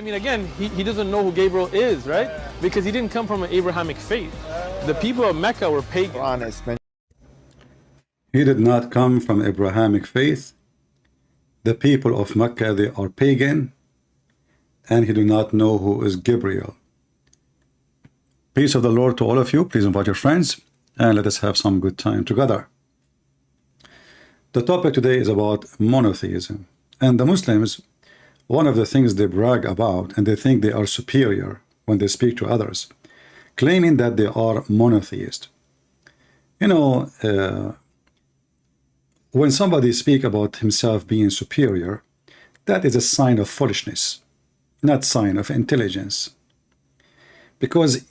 I mean, again, he doesn't know who Gabriel is, right? Because he didn't come from an Abrahamic faith. The people of Mecca were pagan. He did not come from Abrahamic faith. The people of Mecca, they are pagan, and he do not know who is Gabriel. Peace of the Lord to all of you. Please invite your friends, and let us have some good time together. The topic today is about monotheism. And the Muslims, one of the things they brag about, and they think they are superior when they speak to others, claiming that they are monotheist. You know, when somebody speaks about himself being superior, that is a sign of foolishness, not sign of intelligence. Because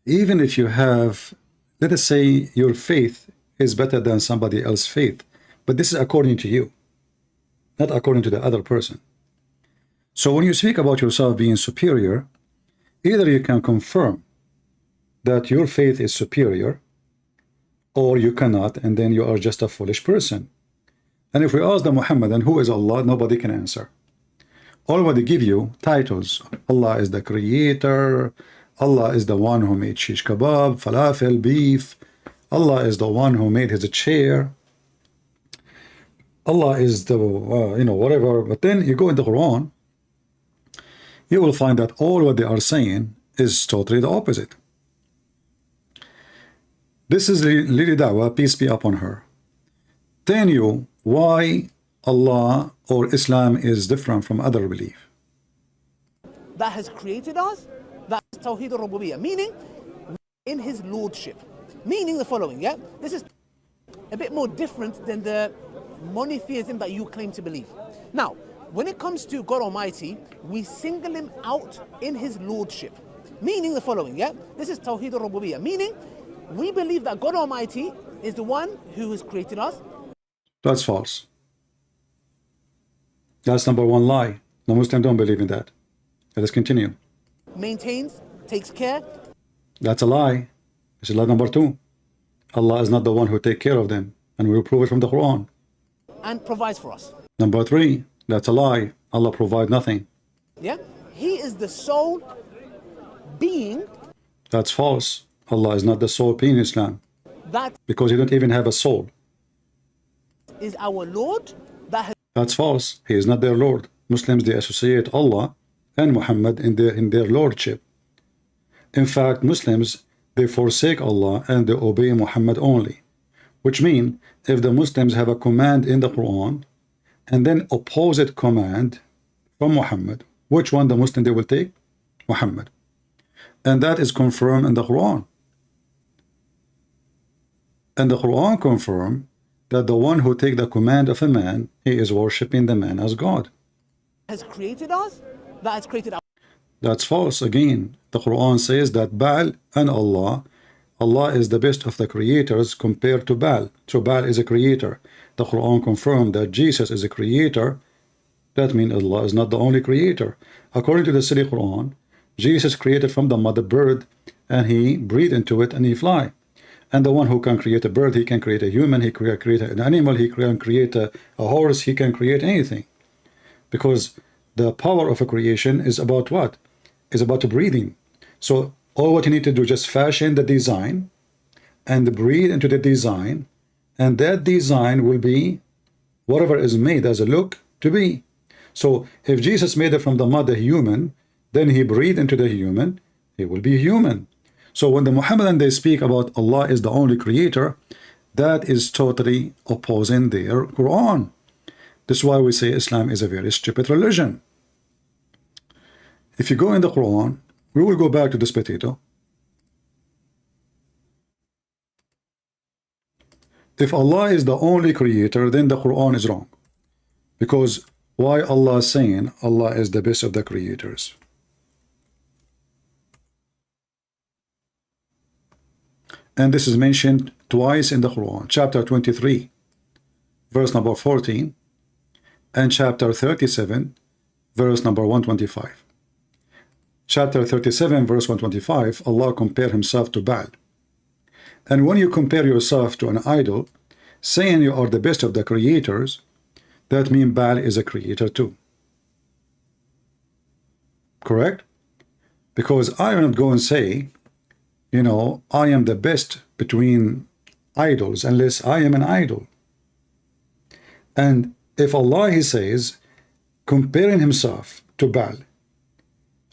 even if you have, let us say your faith is better than somebody else's faith, but this is according to you, not according to the other person. So when you speak about yourself being superior, either you can confirm that your faith is superior, or you cannot, and then you are just a foolish person. And if we ask the Muhammadan, who is Allah, nobody can answer. All they give you titles. Allah is the creator, Allah is the one who made shish kebab, falafel, beef, Allah is the one who made his chair, Allah is the, whatever. But then you go in the Quran, you will find that all what they are saying is totally the opposite. This is Lily Dawah, peace be upon her, telling you why Allah or Islam is different from other belief. That has created us, that is Tawheed al-Rububiyyah, meaning in his lordship. Meaning the following, yeah? This is a bit more different than the monotheism that you claim to believe. Now, when it comes to God Almighty, we single him out in his lordship. Meaning the following, yeah? This is Tawheed al-Rububiyyah, meaning we believe that God Almighty is the one who has created us. That's false. That's number one lie. The Muslims don't believe in that. Let us continue. Maintains, takes care. That's a lie. This is lie number two. Allah is not the one who takes care of them, and we will prove it from the Quran. And provides for us. Number three, that's a lie. Allah provides nothing. Yeah? He is the sole being. That's false. Allah is not the sole being in Islam. That because he don't even have a soul. Is our Lord. That's false. He is not their Lord. Muslims, they associate Allah and Muhammad in their lordship. In fact, Muslims, they forsake Allah and they obey Muhammad only. Which means, if the Muslims have a command in the Quran and then opposite command from Muhammad, which one the Muslim they will take? Muhammad. And that is confirmed in the Quran. And the Quran confirms that the one who take the command of a man, he is worshipping the man as God. Has created us, that has created us. That's false. Again, the Quran says that Baal and Allah is the best of the creators compared to Baal. So Baal is a creator. The Quran confirmed that Jesus is a creator. That means Allah is not the only creator. According to the silly Quran, Jesus created from the mother bird, and he breathed into it and he fly. And the one who can create a bird, he can create a human, he can create an animal, he can create a horse, he can create anything. Because the power of a creation is about what? Is about breathing. So all what you need to do is just fashion the design and breathe into the design, and that design will be whatever is made as a look to be. So if Jesus made it from the mother human, then he breathed into the human, he will be human. So when the Muhammadan they speak about Allah is the only creator, that is totally opposing their Quran. This is why we say Islam is a very stupid religion. If you go in the Quran, we will go back to this potato. If Allah is the only creator, then the Quran is wrong. Because why Allah is saying Allah is the best of the creators? And this is mentioned twice in the Quran, chapter 23, verse number 14, and chapter 37, verse number 125. Chapter 37, verse 125, Allah compared himself to Baal. And when you compare yourself to an idol, saying you are the best of the creators, that means Baal is a creator too. correct? Because I will not go and say, you know, I am the best between idols unless I am an idol. And if Allah, he says, comparing himself to Baal,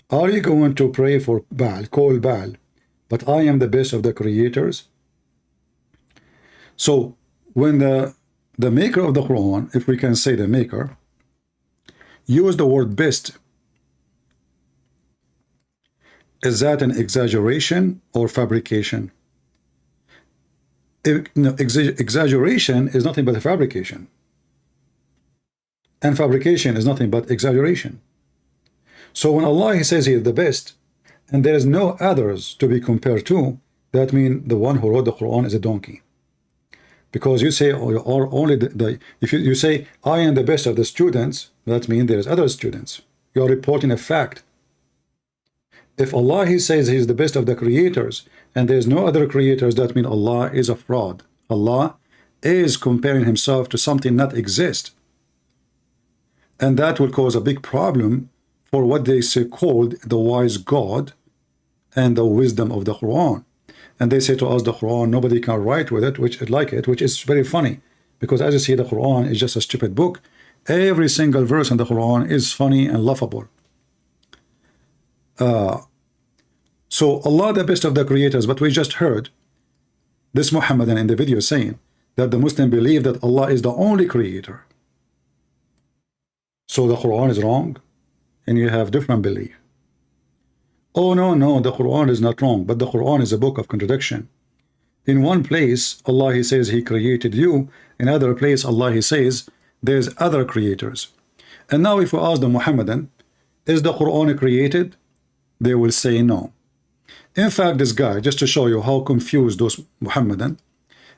are you going to pray for Baal, call Baal, but I am the best of the creators? So when the maker of the Quran, if we can say the maker, use the word best, is that an exaggeration or fabrication? No, exaggeration is nothing but a fabrication. And fabrication is nothing but exaggeration. So when Allah, he says he is the best, and there is no others to be compared to, that means the one who wrote the Quran is a donkey. Because you say, or only if you say, I am the best of the students, that means there is other students. You are reporting a fact. If Allah, he says he is the best of the creators, and there is no other creators, that means Allah is a fraud. Allah is comparing himself to something not exist. And that will cause a big problem for what they say called the wise God and the wisdom of the Quran. And they say to us, the Quran, nobody can write with it, which is very funny. Because as you see, the Quran is just a stupid book. Every single verse in the Quran is funny and laughable. So Allah, the best of the creators, but we just heard this Muhammadan in the video saying that the Muslim believe that Allah is the only creator. So the Quran is wrong, and you have different belief. Oh, no, the Quran is not wrong, but the Quran is a book of contradiction. In one place, Allah, he says he created you. In other place, Allah, he says there's other creators. And now if we ask the Muhammadan, is the Quran created? They will say no. In fact, this guy, just to show you how confused those Muhammadan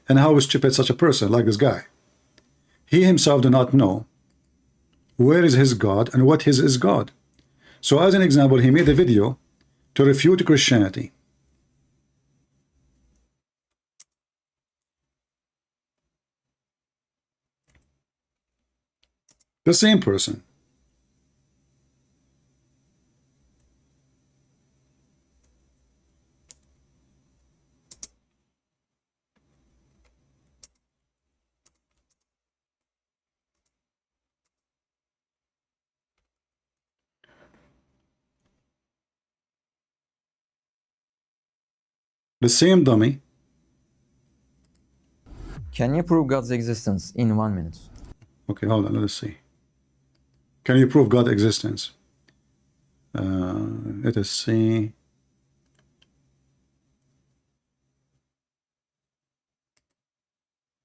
and how stupid such a person like this guy, he himself do not know where is his God and what is his God. So as an example, he made a video to refute Christianity. The same person. The same dummy. Can you prove God's existence in 1 minute? Okay, hold on, let us see. Can you prove God's existence? Let us see.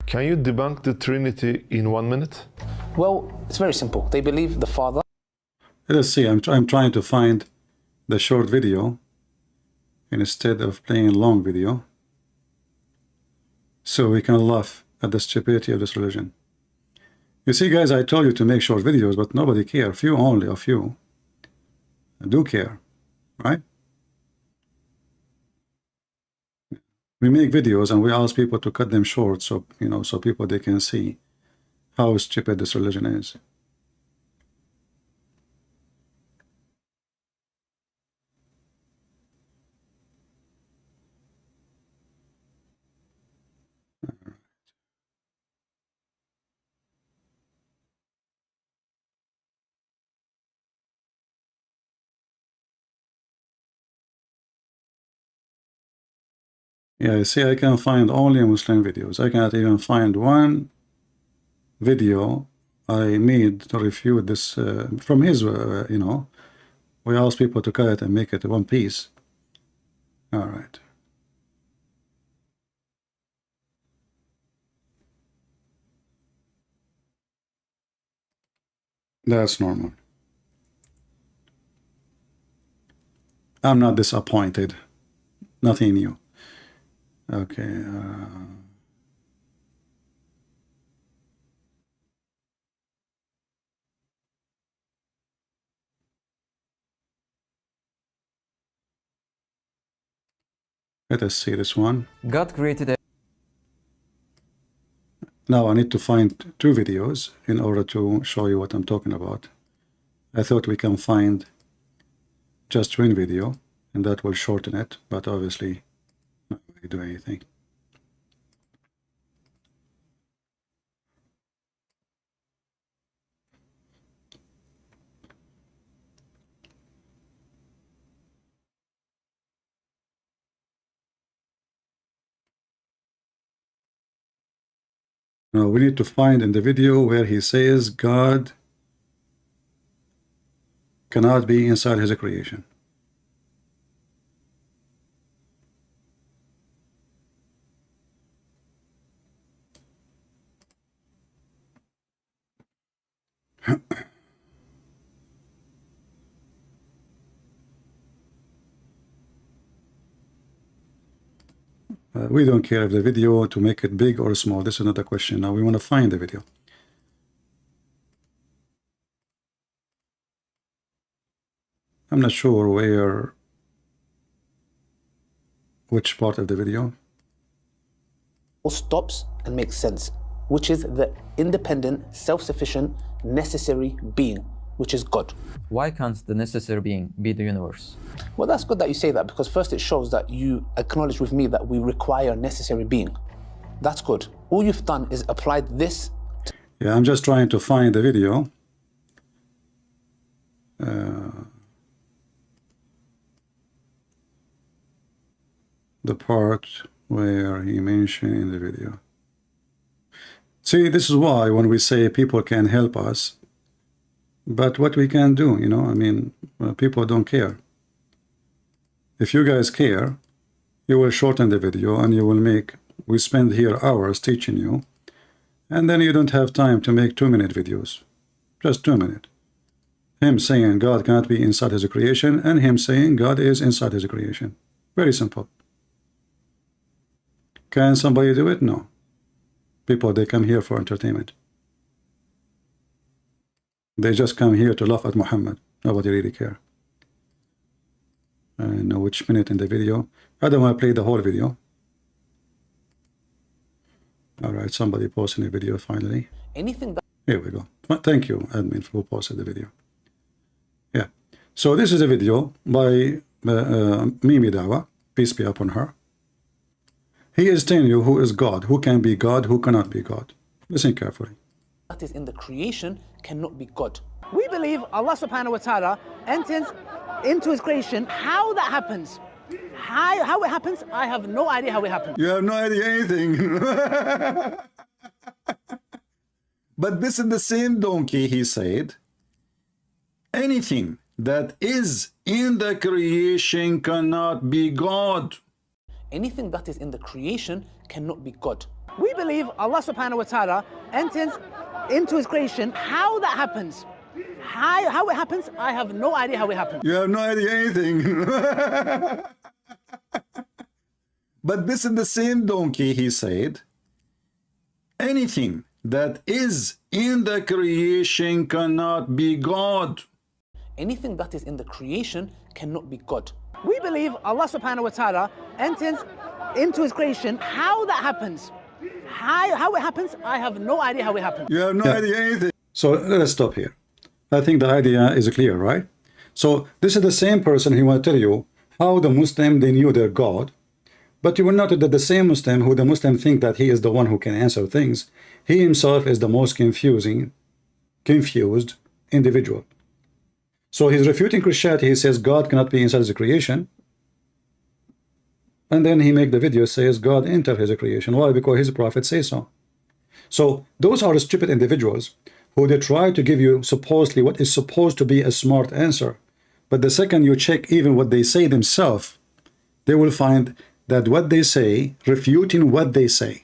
Can you debunk the Trinity in 1 minute? Well, it's very simple. They believe the Father. Let us see. I'm trying to find the short video instead of playing a long video, so we can laugh at the stupidity of this religion. You see, guys, I told you to make short videos, but nobody cares. Few only, a few do care, right? We make videos and we ask people to cut them short, so so people they can see how stupid this religion is. Yeah, see, I can find only Muslim videos. I cannot even find one video I made to refute this from his, we ask people to cut it and make it one piece. All right. That's normal. I'm not disappointed. Nothing new. Okay. Let us see this one. God created a Now I need to find two videos in order to show you what I'm talking about. I thought we can find just one video, and that will shorten it, but obviously not really do anything. Now we need to find in the video where he says God cannot be inside his creation. We don't care if the video to make it big or small. This is not a question. Now we want to find the video. I'm not sure which part of the video. Stops and makes sense, which is the independent, self-sufficient, necessary being, which is God. Why can't the necessary being be the universe? Well, that's good that you say that, because first it shows that you acknowledge with me that we require a necessary being. That's good. All you've done is applied this. Yeah, I'm just trying to find the video. The part where he mentioned in the video. See, this is why when we say people can help us, but what we can do, you know, I mean, people don't care. If you guys care, you will shorten the video and you will make, we spend here hours teaching you, and then you don't have time to make 2-minute videos. Just 2 minutes. Him saying God cannot be inside his creation, and him saying God is inside his creation. Very simple. Can somebody do it? No. People, they come here for entertainment. They just come here to laugh at Muhammad. Nobody really care. I know which minute in the video. I don't want to play the whole video. All right, somebody posting a video finally. Anything that... Here we go. Well, thank you, admin, for who posted the video. Yeah. So this is a video by Mimi Dawa, peace be upon her. He is telling you who is God, who can be God, who cannot be God. Listen carefully. that is in the creation cannot be God. We believe Allah subhanahu wa ta'ala enters into his creation. How that happens, how it happens, I have no idea how it happens. You have no idea anything. But this is the same donkey, he said, anything that is in the creation cannot be God. Anything that is in the creation cannot be God. We believe Allah subhanahu wa ta'ala enters into his creation. How that happens, how it happens, I have no idea how it happens. You have no idea anything. But this is the same donkey, he said, anything that is in the creation cannot be God. Anything that is in the creation cannot be God. We believe Allah subhanahu wa ta'ala enters into his creation. How that happens, how it happens, I have no idea how it happens. You have no idea anything. So let us stop here. I think the idea is clear, right? So this is the same person who will tell you how the Muslim, they knew their God. But you will notice that the same Muslim who the Muslim think that he is the one who can answer things, he himself is the most confused individual. So he's refuting Christianity. He says God cannot be inside his creation. And then he make the video says God entered his creation. Why? Because his prophet says so. So those are stupid individuals who they try to give you supposedly what is supposed to be a smart answer. But the second you check even what they say themselves, they will find that what they say, refuting what they say.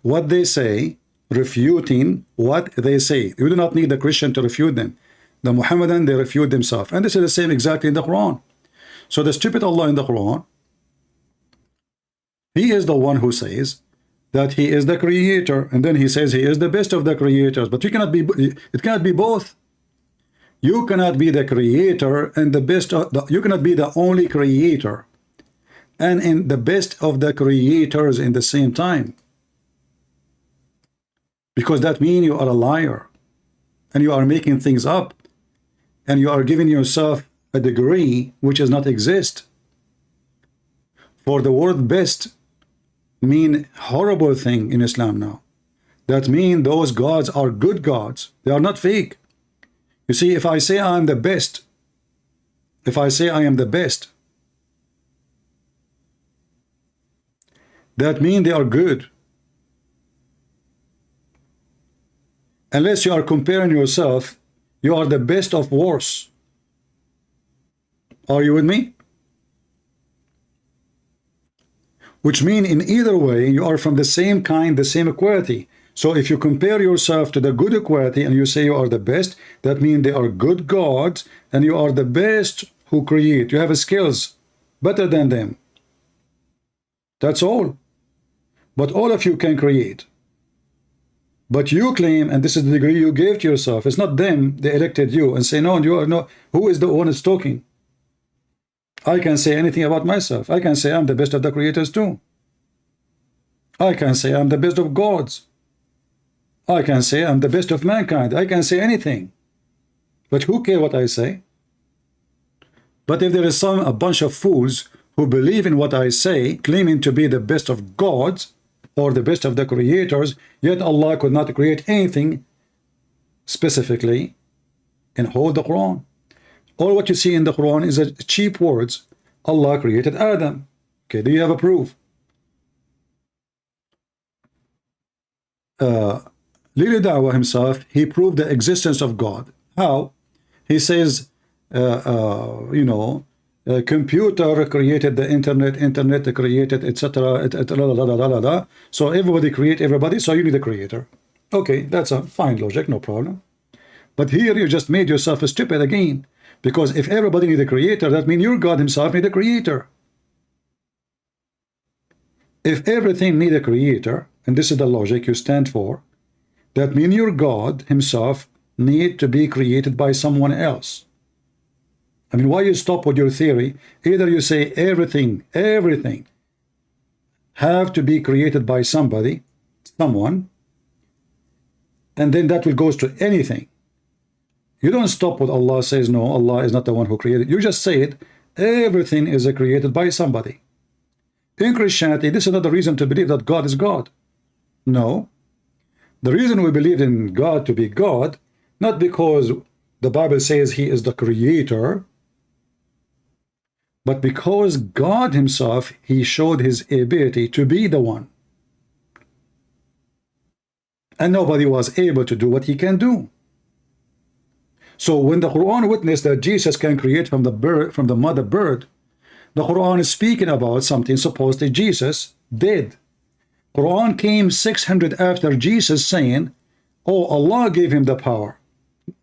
What they say, refuting what they say. You do not need the Christian to refute them. The Muhammadan, they refute themselves. And this is the same exactly in the Quran. So the stupid Allah in the Quran, he is the one who says that he is the creator, and then he says he is the best of the creators. But you cannot be, it cannot be both. You cannot be the creator and the best of the, you cannot be the only creator and in the best of the creators in the same time. Because that means you are a liar and you are making things up and you are giving yourself a degree which does not exist. For the word best mean horrible thing in Islam now. That mean those gods are good gods. They are not fake. You see, if I say I'm the best, if I say I am the best, that mean they are good. Unless you are comparing yourself, you are the best of worse. Are you with me? Which mean in either way, you are from the same kind, the same equality. So if you compare yourself to the good equality and you say you are the best, that means they are good gods and you are the best who create. You have skills better than them. That's all. But all of you can create. But you claim, and this is the degree you gave to yourself, it's not them, they elected you, and say, no, you are no, who is the one that's talking? I can say anything about myself. I can say I'm the best of the creators too. I can say I'm the best of gods. I can say I'm the best of mankind. I can say anything. But who cares what I say? But if there is a bunch of fools who believe in what I say, claiming to be the best of gods or the best of the creators, yet Allah could not create anything specifically, and hold the Quran. All what you see in the Quran is a cheap words. Allah created Adam. Okay, do you have a proof? Lili Dawah himself, he proved the existence of God. How? He says, you know, computer created the internet created, etc. So everybody create everybody, so you need a creator. Okay, that's a fine logic, no problem. But here you just made yourself stupid again. Because if everybody need a creator, that means your God himself need a creator. If everything need a creator, and this is the logic you stand for, that means your God himself need to be created by someone else. I mean, why you stop with your theory? Either you say everything have to be created by somebody, someone, and then that will goes to anything. You don't stop what Allah says, no, Allah is not the one who created. You just say it, everything is created by somebody. In Christianity, this is not the reason to believe that God is God. No. The reason we believe in God to be God, not because the Bible says he is the creator, but because God himself, he showed his ability to be the one. And nobody was able to do what he can do. So when the Quran witnessed that Jesus can create from the bird, from the mother bird, the Quran is speaking about something supposedly Jesus did. Quran came 600 after Jesus saying, oh, Allah gave him the power.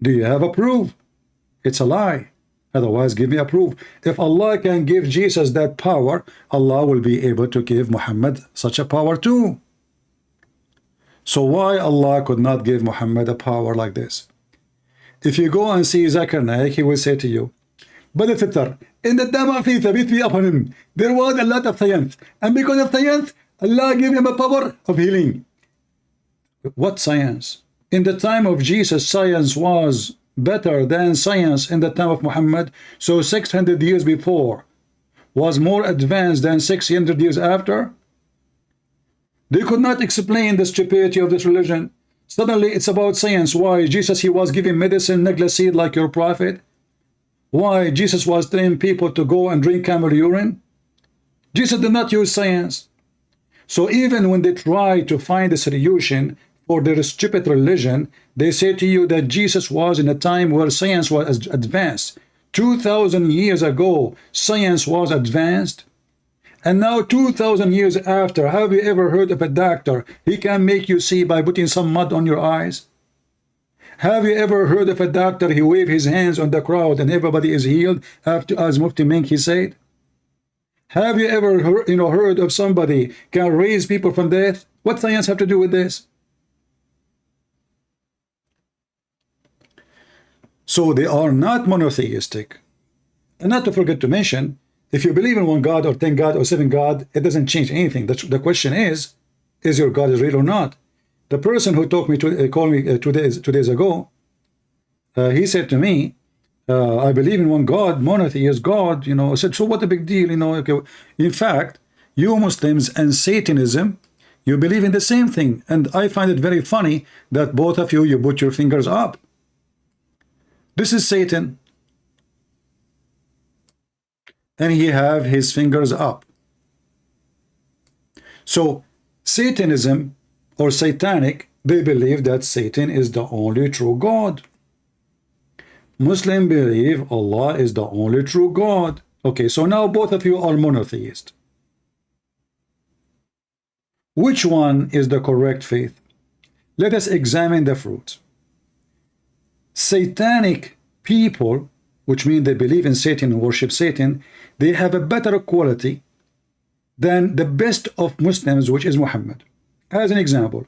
Do you have a proof? It's a lie. Otherwise, give me a proof. If Allah can give Jesus that power, Allah will be able to give Muhammad such a power too. So why Allah could not give Muhammad a power like this? If you go and see Zakir Naik, he will say to you, but in the time of faith upon him, there was a lot of science. And because of science, Allah gave him a power of healing. What science? In the time of Jesus, science was better than science in the time of Muhammad. So 600 years before was more advanced than 600 years after. They could not explain the stupidity of this religion. Suddenly it's about science. Why? Jesus, he was giving medicine, necklace seed like your prophet. Why? Jesus was telling people to go and drink camel urine. Jesus did not use science. So even when they try to find a solution for their stupid religion, they say to you that Jesus was in a time where science was advanced. 2,000 years ago, science was advanced. And now 2,000 years after, have you ever heard of a doctor? He can make you see by putting some mud on your eyes. Have you ever heard of a doctor? He waved his hands on the crowd and everybody is healed, after, as Mufti Menki said. Have you ever heard of somebody can raise people from death? What science have to do with this? So they are not monotheistic. And not to forget to mention, if you believe in one God or 10 God or 7 God, it doesn't change anything. The question is your God is real or not? The person who talked me to called me 2 days ago, he said to me, I believe in one God, monotheist God, you know. I said, so what a big deal, you know. Okay. In fact, you Muslims and Satanism, you believe in the same thing. And I find it very funny that both of you put your fingers up. This is Satan. And he have his fingers up. So Satanism or satanic, they believe that Satan is the only true God. Muslim believe Allah is the only true God. Okay, so now both of you are monotheist. Which one is the correct faith? Let us examine the fruits. Satanic people, which mean they believe in Satan and worship Satan, they have a better quality than the best of Muslims, which is Muhammad. As an example,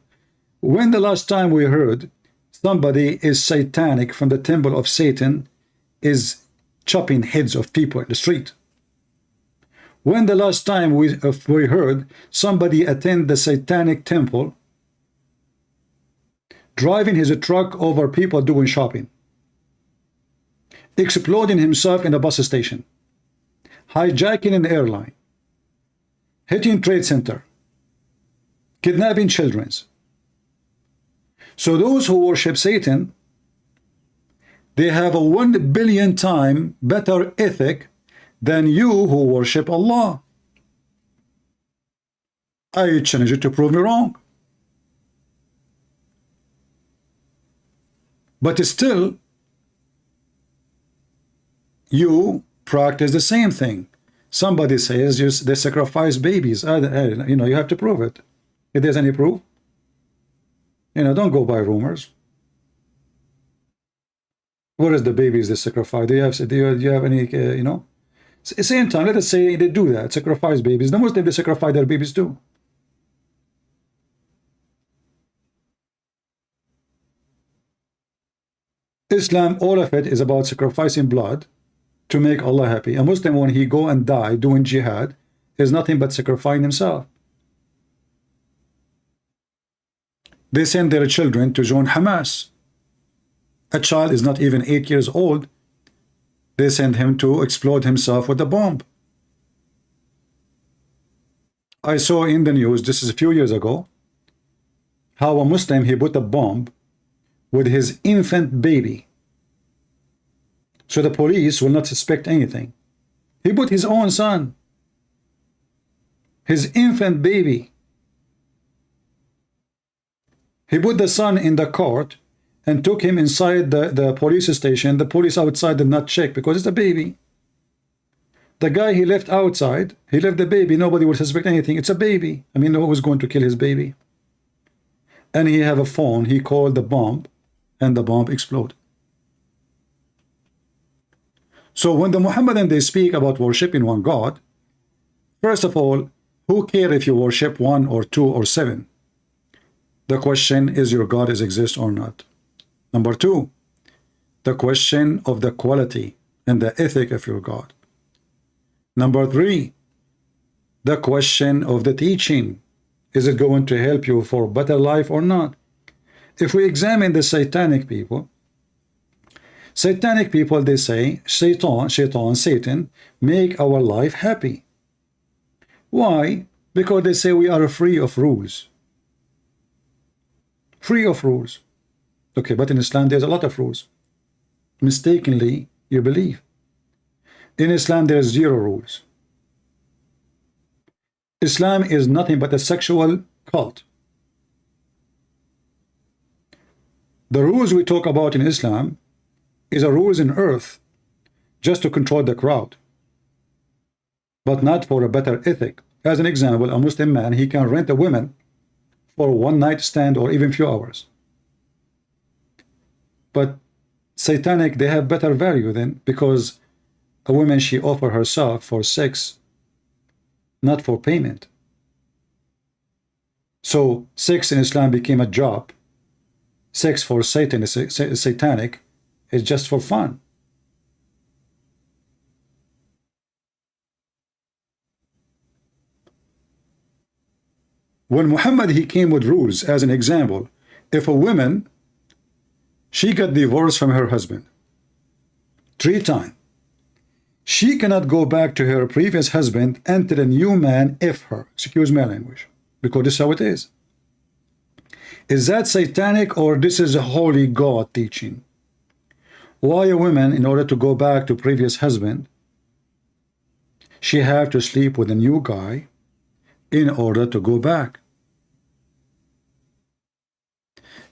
when the last time we heard somebody is satanic from the temple of Satan is chopping heads of people in the street? When the last time we heard somebody attend the satanic temple driving his truck over people doing shopping, exploding himself in a bus station, hijacking an airline, hitting trade center, kidnapping children? So those who worship Satan, they have a 1 billion time better ethic than you who worship Allah. I challenge you to prove me wrong. But still, you practice the same thing. Somebody says they sacrifice babies. You know, you have to prove it. If there's any proof, you know, don't go by rumors. What is the babies they sacrifice? Do you have any, you know? Same time, let us say they do that, sacrifice babies. The Muslims, they sacrifice their babies too. Islam, all of it is about sacrificing blood to make Allah happy. A Muslim, when he go and die doing jihad, is nothing but sacrificing himself. They send their children to join Hamas. A child is not even 8 years old. They send him to explode himself with a bomb. I saw in the news, this is a few years ago, how a Muslim, he put a bomb with his infant baby, so the police will not suspect anything. He put his own son, his infant baby. He put the son in the cart and took him inside the police station. The police outside did not check because it's a baby. The guy he left outside, he left the baby, nobody will suspect anything. It's a baby. I mean, who was going to kill his baby? And he have a phone, he called the bomb, and the bomb exploded. So when the Muhammadan, they speak about worshiping one God, first of all, who care if you worship 1 or 2 or 7? The question is, your God is exist or not? Number 2, the question of the quality and the ethic of your God. Number 3, the question of the teaching. Is it going to help you for better life or not? If we examine the satanic people, they say, Satan, make our life happy. Why? Because they say we are free of rules. Free of rules. Okay, but in Islam there's a lot of rules. Mistakenly, you believe. In Islam there's 0 rules. Islam is nothing but a sexual cult. The rules we talk about in Islam is a rules in earth just to control the crowd, but not for a better ethic. As an example, a Muslim man, he can rent a woman for one night stand or even few hours. But satanic, they have better value then, because a woman, she offer herself for sex, not for payment. So sex in Islam became a job. Sex for Satan is satanic, is just for fun. When Muhammad, he came with rules, as an example, if a woman, she got divorced from her husband, 3 times. She cannot go back to her previous husband until a new man if her. Excuse my language, because this is how it is. Is that satanic, or this is a holy God teaching? Why a woman, in order to go back to previous husband, she have to sleep with a new guy in order to go back?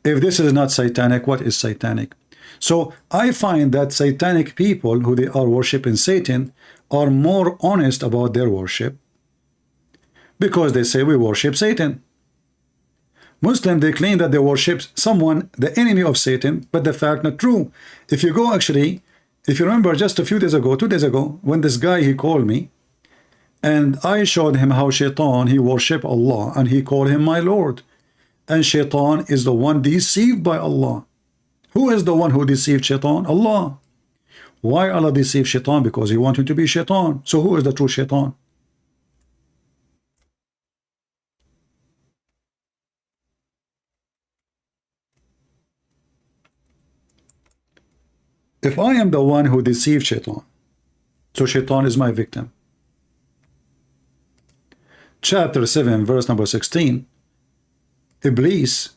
If this is not satanic, what is satanic? So I find that satanic people who they are worshiping Satan are more honest about their worship, because they say we worship Satan. Muslims, they claim that they worship someone, the enemy of Satan, but the fact not true. If you go actually, if you remember just a few days ago, 2 days ago, when this guy, he called me, and I showed him how Shaitan, he worship Allah, and he called him my Lord. And Shaitan is the one deceived by Allah. Who is the one who deceived Shaitan? Allah. Why Allah deceived Shaitan? Because he wanted to be Shaitan. So who is the true Shaitan? If I am the one who deceived Shaitan, so Shaitan is my victim. Chapter 7, verse number 16, Iblis,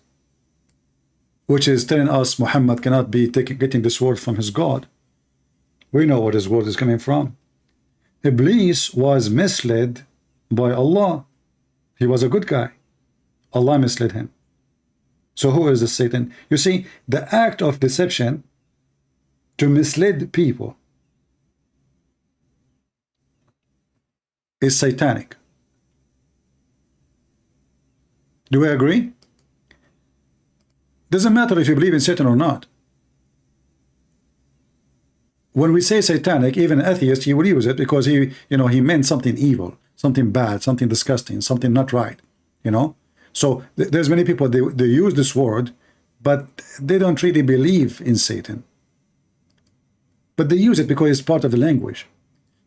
which is telling us Muhammad cannot be getting this word from his God. We know what his word is coming from. Iblis was misled by Allah. He was a good guy. Allah misled him. So who is the Satan? You see, the act of deception to mislead people is satanic. Do we agree? Doesn't matter if you believe in Satan or not. When we say satanic, even an atheist, he will use it because he meant something evil, something bad, something disgusting, something not right, So there's many people, they use this word, but they don't really believe in Satan. But they use it because it's part of the language.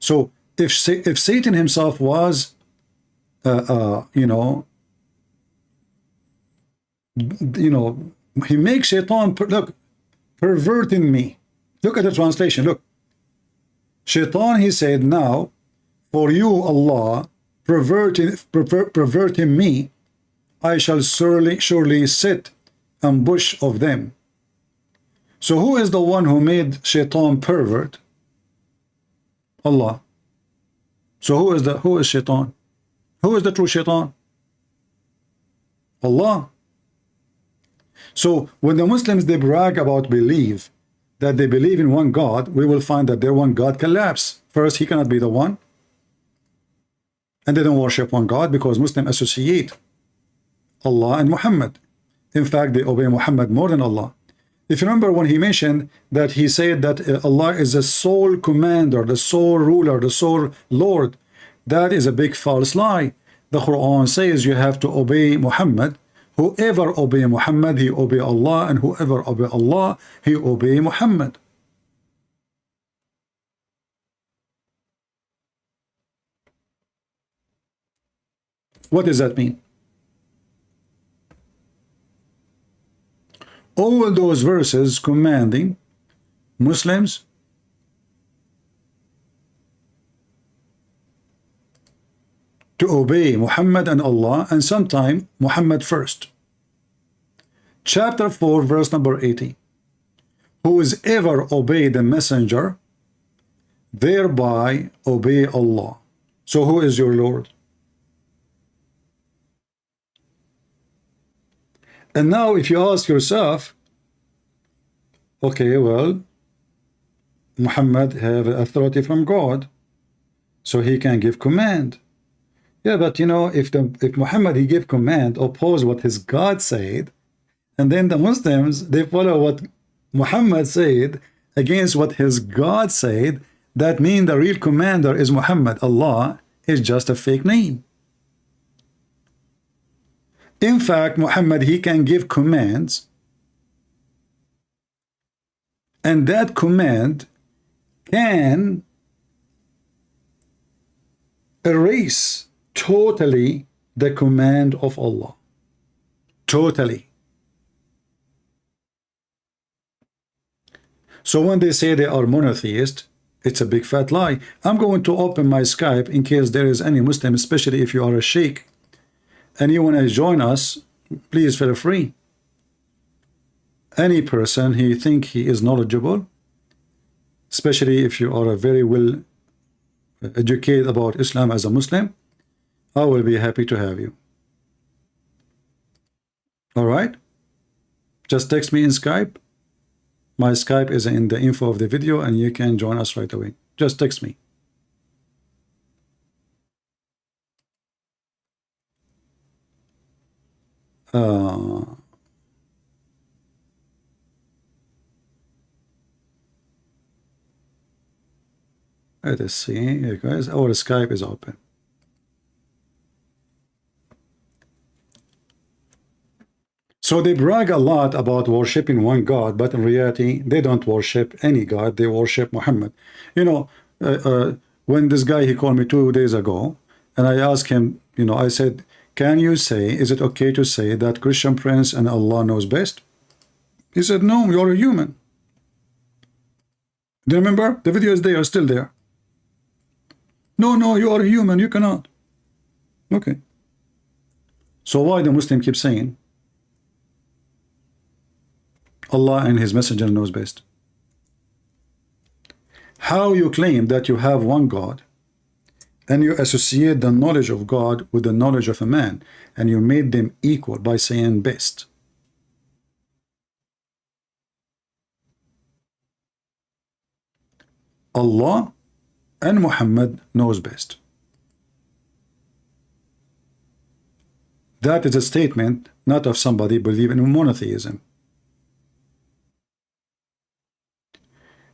So if Satan himself was, he makes Shaitan, look, perverting me. Look at the translation, look. Shaitan, he said, now, for you, Allah, perverting me, I shall surely sit ambush of them. So who is the one who made Shaitan pervert? Allah. So who is Shaitan? Who is the true Shaitan? Allah. So when the Muslims, they brag about believe, that they believe in one God, we will find that their one God collapse. First, he cannot be the one. And they don't worship one God because Muslims associate Allah and Muhammad. In fact, they obey Muhammad more than Allah. If you remember when he mentioned that he said that Allah is the sole commander, the sole ruler, the sole Lord, that is a big false lie. The Quran says you have to obey Muhammad. Whoever obey Muhammad, he obey Allah, and whoever obey Allah, he obey Muhammad. What does that mean? All those verses commanding Muslims to obey Muhammad and Allah, and sometime Muhammad first. Chapter 4, verse number 80. Who is ever obey the messenger, thereby obey Allah. So who is your Lord? And now if you ask yourself, okay, well, Muhammad have authority from God, so he can give command. Yeah, but if Muhammad, he give command, oppose what his God said, and then the Muslims, they follow what Muhammad said against what his God said, that means the real commander is Muhammad. Allah is just a fake name. In fact, Muhammad, he can give commands, and that command can erase totally the command of Allah. Totally. So when they say they are monotheist, it's a big fat lie. I'm going to open my Skype in case there is any Muslim, especially if you are a sheikh and you want to join us, please feel free. Any person he think he is knowledgeable, especially if you are a very well educated about Islam as a Muslim, I will be happy to have you. All right, just text me in Skype. My Skype is in the info of the video and you can join us right away. Just text me. Let us see, here guys, our Skype is open. So they brag a lot about worshiping one God, but in reality, they don't worship any God. They worship Muhammad. You know, when this guy, he called me 2 days ago, and I asked him, you know, I said, can you say, is it okay to say that Christian Prince and Allah knows best? He said, no, you're a human. Do you remember? The video is there, still there. No, you are a human, you cannot. Okay. So why the Muslim keep saying Allah and his messenger knows best? How you claim that you have one God and you associate the knowledge of God with the knowledge of a man and you made them equal by saying best? Allah and Muhammad knows best. That is a statement not of somebody believing in monotheism.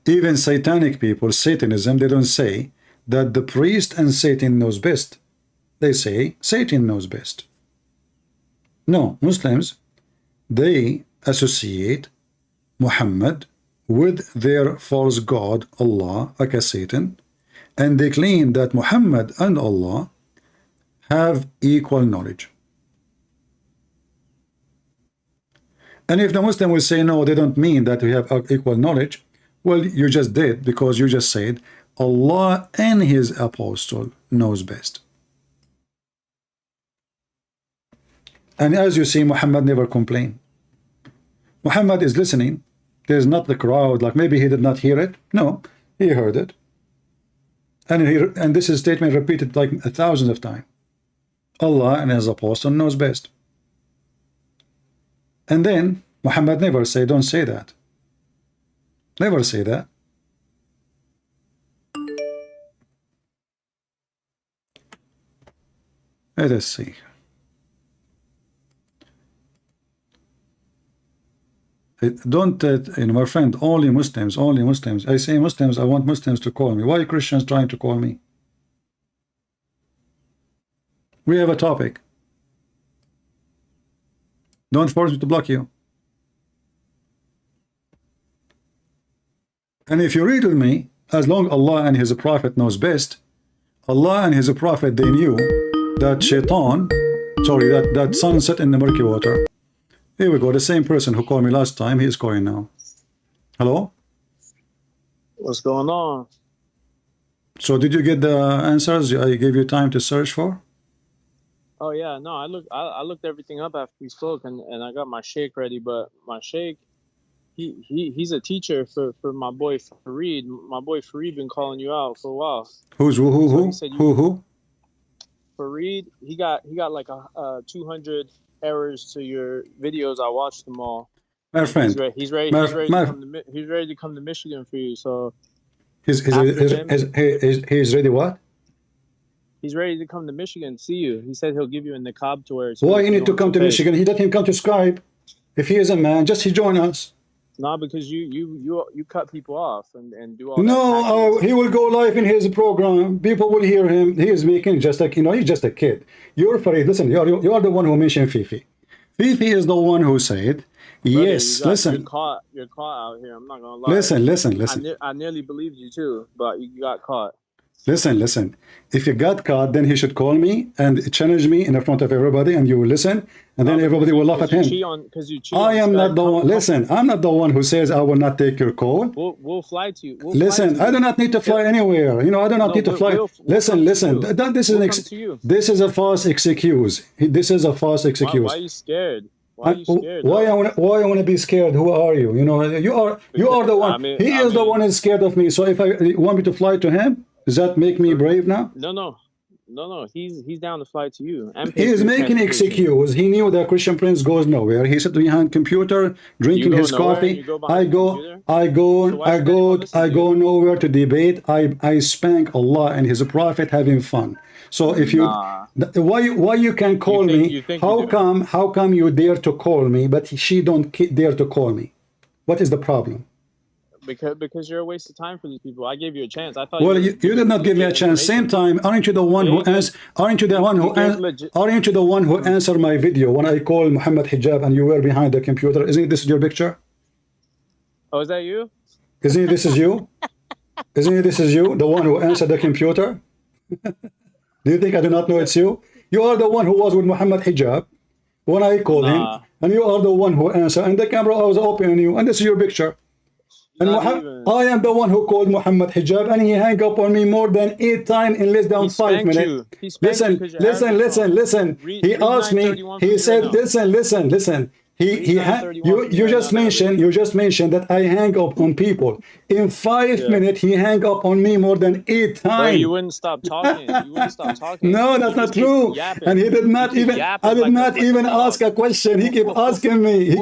Even satanic people, Satanism, they don't say that the priest and Satan knows best. They say Satan knows best. No, Muslims, they associate Muhammad with their false god Allah, aka Satan, and they claim that Muhammad and Allah have equal knowledge. And if the Muslim will say no, they don't mean that we have equal knowledge, well, you just did, because you just said Allah and his apostle knows best. And as you see, Muhammad never complained. Muhammad is listening. There's not the crowd, like maybe he did not hear it. No, he heard it. And this is a statement repeated like 1,000 of times. Allah and his apostle knows best. And then Muhammad never say, don't say that. Never say that. Let us see. Don't, you know, my friend, only Muslims, only Muslims. I say Muslims, I want Muslims to call me. Why are Christians trying to call me? We have a topic. Don't force me to block you. And if you read with me, as long Allah and his prophet knows best, Allah and his prophet, they knew that shaitan, sorry, that sun set in the murky water. Here we go, the same person who called me last time, he is calling now. Hello? What's going on? So did you get the answers I gave you time to search for? Oh yeah, no, I looked everything up after we spoke, and I got my sheikh ready. But my sheikh, he's a teacher for my boy Fareed. My boy Fareed been calling you out for a while. Who's who? So Who? Fareed, he got like a 200 errors to your videos. I watched them all. My friend, he's ready to come to Michigan for you. So he's ready. What? He's ready to come to Michigan, see you. He said he'll give you a niqab to wear. Why you need to come to Michigan? He let him come to Skype. If he is a man, just he join us. No, because you cut people off and do all that. No, he will go live in his program. People will hear him. He is making just like, you know, he's just a kid. You're Fareed. Listen, you are the one who mentioned Fifi. Fifi is the one who said, brother, yes, listen. You're caught out here. I'm not gonna lie. Listen. I nearly believed you too, but you got caught. Listen. If you got caught, then he should call me and challenge me in front of everybody, and you will listen, and then everybody will laugh at him. I am not the one. Listen, I'm not the one who says I will not take your call. We'll fly to you. Listen, I do not need to fly anywhere. You know, I do not need to fly. Listen. This is a false excuse. This is a false excuse. Why are you scared? Why are you scared? Why I want to be scared? Who are you? You know, you are the one. He is the one who's scared of me. So if I want me to fly to him, does that make me brave now? No. He's down to fly to you. He is making excuse. He knew that Christian Prince goes nowhere. He sat behind computer, drinking his coffee. I go nowhere to debate. I spank Allah and His Prophet having fun. So if you why you can call me? How come you dare to call me, but she don't dare to call me? What is the problem? Because you're a waste of time for these people. I gave you a chance. I thought. Well, you did not give me a chance. Same time, aren't you the one who answered my video when I called Muhammad Hijab and you were behind the computer? Isn't this your picture? Oh, is that you? Isn't this is you? Isn't this is you, the one who answered the computer? Do you think I do not know it's you? You are the one who was with Muhammad Hijab when I called him, and you are the one who answered. And the camera was open on you, and this is your picture. And I am the one who called Muhammad Hijab, and he hung up on me more than 8 times in less than 5 minutes. Listen. He asked me. He said, listen. You just mentioned that I hang up on people. In 5 minutes, he hang up on me more than 8 times. Bro, you wouldn't stop talking. No, that's not true. And he did not even. I did not even ask a question. He kept asking me.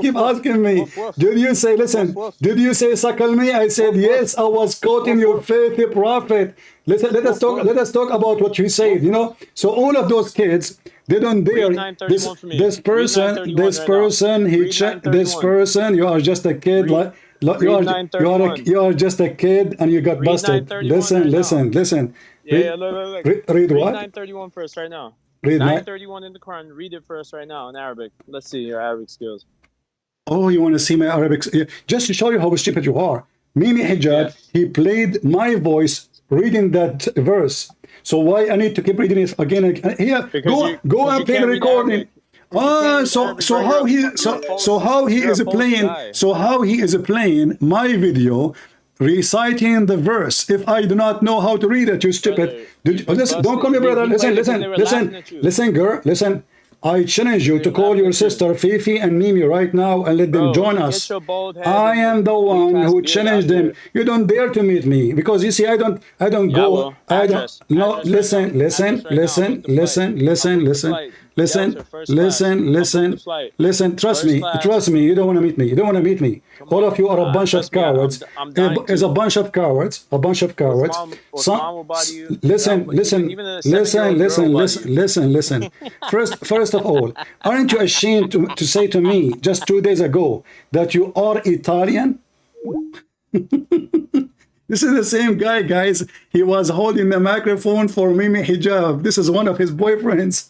Did you say? Listen. Did you say suckle me? I said yes. I was quoting your faithful prophet. Let us talk about what you said. You know. So all of those kids. They don't dare. This person. You are just a kid. You are just a kid, and you got busted. Listen. Yeah, look. Read what? 931 for us right now. Read 931 in the Quran. Read it for us right now in Arabic. Let's see your Arabic skills. Oh, you want to see my Arabic? Just to show you how stupid you are. Mimi Hijab, he played my voice reading that verse. So why I need to keep reading it again and again? Here, go and play the recording. So how he is playing my video, reciting the verse. If I do not know how to read it, you stupid. Listen, don't call me brother. Listen, girl. Listen. I challenge you to call your sister Fifi and Mimi right now and let them join us. I am the one who challenged them. You don't dare to meet me because you see I don't go. I don't. No, listen. Trust me. You don't want to meet me. All of you are a bunch of cowards. It's a bunch of cowards. Listen. First of all, aren't you ashamed to say to me just 2 days ago that you are Italian? This is the same guy, guys. He was holding the microphone for Mimi Hijab. This is one of his boyfriends.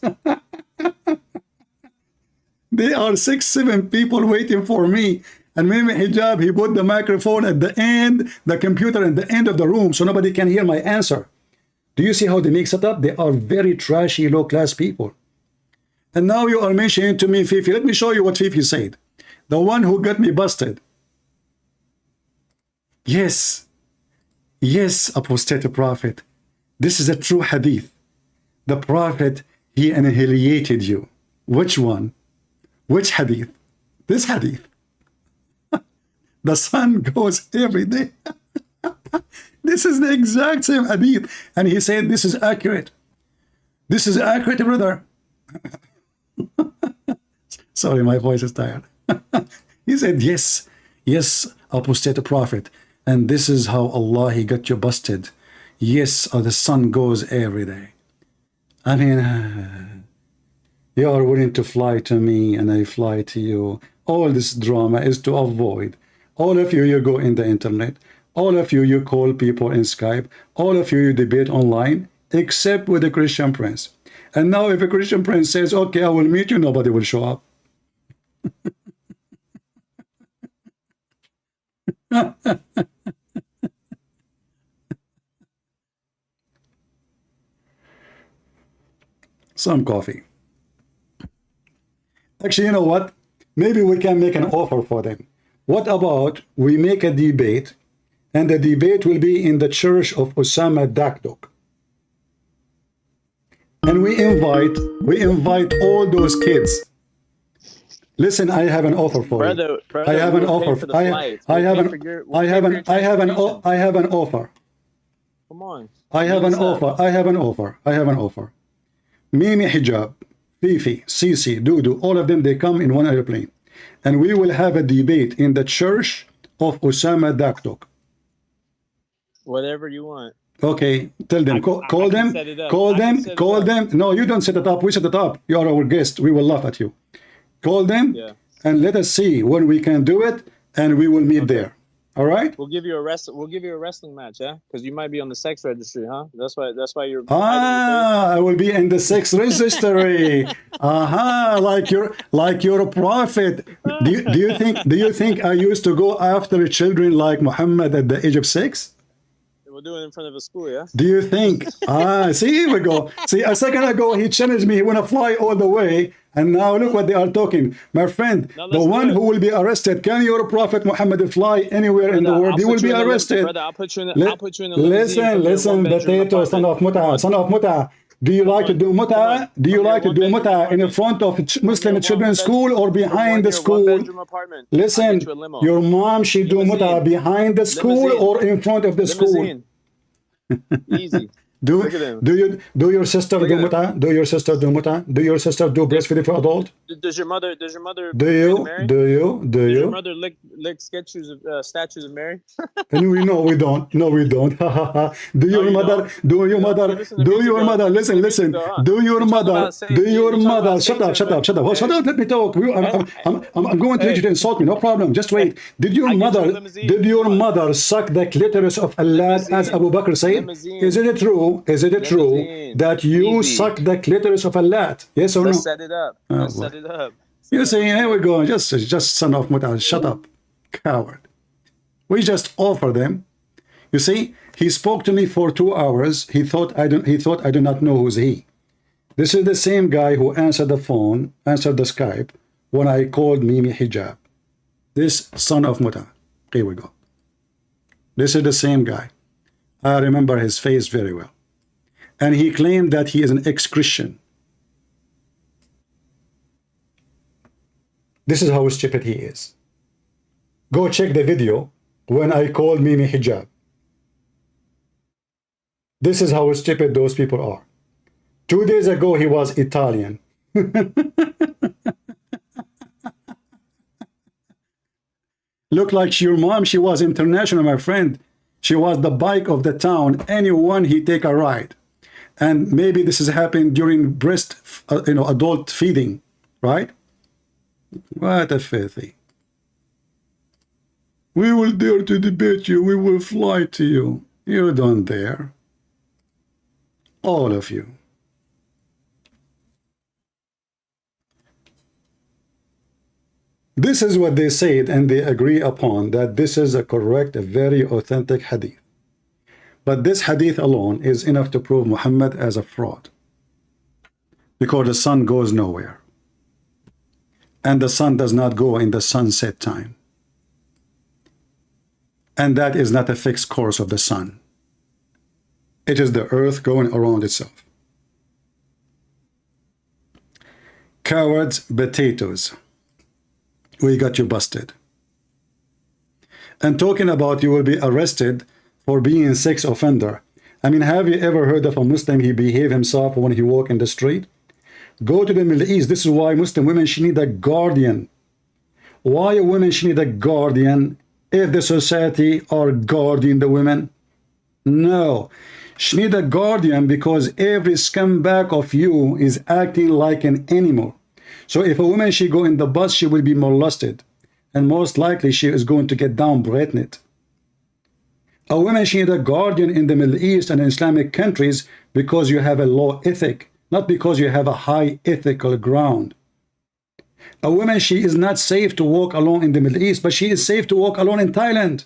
There are 6-7 people waiting for me. And Mimi Hijab, he put the microphone at the end, the computer at the end of the room, so nobody can hear my answer. Do you see how they mix it up? They are very trashy, low-class people. And now you are mentioning to me Fifi. Let me show you what Fifi said. The one who got me busted. Yes, apostate prophet. This is a true hadith. The prophet, he annihilated you. Which one? Which hadith? This hadith. The sun goes every day. This is the exact same hadith. And he said, this is accurate. This is accurate, brother. Sorry, my voice is tired. He said, yes, apostate prophet. And this is how Allah, he got you busted. Yes, the sun goes every day. I mean, you are willing to fly to me and I fly to you. All this drama is to avoid. All of you go in the internet. All of you call people in Skype. All of you debate online, except with the Christian Prince. And now if a Christian Prince says, okay, I will meet you, nobody will show up. some coffee. Actually, you know what? Maybe we can make an offer for them. What about we make a debate, and the debate will be in the church of Osama Dakdok. And we invite all those kids. Listen, I have an offer for you. Brother, I have an we'll pay offer. for the flights. I have We'll an pay for your- I we'll have pay an for your I have an transportation. I have an offer. Come on. I have an offer. I have an offer. I have an offer. Mimi Hijab, Fifi, Sisi, Dudu, all of them, they come in one airplane. And we will have a debate in the church of Osama Dakdok. Whatever you want. Okay, tell them, call I them, can set it up. call I can them, set it call up. them. No, you don't set it up. We set it up. You are our guest. We will laugh at you. Call them Yeah. and let us see when we can do it, and we will meet there. All right? We'll give you a wrestling match, yeah? Because you might be on the sex registry, huh? That's why you're I will be in the sex registry. Like you're a prophet. Do you think I used to go after children like Muhammad at the age of 6? we'll do it in front of a school, yeah? Do you think? See, here we go. See, a second ago he challenged me. He want to fly all the way, and now look what they are talking. My friend, the one who will be arrested, can your prophet Muhammad fly anywhere in the world? He will be arrested. Brother, I'll put you in a Listen, potato, son of muta. Do you like to do muta? Do you like to do muta in front of Muslim children's school or behind the school? Listen, your mom, she do muta behind the school or in front of the school? Easy. Do your sister do muta? Do your sister do muta? Do your sister do breastfeeding for adult? Does your mother Do you? Your mother lick statues of Mary? And we know we don't. No, we don't. Do your mother? Listen. Do your mother? Shut up. Let me talk. I'm going to let you to insult me. No problem. Just wait. Did your mother suck the clitoris of Allah as Abu Bakr said? Is it true? That you suck the clitoris of Allah? Yes or no? Let's set it up. Set it up. You see, here we go. Just son of muta. Shut up, coward. We just offer them. You see, he spoke to me for 2 hours. He thought I do not know who's he. This is the same guy who answered the Skype when I called Mimi Hijab. This son of muta. Here we go. This is the same guy. I remember his face very well. And he claimed that he is an ex-Christian. This is how stupid he is. Go check the video when I called Mimi Hijab. This is how stupid those people are. 2 days ago, he was Italian. Look like your mom, she was international, my friend. She was the bike of the town. Anyone, he take a ride. And maybe this is happening during adult feeding, right? What a filthy. We will dare to debate you. We will fly to you. You don't dare. All of you. This is what they said, and they agree upon that this is a correct, a very authentic hadith. But this hadith alone is enough to prove Muhammad as a fraud. Because the sun goes nowhere. And the sun does not go in the sunset time. And that is not a fixed course of the sun. It is the earth going around itself. Cowards, potatoes. We got you busted. And talking about you will be arrested for being a sex offender. I mean, have you ever heard of a Muslim, he behave himself when he walk in the street? Go to the Middle East. This is why Muslim women, she need a guardian. Why a woman, she need a guardian if the society are guarding the women? No. She need a guardian because every scumbag of you is acting like an animal. So if a woman, she go in the bus, she will be molested. And most likely she is going to get down-breathed. A woman, she need a guardian in the Middle East and Islamic countries because you have a low ethic, not because you have a high ethical ground. A woman, she is not safe to walk alone in the Middle East, but she is safe to walk alone in Thailand.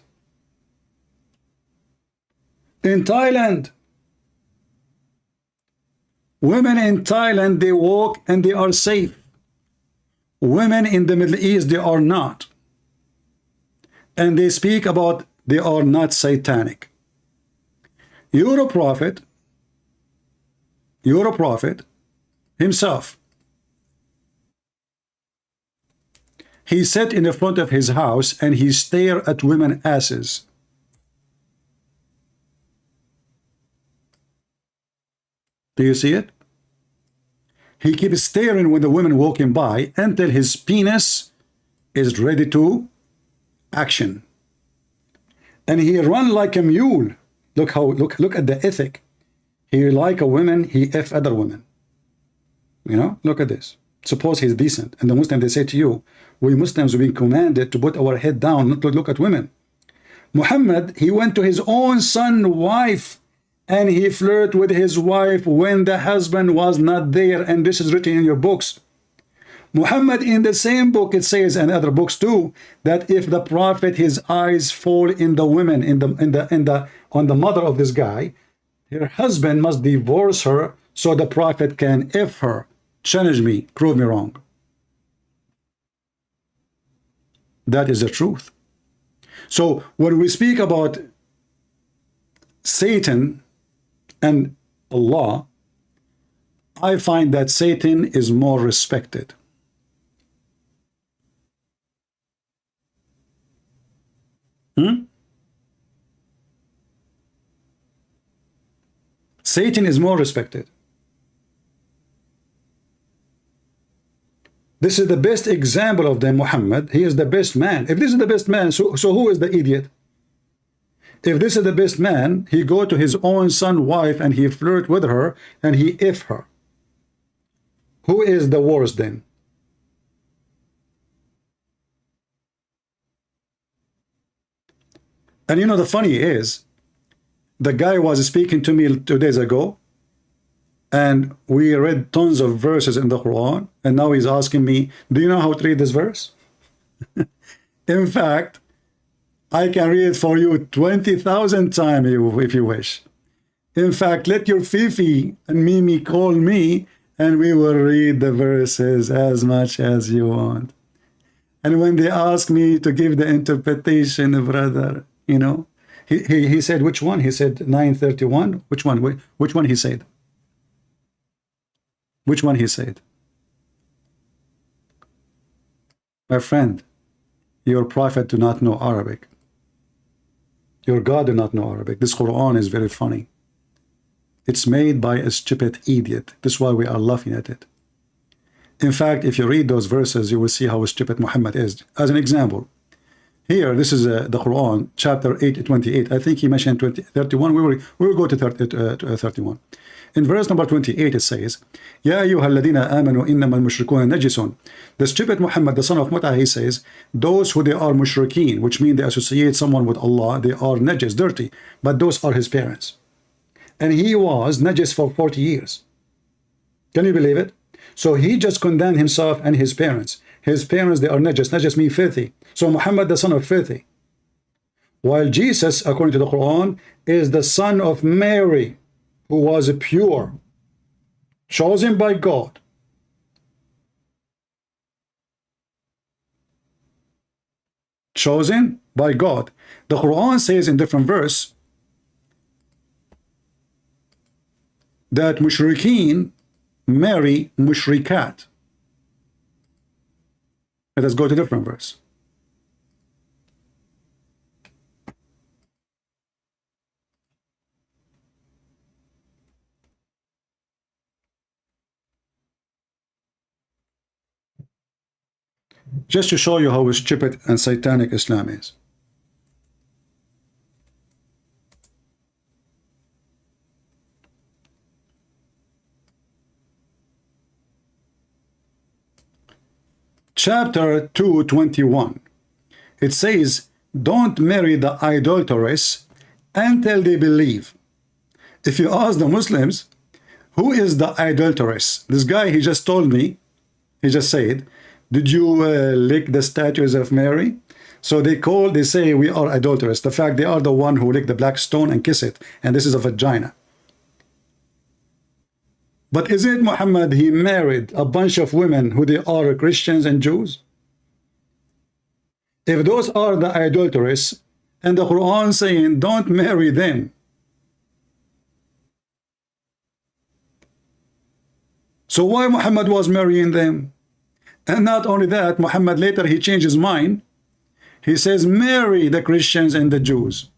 In Thailand. Women in Thailand, they walk and they are safe. Women in the Middle East, they are not. And they speak about they are not satanic. You're a prophet himself. He sat in the front of his house and he stared at women's asses. Do you see it? He keeps staring when the women walking by until his penis is ready to action. And he run like a mule. Look at the ethic. He like a woman, he F other women. You know, look at this. Suppose he's decent. And the Muslim, they say to you, we Muslims have been commanded to put our head down, not to look at women. Muhammad, he went to his own son's wife and he flirted with his wife when the husband was not there, and this is written in your books. Muhammad, in the same book, it says, and other books too, that if the prophet, his eyes fall in the women, on the mother of this guy, her husband must divorce her so the prophet can F her. Challenge me, prove me wrong. That is the truth. So when we speak about Satan and Allah, I find that Satan is more respected. Satan is more respected. This is the best example of the Muhammad. He is the best man. If this is the best man, so who is the idiot? If this is the best man, he go to his own son's wife and he flirt with her and he F her. Who is the worst then? And you know, the funny is, the guy was speaking to me 2 days ago, and we read tons of verses in the Quran, and now he's asking me, do you know how to read this verse? In fact, I can read it for you 20,000 times if you wish. In fact, let your Fifi and Mimi call me, and we will read the verses as much as you want. And when they ask me to give the interpretation, brother, you know, he said, which one? He said 931. Which one? Which one he said? Which one he said? My friend, your prophet do not know Arabic. Your God do not know Arabic. This Quran is very funny. It's made by a stupid idiot. This is why we are laughing at it. In fact, if you read those verses, you will see how stupid Muhammad is. As an example, here, this is the Quran, chapter 8:28. I think he mentioned 31. We will go to 31. In verse number 28, it says, Ya ayyuha alladhina amanu innama al-mushrikuna najisun. The stupid Muhammad, the son of Mut'ah, he says, those who they are mushrikeen, which mean they associate someone with Allah, they are najis, dirty, but those are his parents. And he was najis for 40 years. Can you believe it? So he just condemned himself and his parents. His parents, they are najis. Najis means filthy. So Muhammad, the son of filthy. While Jesus, according to the Quran, is the son of Mary, who was pure, chosen by God. Chosen by God. The Quran says in different verse that mushrikeen marry mushrikat. Let us go to different verse. Just to show you how stupid and satanic Islam is. Chapter 2:21. It says, don't marry the idolatress until they believe. If you ask the Muslims, who is the idolatress? This guy, he just told me, he just said, did you lick the statues of Mary? So they say we are adulterous. The fact they are the one who lick the black stone and kiss it. And this is a vagina. But isn't Muhammad, he married a bunch of women who they are Christians and Jews? If those are the idolatrous, and the Quran saying don't marry them, so why Muhammad was marrying them? And not only that, Muhammad later he changed his mind. He says marry the Christians and the Jews.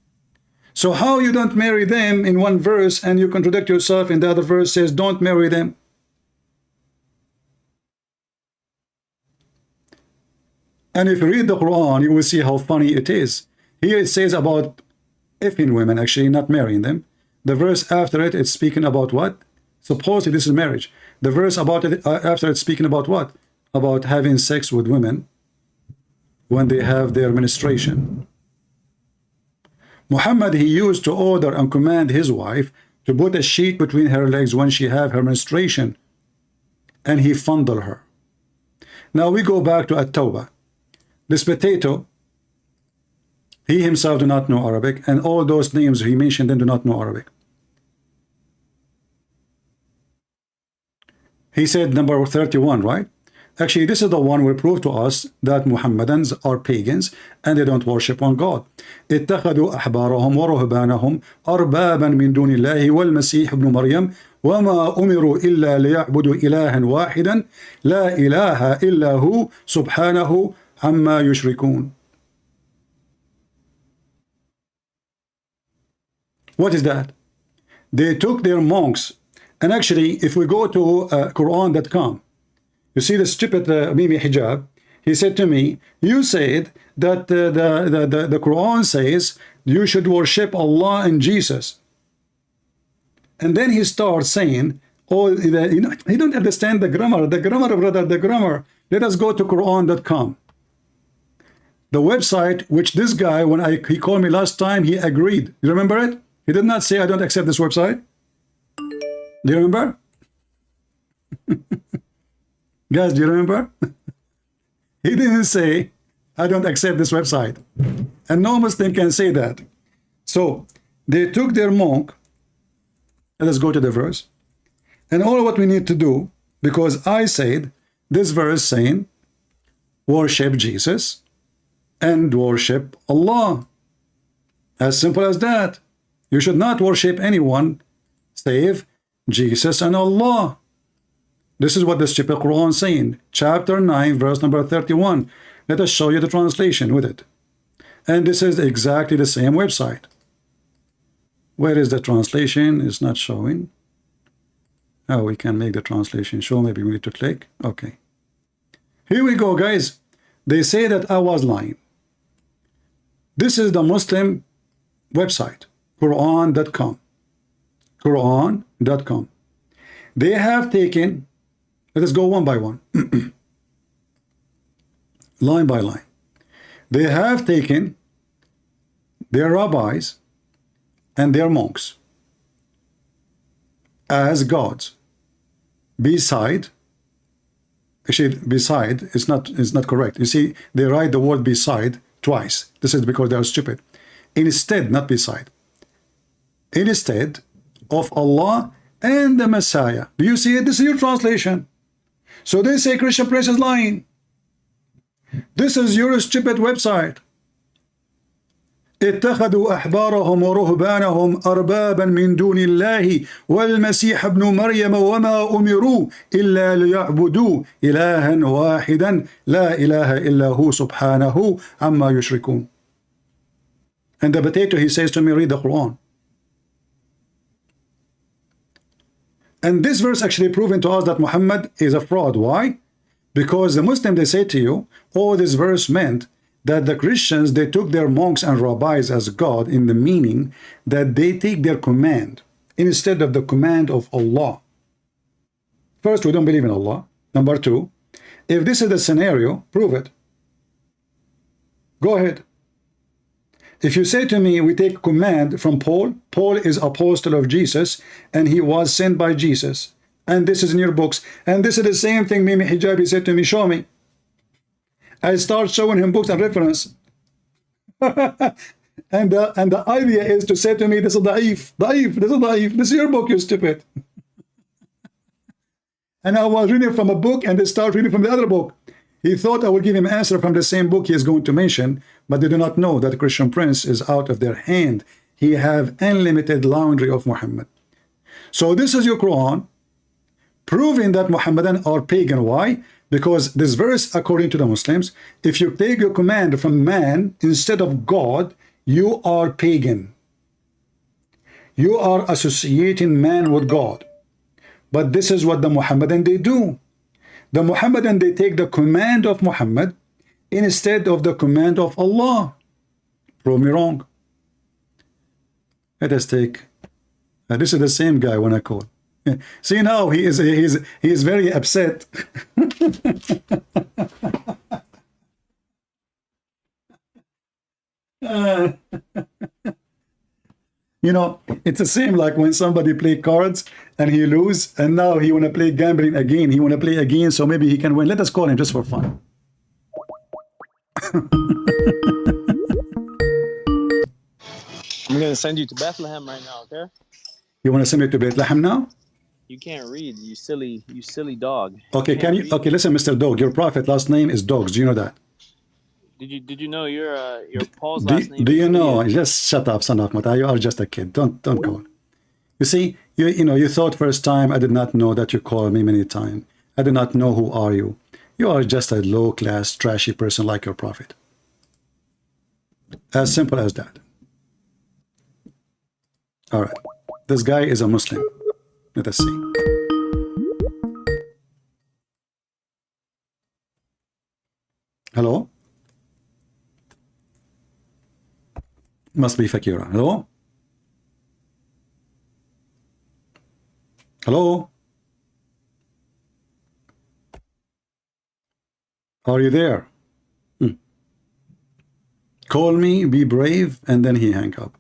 So how you don't marry them in one verse and you contradict yourself in the other verse says don't marry them? And if you read the Quran, you will see how funny it is. Here it says about effing women, actually not marrying them. The verse after it, it's speaking about what? Supposedly this is marriage. The verse about it after it's speaking about what? About having sex with women when they have their menstruation. Muhammad, he used to order and command his wife to put a sheet between her legs when she have her menstruation, and he fondled her. Now we go back to At-Tawbah. This potato, he himself do not know Arabic, and all those names he mentioned, they do not know Arabic. He said number 31, right? Actually, this is the one will prove to us that Muhammadans are pagans and they don't worship on God. اتخذوا أحبارهم ورهبانهم أربابا من دون الله والمسيح ابن مريم وما أمروا إلا ليعبدوا إلها واحدا لا إله إلا هو سبحانه عما يشركون. What is that? They took their monks, and actually if we go to Quran.com, you see the stupid Mimi Hijab, he said to me, you said that the Quran says you should worship Allah and Jesus. And then he starts saying, oh, you know, he don't understand the grammar, brother, the grammar. Let us go to Quran.com. The website which this guy, when he called me last time, he agreed. You remember it? He did not say, I don't accept this website. Do you remember? Guys, do you remember? He didn't say, I don't accept this website. And no Muslim can say that. So they took their monk. Let us go to the verse. And all what we need to do, because I said this verse saying, worship Jesus and worship Allah. As simple as that. You should not worship anyone save Jesus and Allah. This is what the stupid Quran is saying. Chapter 9, verse number 31. Let us show you the translation with it. And this is exactly the same website. Where is the translation? It's not showing. Oh, we can make the translation show. Maybe we need to click. Okay. Here we go, guys. They say that I was lying. This is the Muslim website. Quran.com. Quran.com. They have taken, let us go one by one, line by line. They have taken their rabbis and their monks as gods. Beside, actually beside is not correct. You see, they write the word beside twice. This is because they are stupid. Instead, not beside. Instead of Allah and the Messiah. Do you see it? This is your translation. So they say Christian Prince is lying. This is your stupid website. اتخذوا أحبارهم ورهبانهم أربابا من دون الله والمسيح ابن مريم وما أمروا إلا ليعبدوا إلها واحدا لا إله إلا هو سبحانه عما يشركون. And the potato, he says to me, read the Quran. And this verse actually proven to us that Muhammad is a fraud. Why? Because the Muslim, they say to you, oh, this verse meant that the Christians, they took their monks and rabbis as God, in the meaning that they take their command instead of the command of Allah. First, we don't believe in Allah. Number two, if this is the scenario, prove it. Go ahead. If you say to me, we take command from Paul, Paul is apostle of Jesus, and he was sent by Jesus. And this is in your books. And this is the same thing Mimi Hijabi said to me, show me. I start showing him books and reference. and the idea is to say to me, this is da'if, this is da'if, this is your book, you stupid. And I was reading from a book, and they start reading from the other book. He thought I would give him an answer from the same book he is going to mention, but they do not know that the Christian Prince is out of their hand. He have unlimited laundry of Muhammad. So this is your Quran, proving that Muhammadan are pagan. Why? Because this verse, according to the Muslims, if you take your command from man instead of God, you are pagan. You are associating man with God. But this is what the Muhammadan they do. The Muhammadan, they take the command of Muhammad instead of the command of Allah. Prove me wrong. Let us take. This is the same guy when I call. See now he is very upset. You know, it's the same like when somebody play cards and he lose, and now he want to play gambling again. He want to play again, so maybe he can win. Let us call him just for fun. I'm gonna send you to Bethlehem right now, okay? You want to send me to Bethlehem now? You can't read, you silly dog. Okay, can you? Read. Okay, listen, Mr. Dog. Your prophet last name is Dogs. Do you know that? Did you know your Paul's last name? Do you is know? Ian? Just shut up, son of Mata. You are just a kid. Don't call. You see, you know, you thought first time I did not know that you called me many times. I did not know who are you. You are just a low class, trashy person like your prophet. As simple as that. All right. This guy is a Muslim. Let us see. Hello? Must be Fakira. Hello? Hello? Are you there? Call me, be brave, and then he hang up.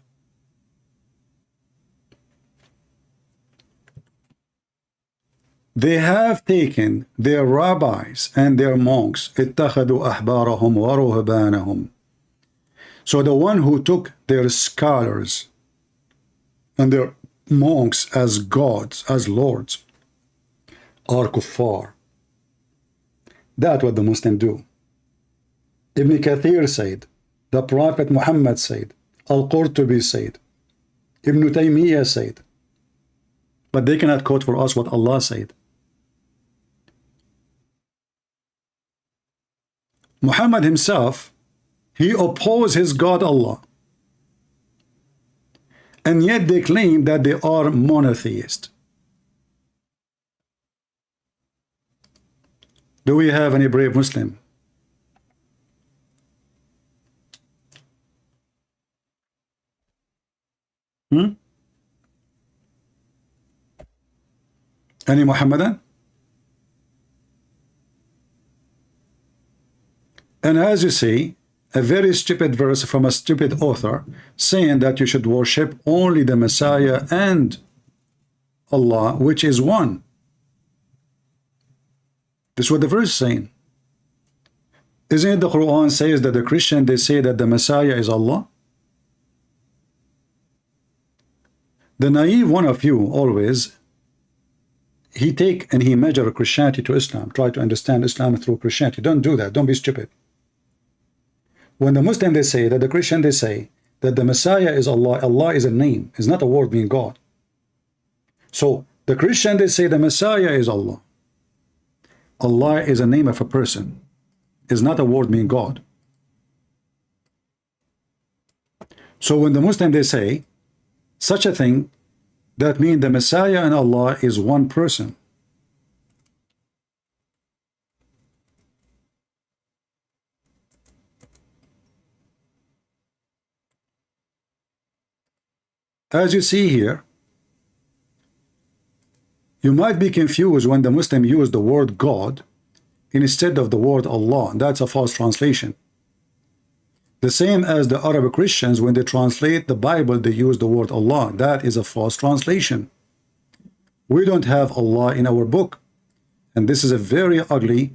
They have taken their rabbis and their monks. اتخذوا أحبارهم ورهبانهم. So the one who took their scholars and their monks as gods, as lords, are kuffar. That's what the Muslims do. Ibn Kathir said, the Prophet Muhammad said, Al-Qurtubi said, Ibn Taymiyyah said, but they cannot quote for us what Allah said. Muhammad himself, he opposed his God Allah. And yet they claim that they are monotheist. Do we have any brave Muslim? Any Muhammadan? And as you see, a very stupid verse from a stupid author saying that you should worship only the Messiah and Allah, which is one. This is what the verse is saying. Isn't it the Quran says that the Christian, they say that the Messiah is Allah? The naive one of you always, he take and he measure Christianity to Islam, try to understand Islam through Christianity. Don't do that. Don't be stupid. When the Muslim they say that the Christian they say that the Messiah is Allah, Allah is a name, is not a word meaning God. So the Christian they say the Messiah is Allah. Allah is a name of a person, is not a word meaning God. So when the Muslim they say such a thing, that means the Messiah and Allah is one person. As you see here, you might be confused when the Muslim use the word God instead of the word Allah. That's a false translation. The same as the Arab Christians, when they translate the Bible, they use the word Allah. That is a false translation. We don't have Allah in our book. And this is a very ugly,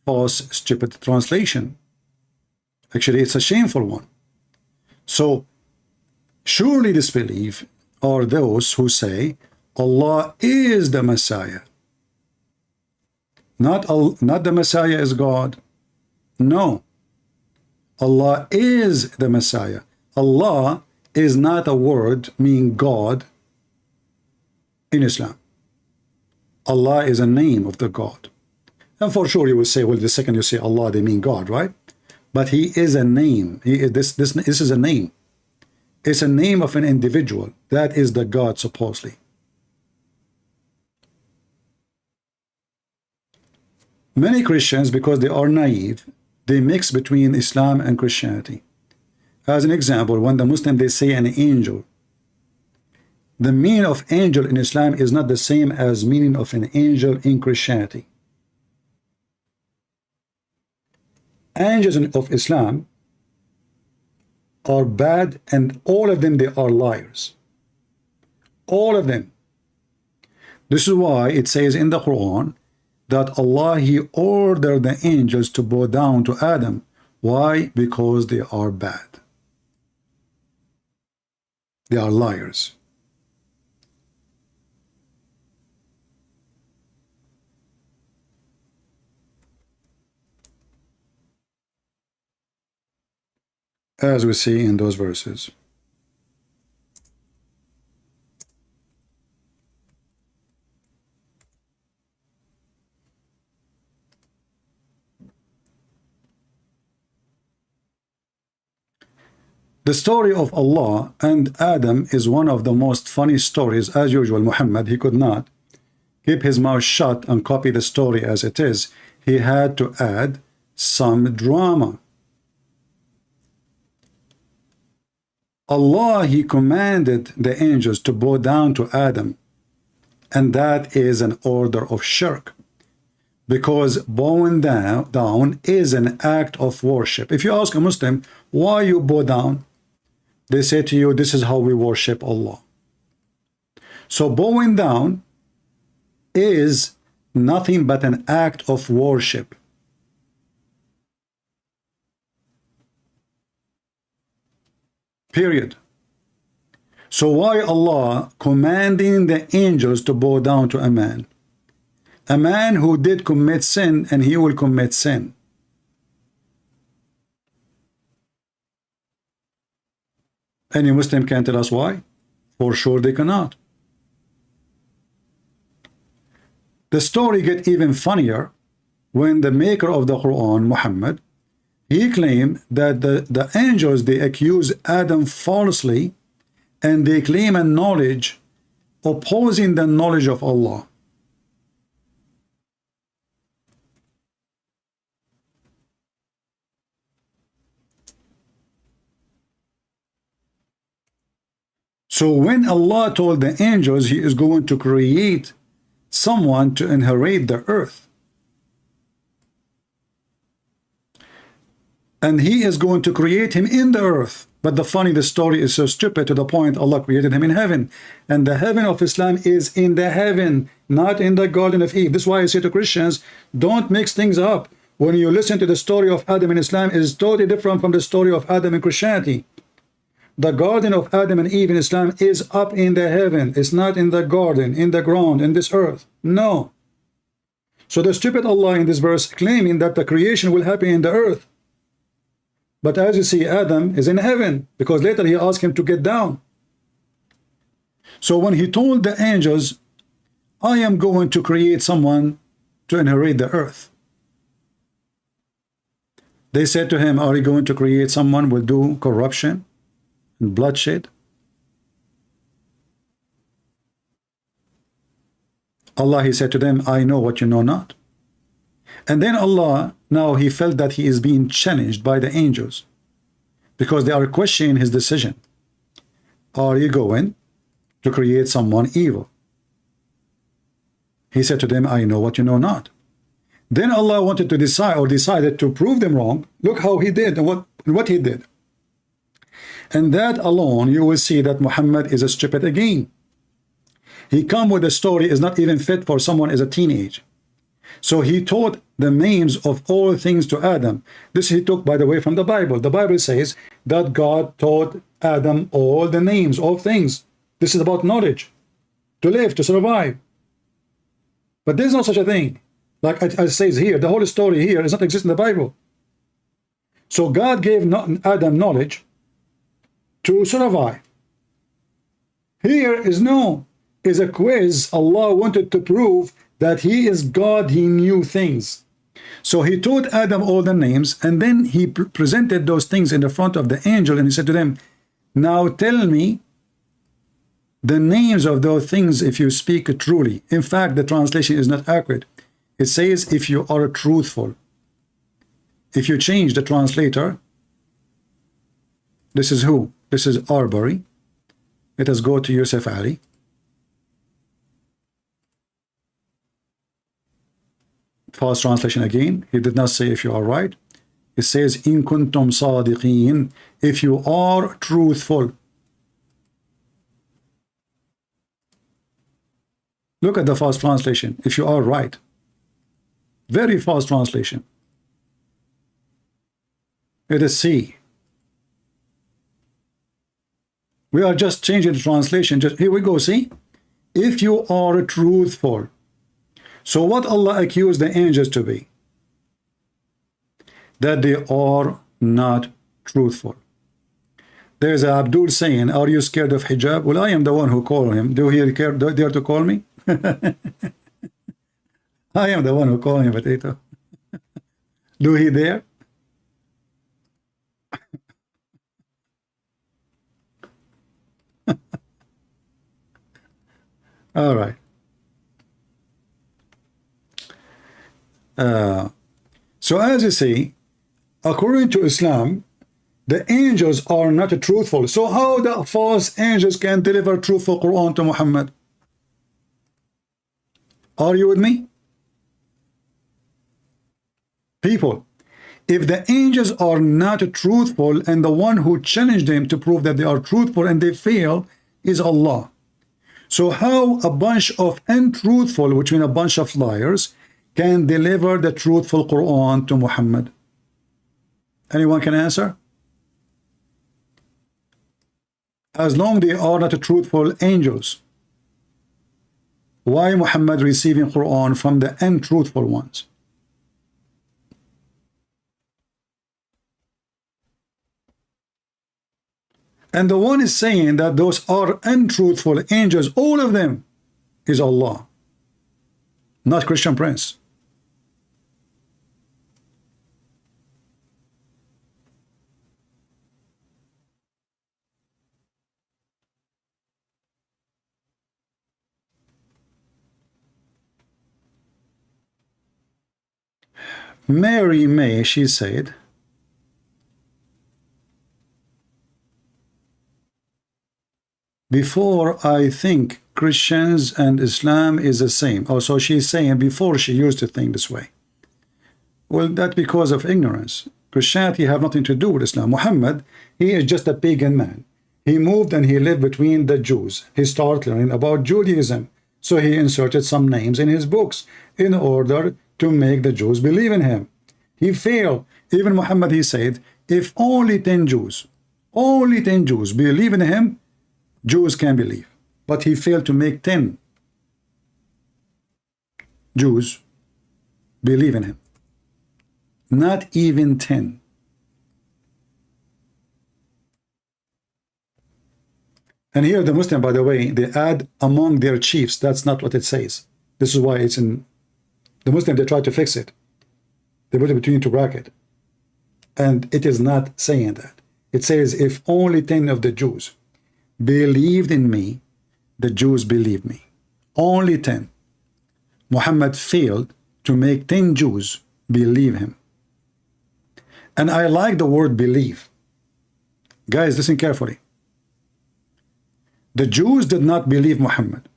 false, stupid translation. Actually, it's a shameful one. So, surely disbelief are those who say Allah is the Messiah. Not the Messiah is God. No. Allah is the Messiah. Allah is not a word meaning God in Islam. Allah is a name of the God. And for sure you will say, well, the second you say Allah, they mean God, right? But he is a name. This is a name. It's a name of an individual. That is the God, supposedly. Many Christians, because they are naive, they mix between Islam and Christianity. As an example, when the Muslim, they say an angel. The meaning of angel in Islam is not the same as meaning of an angel in Christianity. Angels of Islam are bad, and all of them, they are liars. All of them. This is why it says in the Quran that Allah, he ordered the angels to bow down to Adam. Why? Because they are bad. They are liars. As we see in those verses. The story of Allah and Adam is one of the most funny stories. As usual, Muhammad, he could not keep his mouth shut and copy the story as it is. He had to add some drama. Allah, he commanded the angels to bow down to Adam, and that is an order of shirk, because bowing down is an act of worship. If you ask a Muslim, why you bow down? They say to you, this is how we worship Allah. So bowing down is nothing but an act of worship. Period. So why Allah commanding the angels to bow down to a man? A man who did commit sin, and he will commit sin. Any Muslim can tell us why? For sure they cannot. The story gets even funnier when the maker of the Quran, Muhammad, he claimed that the angels, they accuse Adam falsely, and they claim a knowledge opposing the knowledge of Allah. So when Allah told the angels he is going to create someone to inherit the earth, and he is going to create him in the earth, but the story is so stupid to the point Allah created him in heaven, and the heaven of Islam is in the heaven, not in the Garden of Eve. This is why I say to Christians, don't mix things up. When you listen to the story of Adam in Islam, it is totally different from the story of Adam in Christianity. The garden of Adam and Eve in Islam is up in the heaven. It's not in the garden, in the ground, in this earth. No. So the stupid Allah in this verse claiming that the creation will happen in the earth. But as you see, Adam is in heaven, because later he asked him to get down. So when he told the angels, I am going to create someone to inherit the earth, they said to him, are you going to create someone who will do corruption and bloodshed? Allah, he said to them, I know what you know not. And then Allah, now he felt that he is being challenged by the angels, because they are questioning his decision. Are you going to create someone evil? He said to them, I know what you know not. Then Allah wanted to decide, or decided to prove them wrong. Look how he did, and what he did. And that alone, you will see that Muhammad is a stupid again. He come with a story is not even fit for someone as a teenage. So he taught the names of all things to Adam. This he took, by the way, from the Bible. The Bible says that God taught Adam all the names of things. This is about knowledge, to live, to survive. But there's no such a thing. Like it says here, the whole story here does not exist in the Bible. So God gave Adam knowledge to survive. Here is a quiz. Allah wanted to prove that he is God, he knew things. So he taught Adam all the names, and then he presented those things in the front of the angel, and he said to them, now tell me the names of those things if you speak truly. In fact, the translation is not accurate. It says if you are truthful. If you change the translator, this is who? This is Arbery. Let us go to Yusuf Ali. False translation again. He did not say if you are right. It says in kuntum sadiqin, if you are truthful. Look at the false translation. If you are right. Very false translation. It is C. We are just changing the translation. Just here we go. See, if you are truthful. So what Allah accused the angels to be? That they are not truthful. There's a Abdul saying, are you scared of hijab? Well, I am the one who called him. Do he dare to call me? I am the one who called him, potato. Do he dare? All right. So as you see, according to Islam, the angels are not truthful. So how the false angels can deliver truthful Quran to Muhammad? Are you with me? People, if the angels are not truthful and the one who challenged them to prove that they are truthful and they fail is Allah. So how a bunch of untruthful, which means a bunch of liars, can deliver the truthful Quran to Muhammad? Anyone can answer? As long they are not truthful angels, why Muhammad receiving Quran from the untruthful ones? And the one is saying that those are untruthful angels, all of them, is Allah, not Christian Prince. Mary May, she said, before I think Christians and Islam is the same. Oh, so she's saying before she used to think this way. Well, that's because of ignorance. Christianity have nothing to do with Islam. Muhammad, he is just a pagan man. He moved and he lived between the Jews. He started learning about Judaism. So he inserted some names in his books in order to make the Jews believe in him. He failed. Even Muhammad, he said, if only 10 Jews believe in him, Jews can believe. But he failed to make 10 Jews believe in him. Not even 10. And here the Muslim, by the way, they add among their chiefs. That's not what it says. This is why it's in the Muslim, they try to fix it. They put it between two brackets. And it is not saying that. It says, if only 10 of the Jews believed in me, the Jews believe me. Only 10. Muhammad failed to make 10 Jews believe him. And I like the word believe. Guys, listen carefully. The Jews did not believe Muhammad.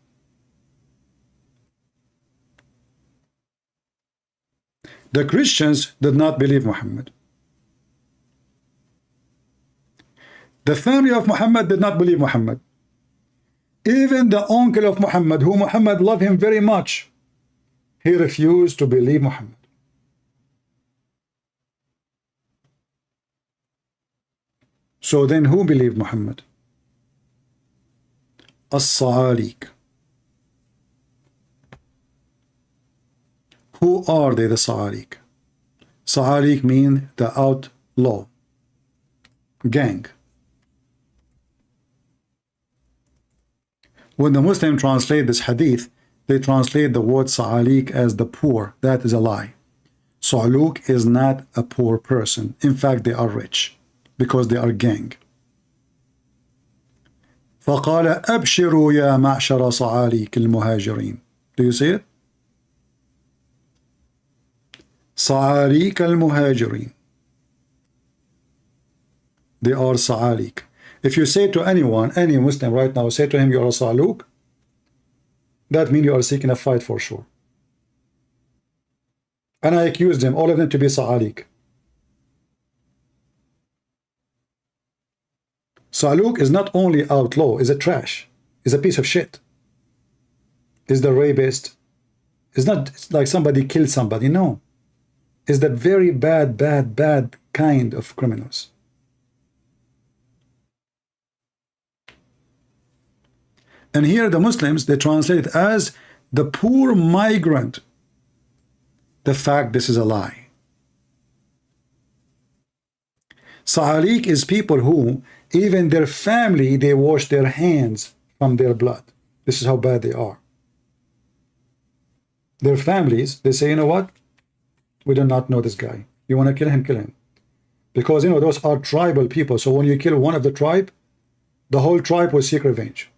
The Christians did not believe Muhammad. The family of Muhammad did not believe Muhammad. Even the uncle of Muhammad, who Muhammad loved him very much, he refused to believe Muhammad. So then who believed Muhammad? As-Sa'alik. Who are they, the Sa'alik? Sa'alik mean the outlaw, gang. When the Muslim translate this hadith, they translate the word Sa'alik as the poor. That is a lie. Sa'luk is not a poor person. In fact, they are rich because they are gang. فقال أبشروا يا معشر صعاليك المهاجرين. Do you see it? صعاليك المهاجرين. They are Sa'alik. If you say to anyone, any Muslim right now, say to him, you are a Sa'luk, that means you are seeking a fight for sure. And I accused them, all of them, to be Sa'alik. Sa'luk is not only outlaw, is a trash, is a piece of shit, is the rapist. It's not like somebody killed somebody, no. It's the very bad kind of criminals. And here the Muslims, they translate it as the poor migrant. The fact this is a lie. Sa'alik is people who, even their family, they wash their hands from their blood. This is how bad they are. Their families, they say, you know what? We do not know this guy. You want to kill him, kill him. Because, you know, those are tribal people. So when you kill one of the tribe, the whole tribe will seek revenge.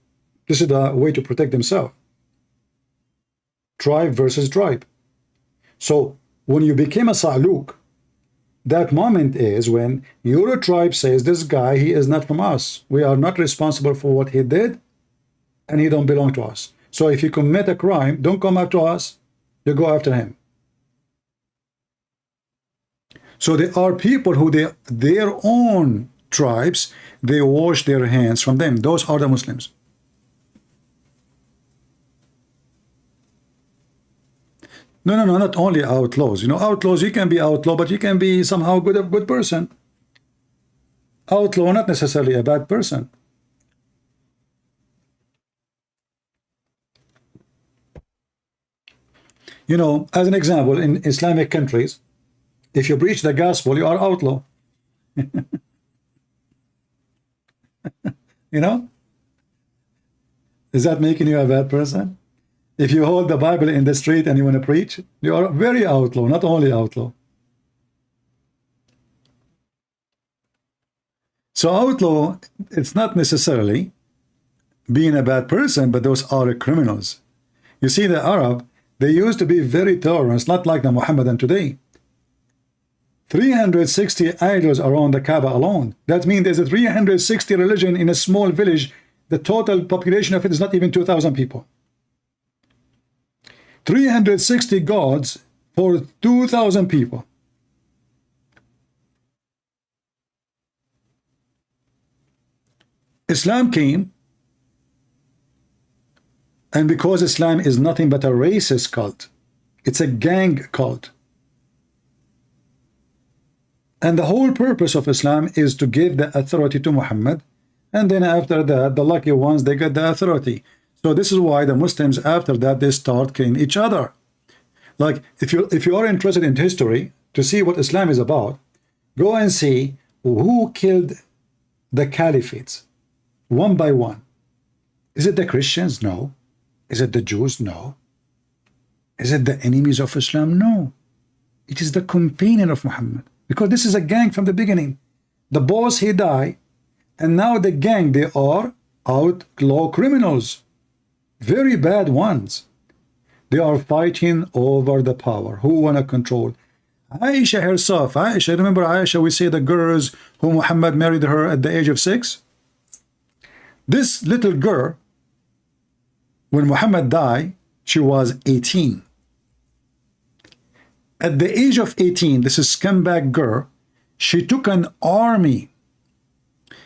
This is the way to protect themselves. Tribe versus tribe. So when you became a Sa'luk, that moment is when your tribe says, this guy, he is not from us. We are not responsible for what he did, and he don't belong to us. So if you commit a crime, don't come up to us, you go after him. So there are people who their own tribes, they wash their hands from them. Those are the Muslims. No, not only outlaws. You know, outlaws, you can be outlaw, but you can be somehow a good person. Outlaw, not necessarily a bad person. You know, as an example, in Islamic countries, if you preach the gospel, you are outlaw. You know? Is that making you a bad person? If you hold the Bible in the street and you want to preach, you are very outlaw, not only outlaw. So outlaw, it's not necessarily being a bad person, but those are criminals. You see, the Arab, they used to be very tolerant, not like the Muhammadan today. 360 idols around the Kaaba alone. That means there's a 360 religion in a small village. The total population of it is not even 2,000 people. 360 gods for 2,000 people. Islam came, and because Islam is nothing but a racist cult, it's a gang cult. And the whole purpose of Islam is to give the authority to Muhammad, and then after that, the lucky ones, they get the authority. So this is why the Muslims, after that, they start killing each other. Like, if you are interested in history, to see what Islam is about, go and see who killed the caliphates, one by one. Is it the Christians? No. Is it the Jews? No. Is it the enemies of Islam? No. It is the companion of Muhammad. Because this is a gang from the beginning. The boss, he died, and now the gang, they are outlaw criminals. Very bad ones. They are fighting over the power. Who want to control? Aisha herself. Aisha, remember Aisha, we say the girls who Muhammad married her at the age of 6. This little girl, when Muhammad died, she was 18. At the age of 18, this is scumbag girl, she took an army.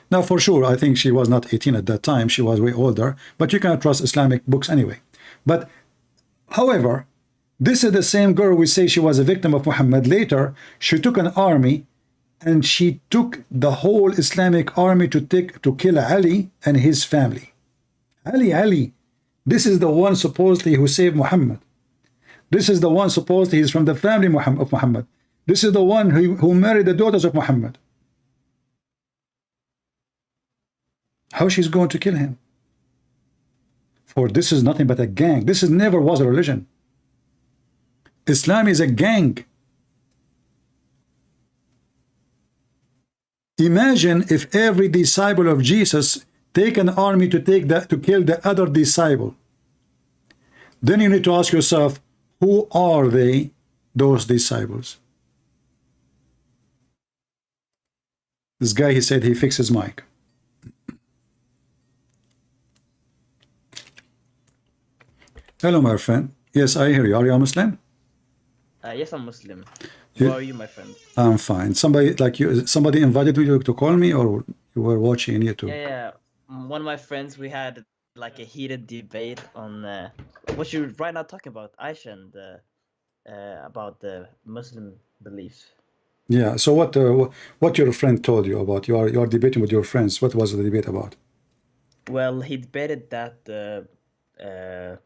Now, for sure, I think she was not 18 at that time. She was way older, but you cannot trust Islamic books anyway. But, however, this is the same girl we say she was a victim of Muhammad. Later, she took an army, and she took the whole Islamic army to kill Ali and his family. Ali, this is the one supposedly who saved Muhammad. This is the one supposed he's from the family of Muhammad. This is the one who married the daughters of Muhammad. How she's going to kill him? For this is nothing but a gang. This is never was a religion. Islam is a gang. Imagine if every disciple of Jesus take an army to kill the other disciple. Then you need to ask yourself, who are they, those disciples? This guy, he said he fixed his mic. Hello, my friend. Yes, I hear you. Are you a Muslim? Yes, I'm Muslim. You- How are you, my friend? I'm fine. Somebody like you, somebody invited you to call me, or you were watching YouTube? Yeah. One of my friends, we had like a heated debate on what you're right now talking about, Aisha, and about the Muslim belief. Yeah. So what your friend told you about? You are debating with your friends. What was the debate about? Well, he debated that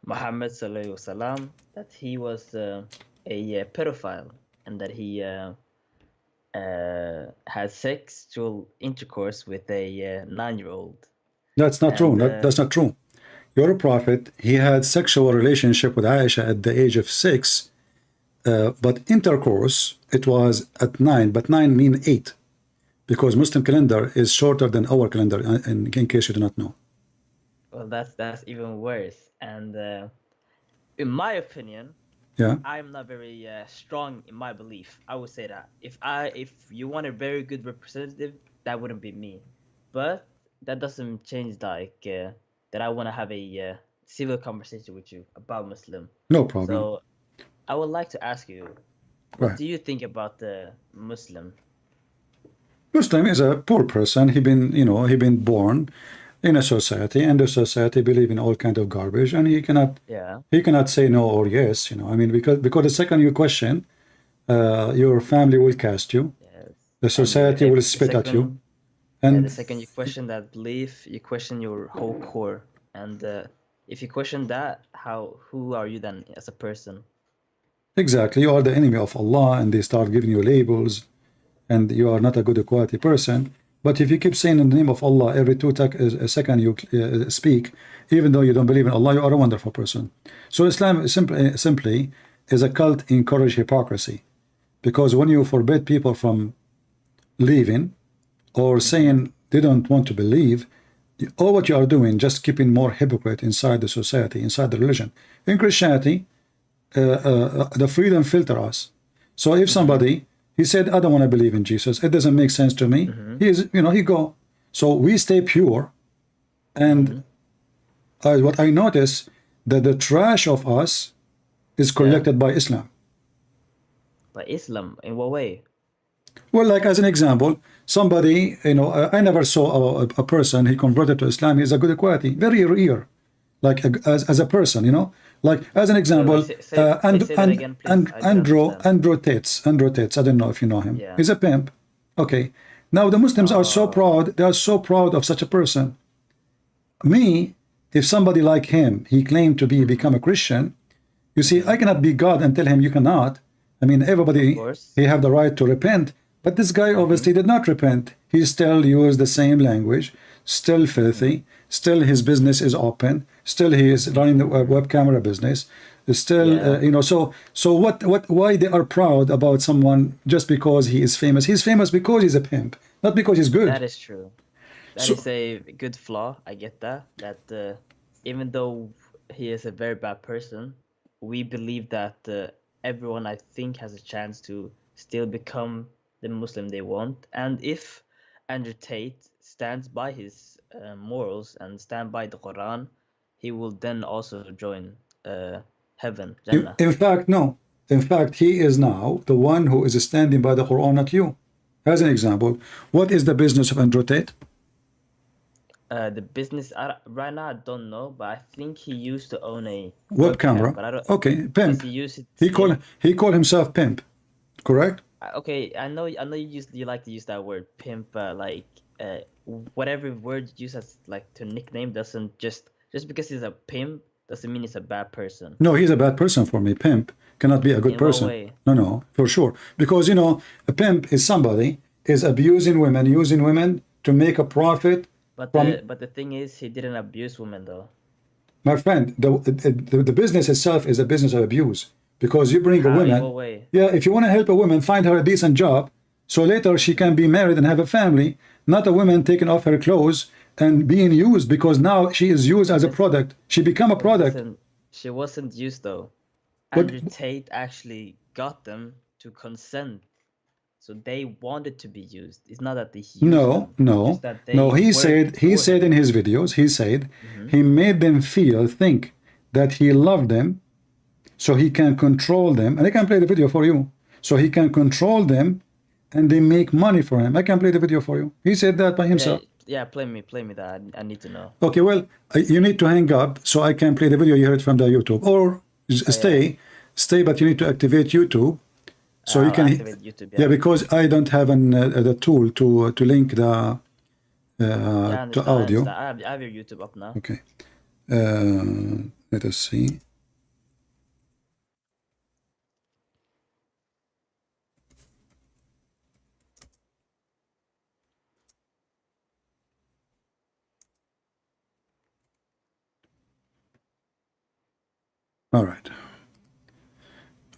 Muhammad sallallahu alaihi wasallam, that he was a pedophile, and that he had sexual intercourse with a 9-year-old. That's not true. And, That's not true. Your prophet, he had sexual relationship with Aisha at the age of 6, but intercourse, it was at 9, but 9 mean 8, because Muslim calendar is shorter than our calendar, in case you do not know. Well, that's even worse. And in my opinion, Yeah. I'm not very strong in my belief. I would say that if you want a very good representative, that wouldn't be me. But that doesn't change that I want to have a civil conversation with you about Muslim. No problem. So I would like to ask you, what Right. do you think about the Muslim? Muslim is a poor person. He been born in a society, and the society believe in all kind of garbage, and he cannot say no or yes. I mean, because the second you question, your family will cast you. Yes. The society will spit at you. And the second you question that belief, you question your whole core. And if you question that, who are you then as a person? exactly, you are the enemy of Allah, and they start giving you labels, and you are not a good quality person. But if you keep saying in the name of Allah every a second you speak, even though you don't believe in Allah, you are a wonderful person. So Islam simply is a cult encourage hypocrisy, because when you forbid people from leaving or saying they don't want to believe, all what you are doing just keeping more hypocrite inside the society, inside the religion. In Christianity, the freedom filter us. So if somebody he said, I don't want to believe in Jesus, it doesn't make sense to me, he go. So we stay pure, and what I notice that the trash of us is collected by Islam. By Islam, in what way? Well, like as an example, somebody, I never saw a person he converted to Islam. He's a good quality, very rare, like as a person, like as an example, say that again, please. Andrew Tate. I don't know if you know him. Yeah. He's a pimp. Okay. Now the Muslims are so proud. They are so proud of such a person. Me, if somebody like him, he claimed to become a Christian, you see, I cannot be God and tell him you cannot. I mean, everybody, he have the right to repent. But this guy obviously did not repent. He still used the same language, still filthy, still his business is open, still he is running the web camera business, still, so why they are proud about someone just because he is famous? He's famous because he's a pimp, not because he's good. That is true. That is a good flaw. I get that. That even though he is a very bad person, we believe that everyone, I think, has a chance to still become the Muslim they want. And if Andrew Tate stands by his morals and stand by the Quran, he will then also join heaven, Jannah. In fact, no. In fact, he is now the one who is standing by the Quran, not you. As an example, what is the business of Andrew Tate? The business, right now I don't know, but I think he used to own a Web camera. But I don't, okay, pimp. does he use it He call himself pimp, correct? Okay, I know you like to use that word pimp, whatever word you use as like to nickname doesn't just because he's a pimp doesn't mean he's a bad person. No, he's a bad person for me. Pimp cannot be a good In what person. way? No, for sure. Because, you know, a pimp is somebody is abusing women, using women to make a profit. But From- the thing is, he didn't abuse women though. My friend, the business itself is a business of abuse. Because you bring a How, in woman. what way? Yeah, if you want to help a woman, find her a decent job, so later she can be married and have a family, not a woman taking off her clothes and being used, because now she is used as a product. She become a product. Listen, she wasn't used though. But- Andrew Tate actually got them to consent. So they wanted to be used. It's not that they used No, them. no, It's that they no. He worked said for in him. his videos, he said he made them think that he loved them, so he can control them. And I can play the video for you. So he can control them, and they make money for him. I can play the video for you. He said that by himself. Yeah, play me that. I need to know. Okay, well, you need to hang up so I can play the video. You heard from the YouTube, or stay, but you need to activate YouTube. So you I'll can, activate YouTube, yeah, because I don't have the tool to link the I to understand, audio. I have your YouTube up now. Okay, let us see. All right.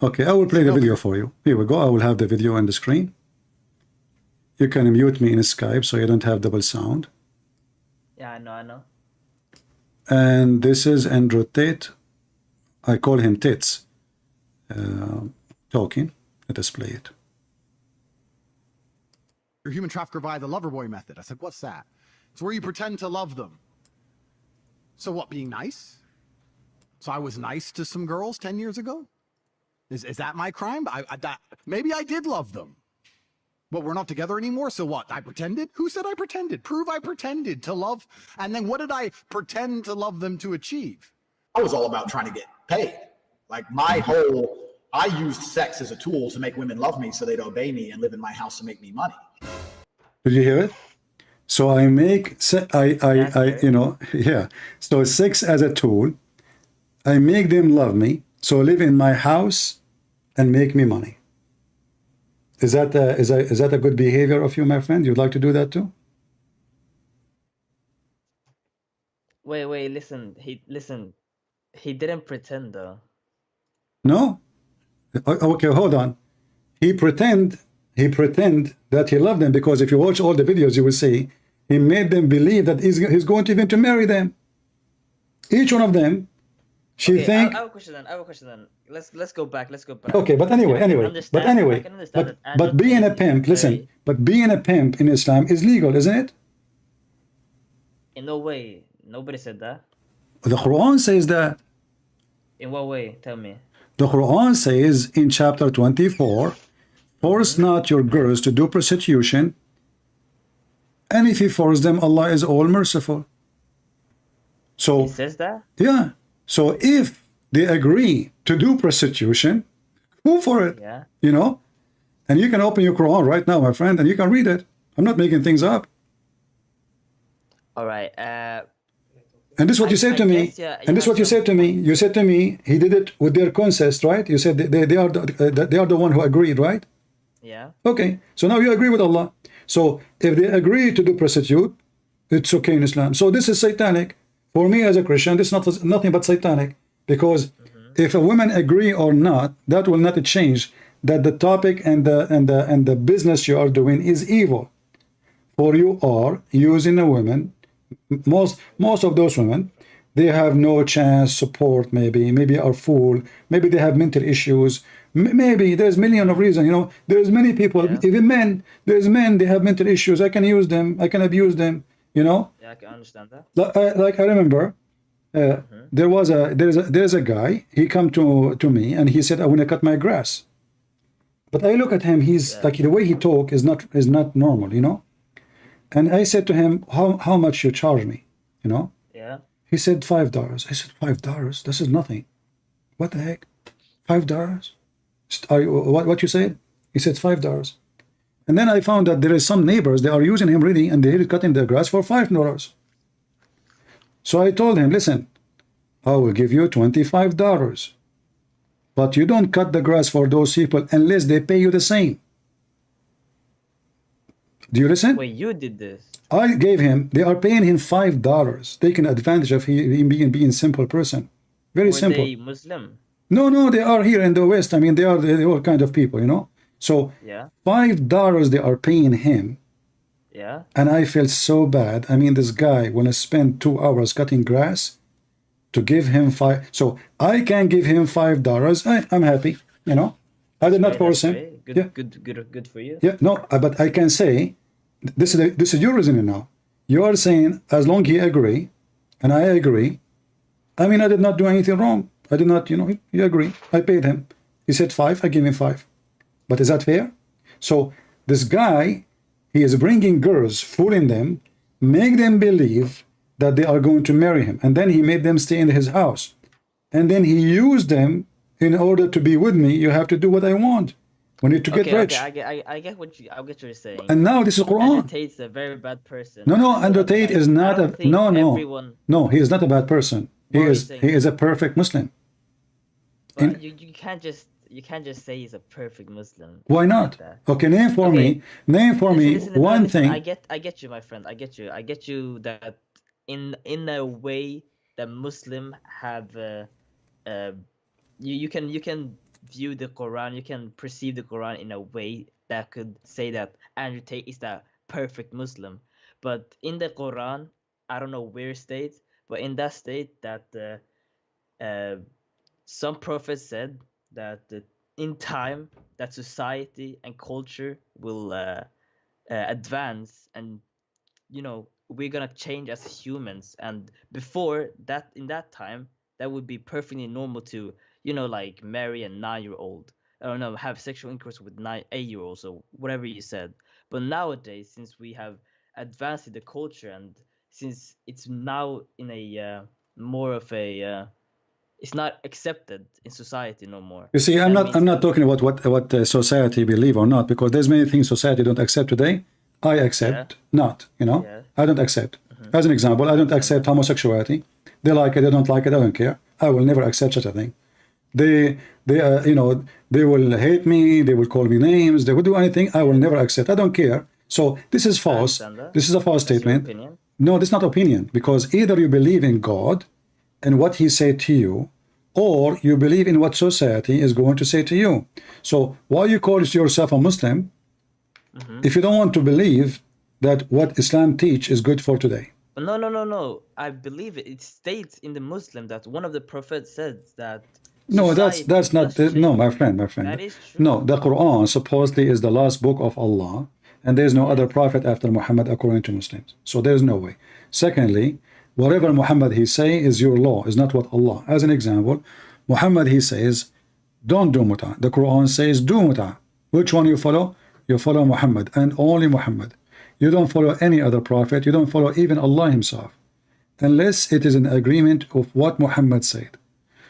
Okay, I will play the video for you. Here we go. I will have the video on the screen. You can mute me in Skype so you don't have double sound. Yeah, I know. And this is Andrew Tate. I call him Tits. Talking. Let us play it. You're a human trafficker via the lover boy method. I said, what's that? It's where you pretend to love them. So what, being nice? So I was nice to some girls 10 years ago? Is that my crime? Maybe I did love them. But we're not together anymore, so what? I pretended? Who said I pretended? Prove I pretended to love. And then what did I pretend to love them to achieve? I was all about trying to get paid. Like I used sex as a tool to make women love me so they'd obey me and live in my house to make me money. Did you hear it? So I make, you know, yeah. So sex as a tool. I make them love me, so live in my house and make me money. Is that a good behavior of you, my friend? You'd like to do that too? Wait, listen. He didn't pretend though. No? Okay, hold on. He pretend that he loved them, because if you watch all the videos, you will see he made them believe that he's going to even to marry them. Each one of them. She Okay, think. I have a question then. Let's go back. Okay, but anyway, but being a pimp, listen, but being a pimp in Islam is legal, isn't it? In no way. Nobody said that. The Quran says that. In what way? Tell me. The Quran says in chapter 24, force not your girls to do prostitution, and if you force them, Allah is all merciful. So He says that? yeah. So if they agree to do prostitution, go for it. Yeah. You know? And you can open your Quran right now, my friend, and you can read it. I'm not making things up. All right. And this is what you said to me. guess, yeah, And this is what you said to me. You said to me, he did it with their consent, right? You said they are the one who agreed, right? Yeah. Okay. So now you agree with Allah. So if they agree to do prostitute, it's okay in Islam. So this is satanic. For me as a Christian, this is nothing but satanic. Because if a woman agree or not, that will not change that the topic and the business you are doing is evil. For you are using a woman. Most of those women, they have no chance, support, maybe are fool, maybe they have mental issues, maybe there's million of reasons, you know. There's many people, even men, there's men, they have mental issues. I can use them, I can abuse them, you know. Yeah, I can understand that. Like I remember there's a guy, he come to me and he said, I want to cut my grass. But I look at him, he's like, the way he talk is not normal, you know. And I said to him, how much you charge me, you know? Yeah. He said $5. I said, $5? This is nothing. What the heck? $5? What you said? He said $5. And then I found that there is some neighbors, they are using him really, and they're cutting their grass for $5. So I told him, listen, I will give you $25. But you don't cut the grass for those people unless they pay you the same. Do you listen? Wait, you did this? I gave him, they are paying him $5, taking advantage of him being simple person. Very simple. Were they Muslim? No, they are here in the West. I mean, they are all kind of people, you know. So Yeah. $5 they are paying him. Yeah. And I felt so bad. I mean, this guy, when I spent 2 hours cutting grass, to give him so I can give him $5. I'm happy, you know. I did not force him. Great. Good, Yeah. good for you. Yeah, no, but I can say, this is your reasoning now. You are saying as long he agree, and I agree. I mean, I did not do anything wrong. I did not, you know. You agree. I paid him. He said 5. I gave him 5. But is that fair? So this guy, he is bringing girls, fooling them, make them believe that they are going to marry him, and then he made them stay in his house, and then he used them in order to be with me. You have to do what I want. We need to get rich. Okay, I get what you're saying. And now this is Quran. Andrew Tate's a very bad person. No, Andrew Tate is not a no. He is not a bad person. He is a perfect Muslim. But you can't just say he's a perfect Muslim. Why not? Okay, name for me Listen, one thing. I get you, my friend. I get you that in a way that Muslim have you can view the Quran, you can perceive the Quran in a way that could say that Andrew Tate is the perfect Muslim. But in the Quran, I don't know where state, but in that state that some prophets said that in time that society and culture will advance, and you know, we're gonna change as humans. And before that, in that time, that would be perfectly normal to, you know, like marry a 9-year-old, I don't know, have sexual intercourse with 8-year-olds or whatever you said. But nowadays, since we have advanced in the culture, and since it's now in a more of a it's not accepted in society no more. You see, I'm not talking about what society believe or not, because there's many things society don't accept today. I accept not, you know. I don't accept. As an example, I don't accept homosexuality. They like it, they don't like it, I don't care. I will never accept such a thing. They you know, they will hate me, they will call me names, they will do anything. I will never accept. I don't care. So this is false. This is a false statement. No, this is not opinion, because either you believe in God and what he said to you, or you believe in what society is going to say to you. So why you call yourself a Muslim if you don't want to believe that what Islam teach is good for today? No. I believe it. It states in the Muslim that one of the prophets said that. No, that's not. No, my friend. That is true. No, the Quran supposedly is the last book of Allah, and there is no other prophet after Muhammad according to Muslims. So there is no way. Secondly, whatever Muhammad he say is your law, is not what Allah. As an example, Muhammad he says, don't do muta. The Quran says do muta. Which one you follow? You follow Muhammad and only Muhammad. You don't follow any other prophet. You don't follow even Allah himself, unless it is an agreement of what Muhammad said.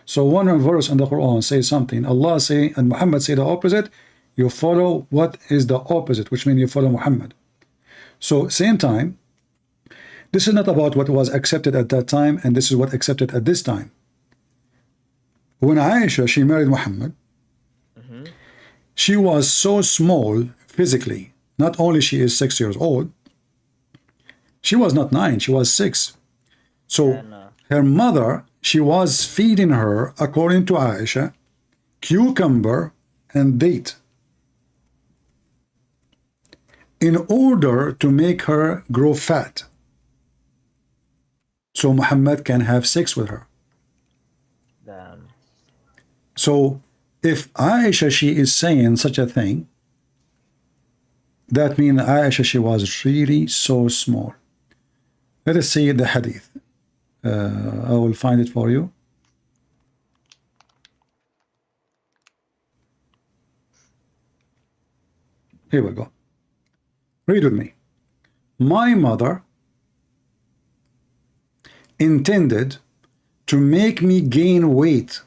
So one verse in the Quran says something, Allah say and Muhammad say the opposite, you follow what is the opposite, which means you follow Muhammad. So same time, this is not about what was accepted at that time, and this is what accepted at this time. When Aisha, she married Muhammad, she was so small physically. Not only she is 6 years old, she was not 9, she was 6. So her mother, she was feeding her, according to Aisha, cucumber and date in order to make her grow fat, so Muhammad can have sex with her. Damn. So if Aisha, she is saying such a thing, that means Aisha, she was really so small. Let us see the hadith. I will find it for you. Here we go. Read with me. My mother intended to make me gain weight,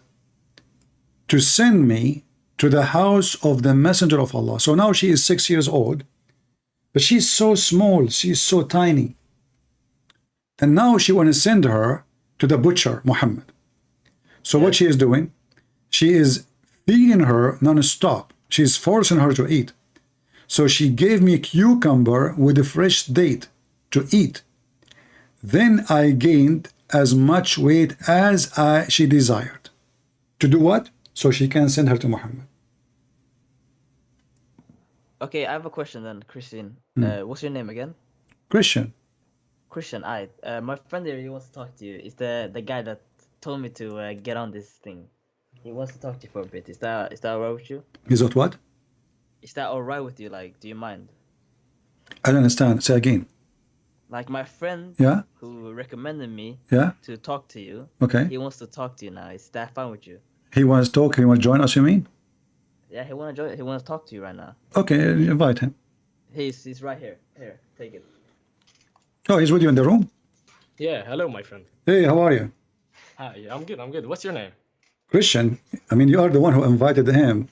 to send me to the house of the Messenger of Allah. So now she is 6 years old, but she's so small, she's so tiny. And now she want to send her to the butcher, Muhammad. So what she is doing, she is feeding her non-stop. She's forcing her to eat. So she gave me cucumber with a fresh date to eat. Then I gained as much weight as she desired. To do what? So she can send her to Muhammad. Okay, I have a question then, Christian. What's your name again? Christian. Christian, my friend here, he wants to talk to you. Is the guy that told me to get on this thing. He wants to talk to you for a bit. Is that alright with you? Is that what? Is that alright with you? Like, do you mind? I don't understand. Say again. Like my friend Yeah? who recommended me Yeah? to talk to you, Okay. he wants to talk to you now. Is that fine with you? He wants to talk. He wants to join us, you mean? Yeah, he wants to talk to you right now. Okay, invite him. He's right here. Here, take it. Oh, he's with you in the room? Yeah, hello, my friend. Hey, how are you? Hi, I'm good. What's your name? Christian. I mean, you are the one who invited him.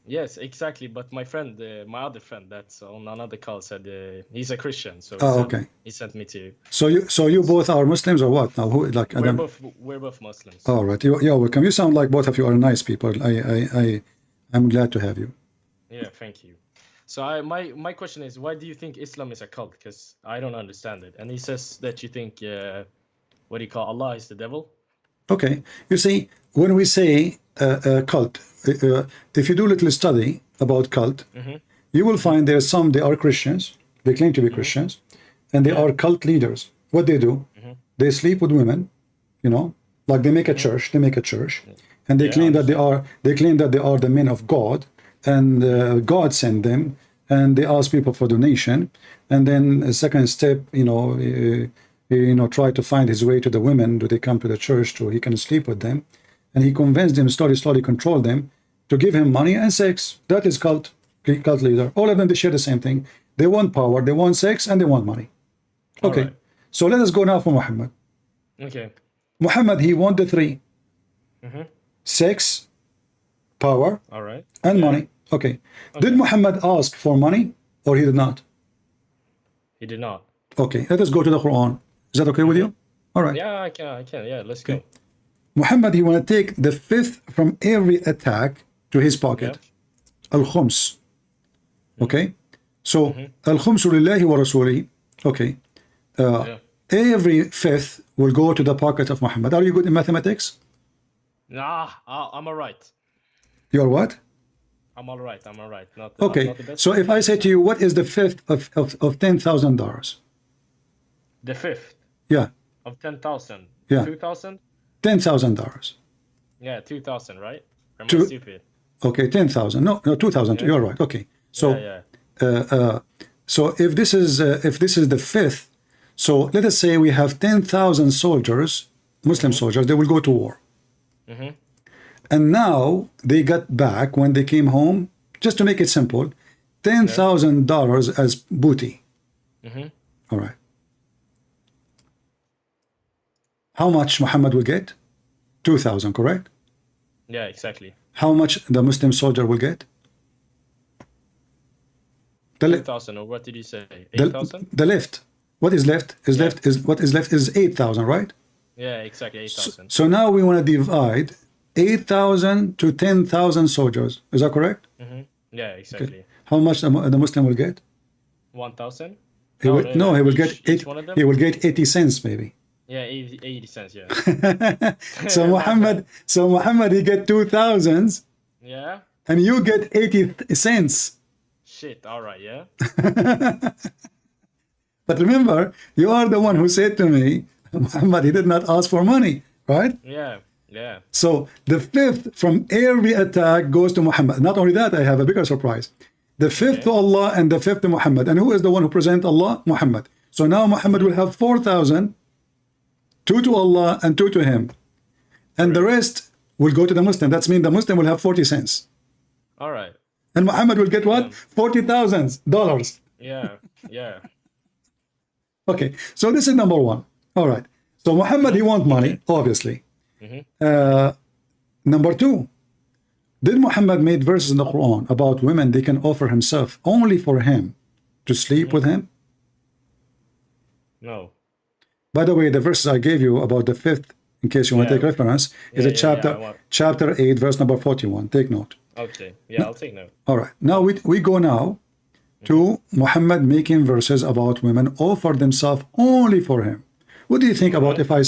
Yes, exactly. But my friend, my other friend that's on another call said he's a Christian. So Oh, okay. he sent me to you. So you both are Muslims or what? Now, who like? We're both Muslims. All right. You're welcome. You sound like both of you are nice people. I'm glad to have you. Yeah, thank you. So my question is, why do you think Islam is a cult? Because I don't understand it. And he says that you think, what do you call Allah is the devil? Okay. You see, when we say cult, if you do a little study about cult, you will find there are some, they are Christians, they claim to be Christians, and they are cult leaders. What they do, they sleep with women, you know, like they make a church, and they claim that they are the men of God, and God sent them, and they ask people for donation, and then a second step, try to find his way to the women. Do they come to the church so he can sleep with them? And he convinced them, slowly control them to give him money and sex. That is cult leader. All of them, they share the same thing. They want power, they want sex, and they want money. Okay, right. So let us go now for Muhammad. Okay. Muhammad, he want the three. Sex, power, all right, and money. Okay. Did Muhammad ask for money or he did not? He did not. Okay, let us go to the Quran. Is that okay with you? All right. Yeah, I can. Yeah, let's go. Muhammad, he want to take the fifth from every attack to his pocket. Al-Khums. Okay? So, Al-Khumsu lillahi wa rasulihi. Okay. Every fifth will go to the pocket of Muhammad. Are you good in mathematics? Nah, I'm all right. You're what? I'm all right. Not, okay. not the best so if I say to you, what is the fifth of $10,000? The fifth? Yeah. Of 10,000? Yeah. 2,000? $10,000. Yeah, 2,000, right? Am I stupid? Okay, 10,000. No, 2,000. Yeah. You're right. Okay. So, so if this is the fifth, so let us say we have 10,000 soldiers, Muslim soldiers. They will go to war. And now they got back when they came home. Just to make it simple, $10,000 as booty. All right. How much Muhammad will get? 2,000, correct? Yeah, exactly. How much the Muslim soldier will get? 2,000, or what did you say? 8,000? The left. What is left? What is left is 8,000, right? Yeah, exactly, 8,000. So now we want to divide 8,000 to 10,000 soldiers. Is that correct? Yeah, exactly. Okay. How much the Muslim will get? 1,000? He will get 80 cents maybe. Yeah, 80 cents, yeah. So Muhammad, he get 2,000. Yeah. And you get 80 cents. Shit, all right, yeah. But remember, you are the one who said to me, Muhammad, he did not ask for money, right? Yeah, yeah. So the fifth from every attack goes to Muhammad. Not only that, I have a bigger surprise. The fifth to Allah and the fifth to Muhammad. And who is the one who presents Allah? Muhammad. So now Muhammad will have 4,000, 2 to Allah and 2 to him. And the rest will go to the Muslim. That means the Muslim will have 40 cents. All right. And Muhammad will get what? $40,000. Yeah, yeah. Okay, so this is number one. All right. So Muhammad, he wants money, obviously. Number two, did Muhammad made verses in the Quran about women they can offer himself only for him to sleep with him? No. By the way, the verses I gave you about the fifth, in case you want to Yeah. take reference, is Yeah, a yeah, chapter, yeah, I want- chapter 8, verse number 41. Take note. Okay. Yeah, I'll take note. All right. Now we go now to Muhammad making verses about women offer themselves only for him. What do you think about if I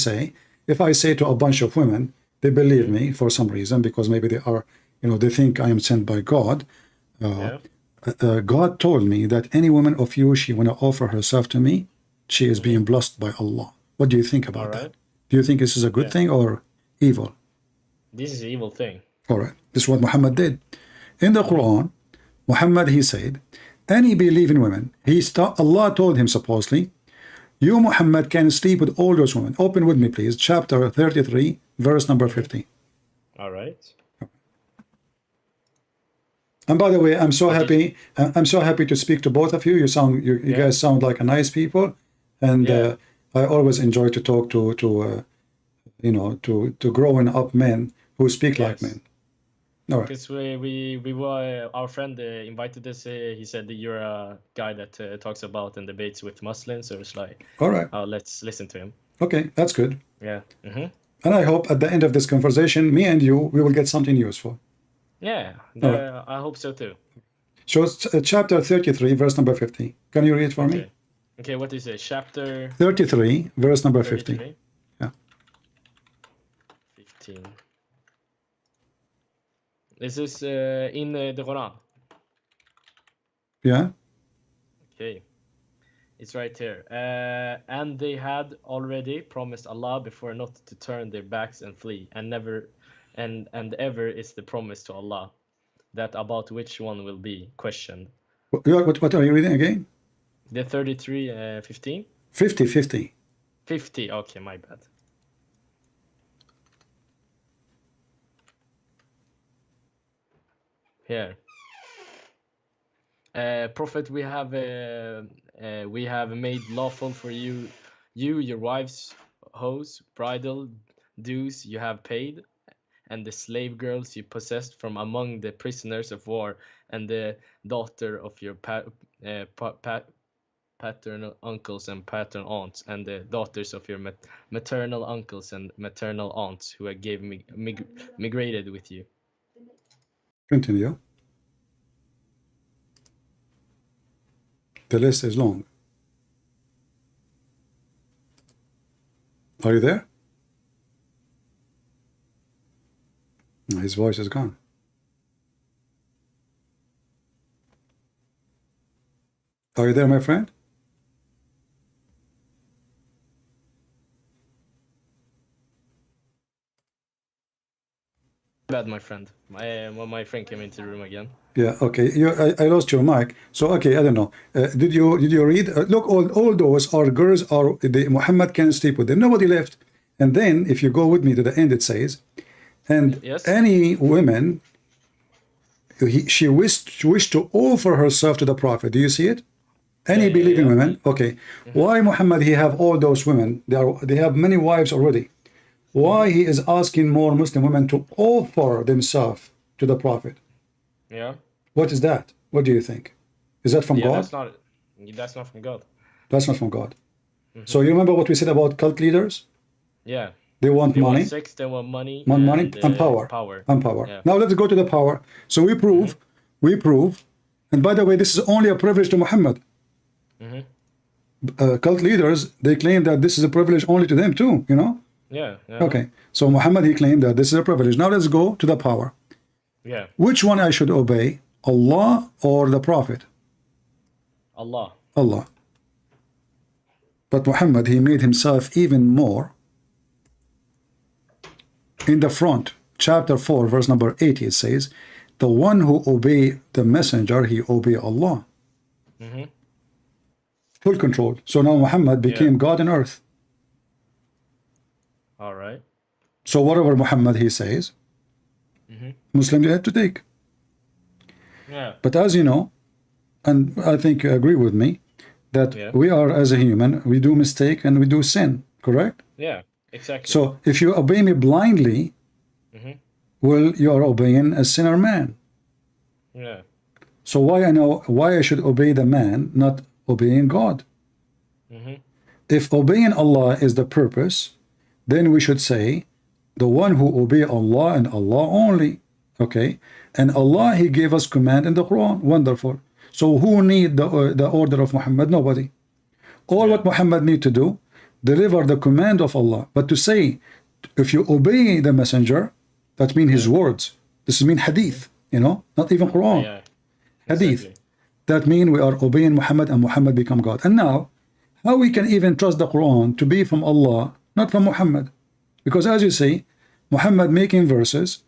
say to a bunch of women, they believe me for some reason, because maybe they are, they think I am sent by God. Yeah. God told me that any woman of you, she want to offer herself to me, she is being blessed by Allah. What do you think about that? Do you think this is a good thing or evil? This is an evil thing. All right. This is what Muhammad did. In the Quran, Muhammad, he said, any believing women, Allah told him supposedly, you, Muhammad, can sleep with all those women. Open with me, please. Chapter 33, verse number 50. All right. And by the way, I'm so happy. I'm so happy to speak to both of you. You guys sound like a nice people, and I always enjoy to talk to growing up men who speak like men. All right. Because we were, our friend invited us. He said that you're a guy that talks about and debates with Muslims. So it's like, all right. Let's listen to him. Okay, that's good. Yeah. Mm-hmm. And I hope at the end of this conversation, me and you, we will get something useful. Yeah, right. I hope so too. So it's chapter 33, verse number 50. Can you read for me? Okay, what is it? Chapter 33, verse number 33? 50. Yeah. 15. This is in the Quran. Yeah. Okay. It's right here. And they had already promised Allah before not to turn their backs and flee, and never and ever is the promise to Allah, that about which one will be questioned. What are you reading again? The 33, 15? 50, 50. 50, okay, my bad. Here. Prophet, we have made lawful for you, your wives, hoes, bridal dues you have paid, and the slave girls you possessed from among the prisoners of war, and the daughter of your paternal uncles and paternal aunts, and the daughters of your maternal uncles and maternal aunts who have migrated with you. Continue. The list is long. Are you there? His voice is gone. Are you there, my friend? Bad, my friend. My friend came into the room again. Yeah. Okay. I lost your mic. So okay. I don't know. Did you read? Look, all those are girls. Muhammad can sleep with them. Nobody left. And then, if you go with me to the end, it says, and any women, she wished to offer herself to the Prophet. Do you see it? Any believing women. Okay. Why Muhammad? He have all those women. They have many wives already. Why he is asking more Muslim women to offer themselves to the Prophet? Yeah. What is that? What do you think? Is that from God? That's not from God. That's not from God. So you remember what we said about cult leaders? Yeah. They want money. Want sex, they want money. Money and power. And power. Yeah. Now let's go to the power. So we prove, and by the way, this is only a privilege to Muhammad. Cult leaders, they claim that this is a privilege only to them too, Yeah. Okay. So Muhammad, he claimed that this is a privilege. Now let's go to the power. Yeah. Which one I should obey? Allah or the Prophet? Allah. Allah. But Muhammad, he made himself even more. In the front, chapter 4, verse number 80, it says, the one who obey the messenger, he obey Allah. Full control. So now Muhammad became God on earth. All right. So whatever Muhammad he says, Muslims they have to take. Yeah. But as you know, and I think you agree with me, that we are, as a human, we do mistake and we do sin, correct? Yeah, exactly. So if you obey me blindly, well, you are obeying a sinner man. Yeah. So why I should obey the man, not obeying God? If obeying Allah is the purpose, then we should say the one who obey Allah and Allah only. Okay, and Allah, He gave us command in the Quran. Wonderful. So who need the order of Muhammad? Nobody. All what Muhammad need to do, deliver the command of Allah. But to say, if you obey the messenger, that means his words. This mean hadith, you know, not even Quran. Yeah. Hadith. Exactly. That means we are obeying Muhammad and Muhammad become God. And now, how we can even trust the Quran to be from Allah, not from Muhammad? Because as you say, Muhammad making verses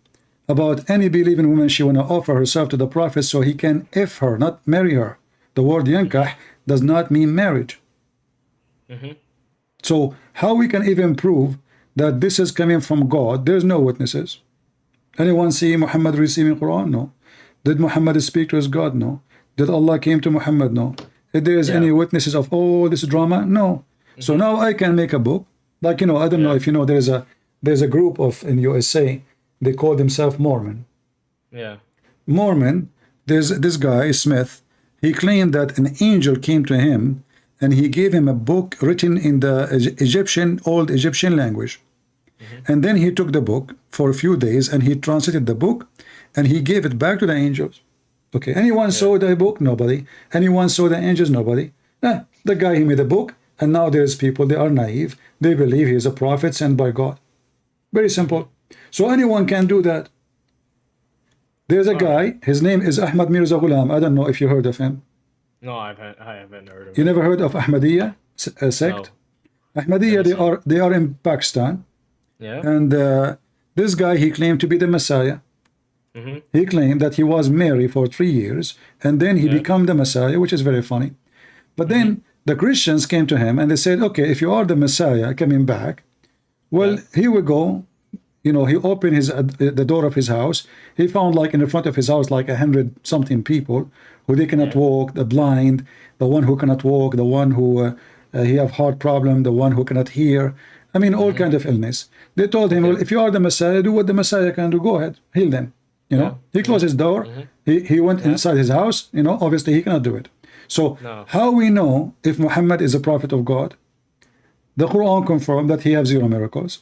about any believing woman, she want to offer herself to the Prophet so he can if her, not marry her. The word yankah does not mean marriage. So how we can even prove that this is coming from God? There's no witnesses. Anyone see Muhammad receiving Quran? No. Did Muhammad speak to his God? No. Did Allah came to Muhammad? No. If there is any witnesses of all this drama? No. So now I can make a book, like, you know, I don't know if you know, there's a group of in USA, they call themselves Mormon. Yeah. Mormon, there's this guy Smith, he claimed that an angel came to him and he gave him a book written in the old Egyptian language. And then he took the book for a few days and he translated the book and he gave it back to the angels. Okay, anyone saw the book? Nobody. Anyone saw the angels? Nobody. The guy, he made a book, and now there's people, they are naive, they believe he is a prophet sent by God. Very simple. So anyone can do that. There's a guy, his name is Ahmad Mirza Ghulam. I don't know if you heard of him. No, I haven't heard of You it. never heard of Ahmadiyya sect? No. Ahmadiyya, they are in Pakistan. Yeah. And this guy, he claimed to be the Messiah. He claimed that he was married for 3 years and then he became the Messiah, which is very funny. But then the Christians came to him and they said, okay, if you are the Messiah coming back, well, here we go. You know, he opened the door of his house. He found like in the front of his house like 100-something people who they cannot walk, the blind, the one who cannot walk, the one who he have heart problem, the one who cannot hear. I mean, all kind of illness. They told him, well, if you are the Messiah, do what the Messiah can do. Go ahead, heal them. You know, he closed his door. He went inside his house. You know, obviously he cannot do it. So how we know if Muhammad is a prophet of God? The Quran confirmed that he has 0 miracles.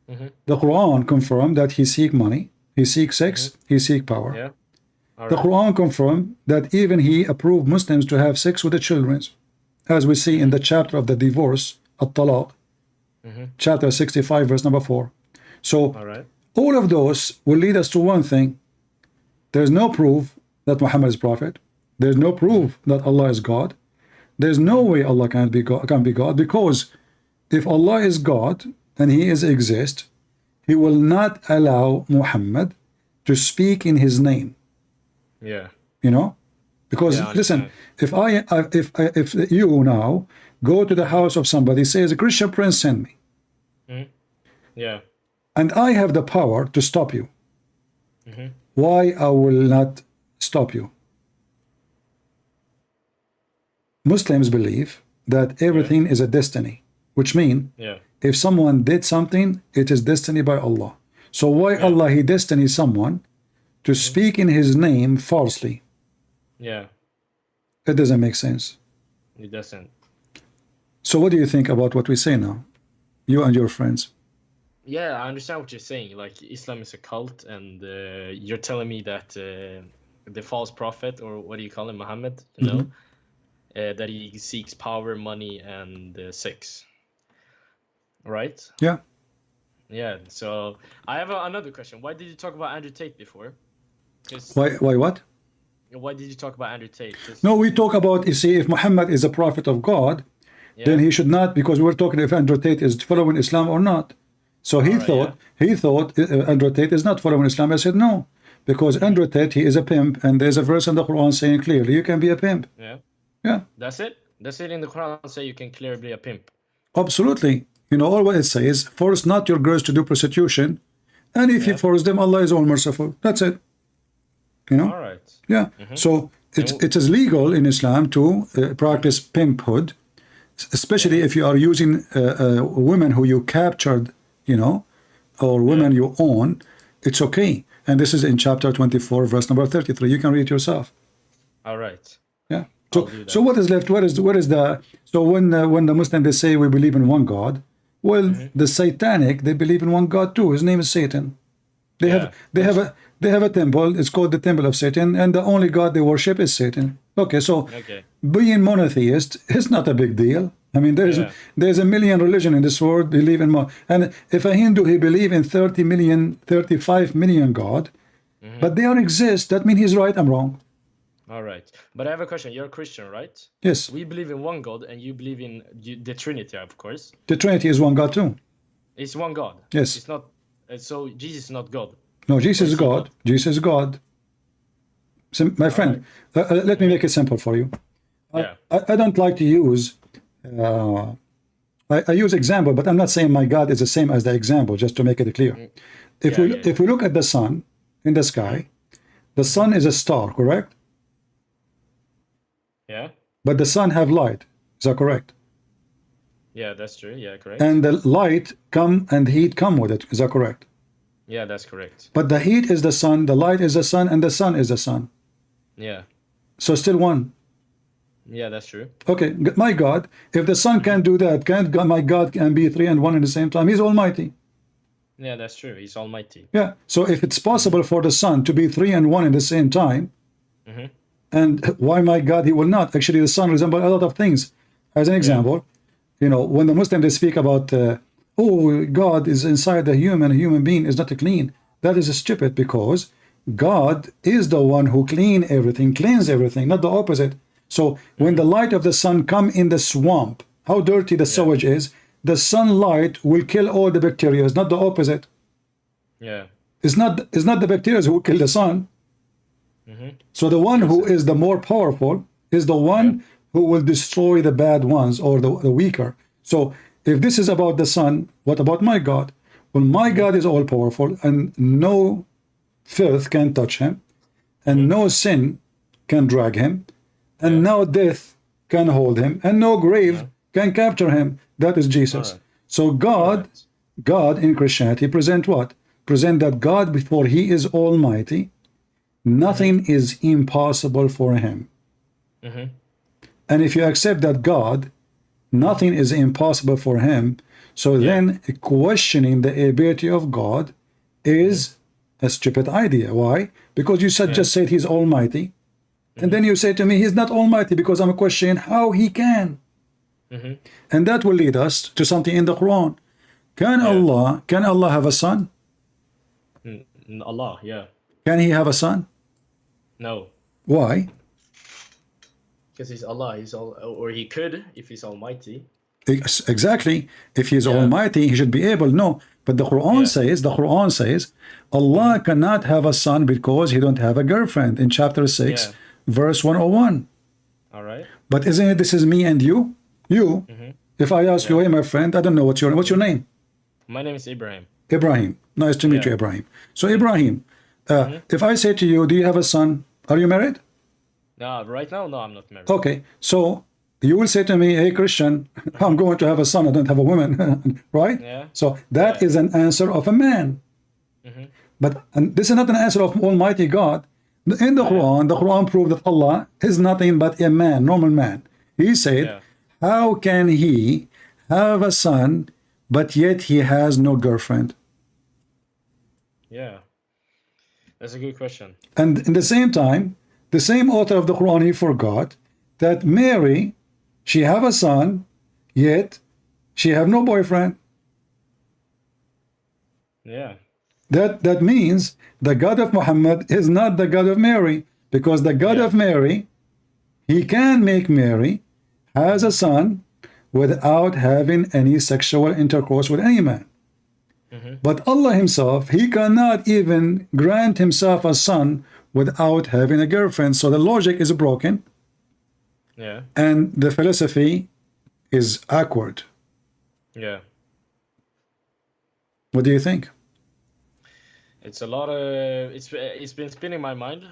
The Quran confirmed that he seek money, he seek sex, he seek power. The Quran confirmed that even he approved Muslims to have sex with the children, as we see in the chapter of the divorce, At-Talaq, chapter 65, verse number 4. So all of those will lead us to one thing. There's no proof that Muhammad is prophet. There's no proof that Allah is God. There's no way Allah can be God, because if Allah is God and he exists, he will not allow Muhammad to speak in his name. Yeah. You know, because listen, if you now go to the house of somebody, says a Christian prince send me. Yeah. And I have the power to stop you. Why I will not stop you? Muslims believe that everything is a destiny, which means if someone did something, it is destiny by Allah. So why Allah he destiny someone to speak in his name falsely? Yeah. It doesn't make sense. It doesn't. So what do you think about what we say now, you and your friends? Yeah, I understand what you're saying. Like, Islam is a cult, and you're telling me that the false prophet, or what do you call him, Muhammad, you know, that he seeks power, money, and sex. Right? Yeah. Yeah. So I have another question. Why did you talk about Andrew Tate before? Why what? Why did you talk about Andrew Tate? No, we talk about, you see, if Muhammad is a prophet of God, then he should not, because we're talking if Andrew Tate is following Islam or not. So he thought Andrew Tate is not following Islam. I said no, because Andrew Tate, he is a pimp, and there's a verse in the Quran saying clearly you can be a pimp. Yeah. That's it. That's it in the Quran. Say you can clearly be a pimp. Absolutely. You know, all what it says: force not your girls to do prostitution, and if you force them, Allah is all merciful. That's it. You know. All right. Yeah. So it is legal in Islam to practice pimphood, especially if you are using women who you captured, you know, or women you own. It's okay. And this is in chapter 24, verse number 33. You can read it yourself. All right. Yeah. So what is left? What is the? So when the Muslims, they say we believe in one God, Well, the satanic, they believe in one God too. His name is Satan. They have a temple. It's called the Temple of Satan, and the only God they worship is Satan. Okay, so being monotheist is not a big deal. I mean, there's a million religion in this world believe in and if a Hindu he believe in 30 million, 35 million God, but they don't exist. That means he's right. I'm wrong. All right, but I have a question. You're a Christian, right? Yes. We believe in one God, and you believe in the Trinity, of course. The Trinity is one God too. It's one God. Yes. It's not. So Jesus is not God. No, Jesus is God. Jesus is God. So, my friend, let me make it simple for you. I don't like to use. I use example, but I'm not saying my God is the same as the example. Just to make it clear. If we look at the sun in the sky, the sun is a star, correct? Yeah. But the sun have light. Is that correct? Yeah, that's true. Yeah, correct. And the light come and heat come with it. Is that correct? Yeah, that's correct. But the heat is the sun, the light is the sun, and the sun is the sun. Yeah. So still one. Yeah, that's true. Okay, my God, if the sun can't do that, can't my God can be 3 and 1 at the same time? He's almighty. Yeah, that's true. He's almighty. Yeah. So if it's possible for the sun to be 3 and 1 at the same time, and why my God he will not? Actually, the sun resembles a lot of things. As an example, you know, when the Muslims they speak about oh, God is inside the human, a human being is not clean. That is stupid, because God is the one who cleans everything, not the opposite. So when the light of the sun come in the swamp, how dirty the sewage is, the sunlight will kill all the bacteria, not the opposite. Yeah. It's not the bacteria who kill the sun. So the one who is the more powerful is the one who will destroy the bad ones or the weaker. So if this is about the sun, what about my God? Well, my God is all powerful, and no filth can touch him, and no sin can drag him, and no death can hold him, and no grave can capture him. That is Jesus. So God in Christianity present what? Present that God, before he is almighty, nothing is impossible for him. And if you accept that God, nothing is impossible for him, so then questioning the ability of God is a stupid idea. Why? Because you just said he's almighty, and then you say to me he's not almighty, because I'm questioning how he can. And that will lead us to something in the Quran. Can Allah have a son? Allah, yeah. Can he have a son? No. Why? Because he's Allah. He's all, or he could if he's almighty. Exactly. If he's almighty, he should be able. No, but the Quran says, Allah cannot have a son because he don't have a girlfriend in chapter 6, verse 101. All right. But isn't it? This is me and you. If I ask you, hey, my friend, I don't know what's your name. My name is Ibrahim. Ibrahim. Nice to meet you, Ibrahim. So Ibrahim, if I say to you, do you have a son? Are you married? No, right now, no, I'm not married. Okay, so you will say to me, hey, Christian, I'm going to have a son, I don't have a woman, right? Yeah. So that is an answer of a man. But this is not an answer of Almighty God. In the Quran proved that Allah is nothing but a man, normal man. He said, how can he have a son, but yet he has no girlfriend? Yeah, that's a good question. And in the same time, the same author of the Quran, he forgot that Mary, she have a son, yet she have no boyfriend. Yeah. That means the God of Muhammad is not the God of Mary, because the God of Mary, he can make Mary has a son without having any sexual intercourse with any man. But Allah himself, he cannot even grant himself a son without having a girlfriend. So the logic is broken. Yeah. And the philosophy is awkward. Yeah. What do you think? It's a lot of it's been spinning my mind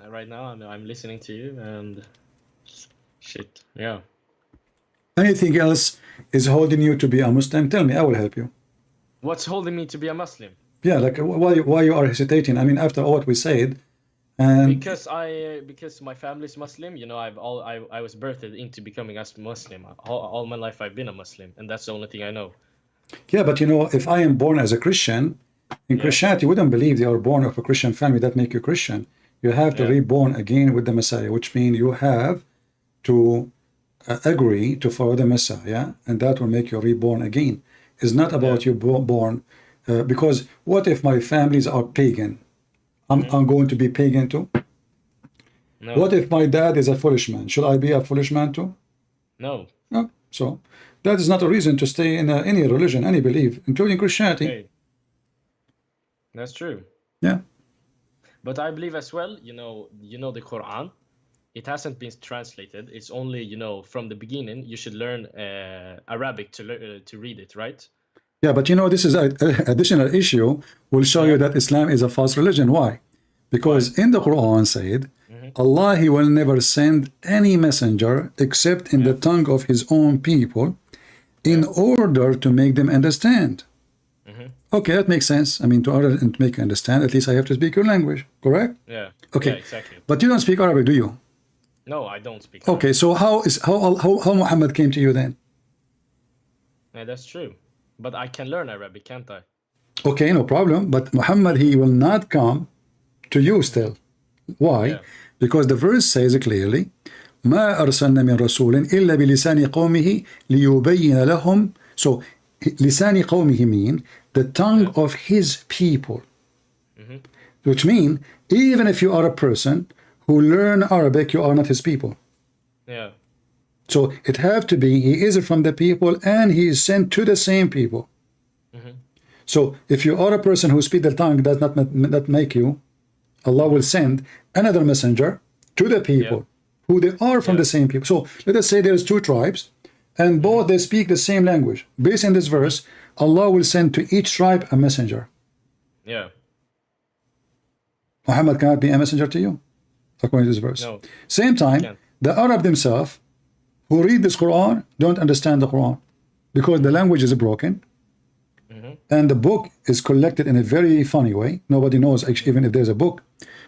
right now, and I'm listening to you, and shit. Yeah. Anything else is holding you to be a Muslim? Tell me, I will help you. What's holding me to be a Muslim? Yeah, like why you are hesitating? I mean, after all what we said, and because my family's Muslim, you know, I was birthed into becoming a Muslim. All my life I've been a Muslim, and that's the only thing I know. Yeah, but you know, if I am born as a Christian, in Christianity, you wouldn't believe you are born of a Christian family that make you Christian. You have to reborn again with the Messiah, which means you have to agree to follow the Messiah, and that will make you reborn again. It's not about you born, because what if my families are pagan? I'm going to be pagan too? No. What if my dad is a foolish man? Should I be a foolish man too? No. No. So that is not a reason to stay in any religion, any belief, including Christianity. Okay. That's true. Yeah. But I believe as well, you know the Quran, it hasn't been translated. It's only, from the beginning, you should learn Arabic to read it, right? Yeah, but you know, this is an additional issue. Will show you that Islam is a false religion. Why? Because in the Quran said, Allah, He will never send any messenger except in the tongue of His own people in order to make them understand. Okay, that makes sense. I mean, to order and to make you understand, at least I have to speak your language, correct? Yeah. Okay. Yeah, exactly. But you don't speak Arabic, do you? No, I don't speak. Okay, so how Muhammad came to you then? Yeah, that's true. But I can learn Arabic, can't I? Okay, no problem. But Muhammad, he will not come to you still. Why? Yeah. Because the verse says clearly, ما أرسلنا من رسول إلا بلسان قومه ليبين لهم. So لسان قومه mean the tongue of his people. Which mean even if you are a person who learn Arabic, you are not his people. Yeah. So it have to be he is from the people and he is sent to the same people. So if you are a person who speaks the tongue does not make you, Allah will send another messenger to the people who they are from the same people. So let us say there's two tribes and both they speak the same language. Based on this verse, Allah will send to each tribe a messenger. Yeah. Muhammad cannot be a messenger to you, according to this verse. No. Same time, the Arab themselves who read this Quran don't understand the Quran because the language is broken and the book is collected in a very funny way. Nobody knows even if there's a book,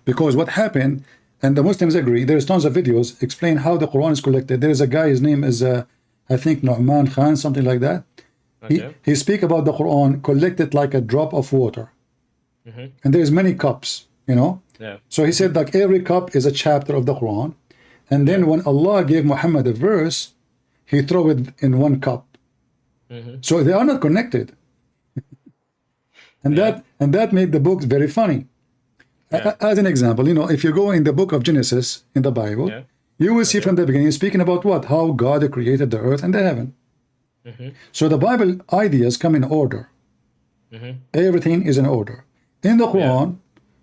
because what happened, and the Muslims agree, there's tons of videos explain how the Quran is collected. There is a guy, his name is I think Nu'man Khan, something like that. He speak about the Quran collected like a drop of water, and there's many cups, so he said like every cup is a chapter of the Quran, and then when Allah gave Muhammad a verse, he threw it in one cup. So they are not connected. And that made the book very funny. As an example, if you go in the book of Genesis in the Bible, you will see from the beginning speaking about what? How God created the earth and the heaven. So the Bible ideas come in order. Everything is in order. In the Quran,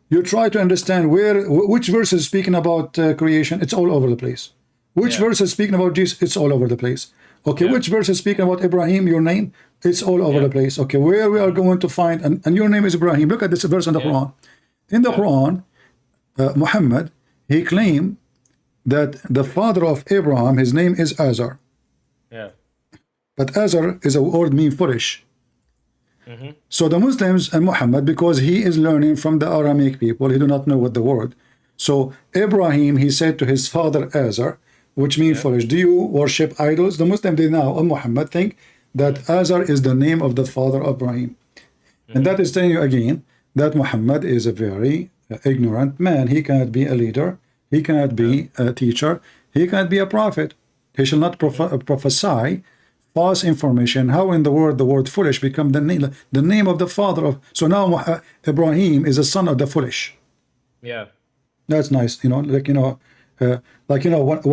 you try to understand which verse is speaking about creation. It's all over the place. Which verse is speaking about Jesus? It's all over the place. Okay, which verse is speaking about Ibrahim, your name? It's all over the place. Okay, where we are going to find, and your name is Ibrahim. Look at this verse in the Quran. In the Quran, Muhammad, he claimed that the father of Abraham, his name is Azar. Yeah. But Azar is a word mean foolish. So the Muslims and Muhammad, because he is learning from the Aramaic people, he do not know what the word. So Ibrahim, he said to his father Azar, which means foolish. Do you worship idols? The Muslim, they now, Muhammad, think that Azar is the name of the father of Ibrahim. And that is telling you again that Muhammad is a very ignorant man. He cannot be a leader. He cannot be a teacher. He cannot be a prophet. He shall not prophesy false information. How in the word foolish become the name of the father of? So now Ibrahim is a son of the foolish. Yeah. That's nice. When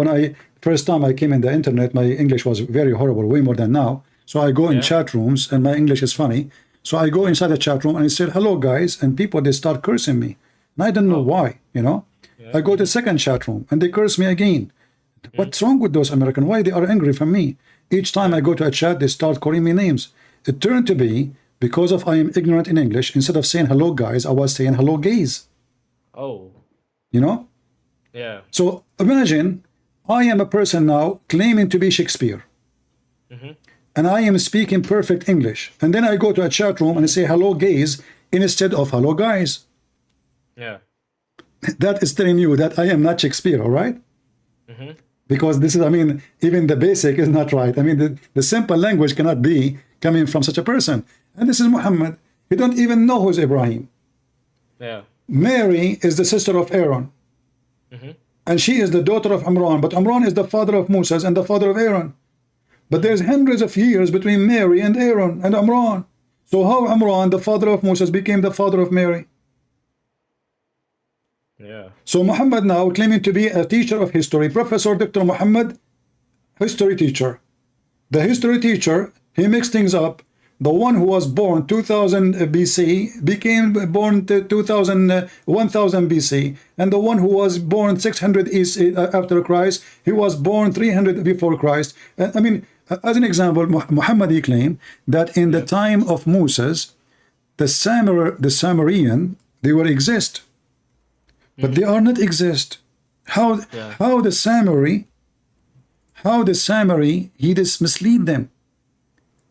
I first time I came in the internet, my English was very horrible, way more than now. So I go in chat rooms and my English is funny. So I go inside the chat room and I said, hello guys, and people, they start cursing me. And I don't know why, I go to the second chat room and they curse me again. What's wrong with those Americans? Why they are angry from me? Each time I go to a chat, they start calling me names. It turned to be because of I am ignorant in English. Instead of saying hello guys, I was saying hello gays. Oh. Yeah. So imagine I am a person now claiming to be Shakespeare. And I am speaking perfect English. And then I go to a chat room and I say hello gays instead of hello guys. Yeah. That is telling you that I am not Shakespeare, all right? because this is, I mean, even the basic is not right. I mean, the simple language cannot be coming from such a person. And this is Muhammad. You don't even know who's Ibrahim. Yeah. Mary is the sister of Aaron. And she is the daughter of Imran. But Imran is the father of Moses and the father of Aaron. But there's hundreds of years between Mary and Aaron and Imran. So how Imran, the father of Moses, became the father of Mary? Yeah. So Muhammad now claiming to be a teacher of history, Professor Dr. Muhammad, history teacher. The history teacher, he mixed things up. The one who was born 2000 BC became born 1000 BC, and the one who was born 600 after Christ, he was born 300 before Christ. I mean, as an example, Muhammad, he claimed that in the time of Moses, the Samarian, they will exist, but they are not exist. How the Samari, he just mislead them,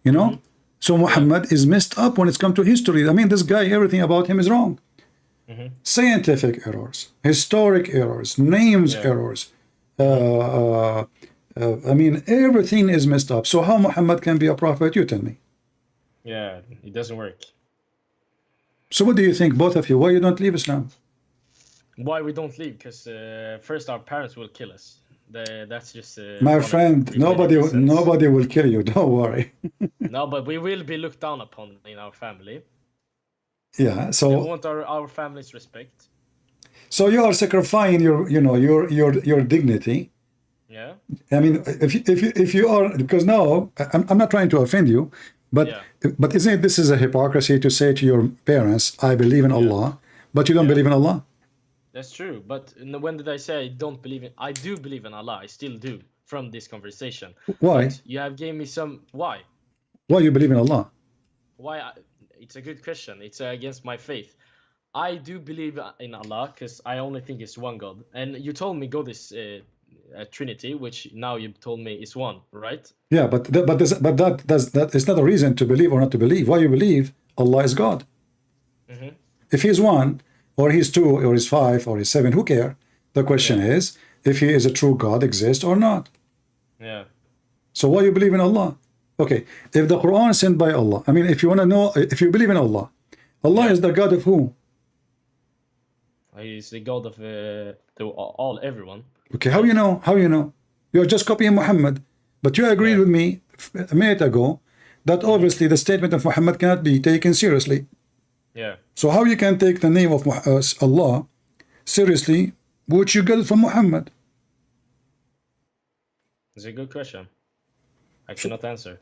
you know. So Muhammad is messed up when it's come to history. I mean, this guy, everything about him is wrong. Scientific errors, historic errors, names errors. I mean, everything is messed up. So how Muhammad can be a prophet? You tell me. Yeah, it doesn't work. So what do you think, both of you? Why you don't leave Islam? Why we don't leave? Because first our parents will kill us. That's just my friend. Nobody will kill you. Don't worry. No, but we will be looked down upon in our family. Yeah. So we want our family's respect. So you are sacrificing your dignity. Yeah. I mean, if you are, because now I'm not trying to offend you, but isn't it, this is a hypocrisy to say to your parents, I believe in Allah, but you don't believe in Allah? That's true, but when did I say I don't believe in? I do believe in Allah. I still do from this conversation. Why? But you have gave me some. Why? Why you believe in Allah? Why? It's a good question. It's against my faith. I do believe in Allah because I only think it's one God. And you told me God is Trinity, which now you told me is one, right? Yeah, but that is not a reason to believe or not to believe. Why you believe Allah is God? If He's one, or He's two, or He's five, or He's seven, who cares? The question is if He is a true God, exists or not. Yeah. So why you believe in Allah? Okay, if the Quran is sent by Allah, I mean, if you want to know, if you believe in Allah, Allah is the God of who? He's the God of everyone. Okay, how you know? How you know? You're just copying Muhammad. But you agreed with me a minute ago that obviously the statement of Muhammad cannot be taken seriously. Yeah. So how you can take the name of Allah seriously, which you get it from Muhammad? It's a good question. I cannot answer.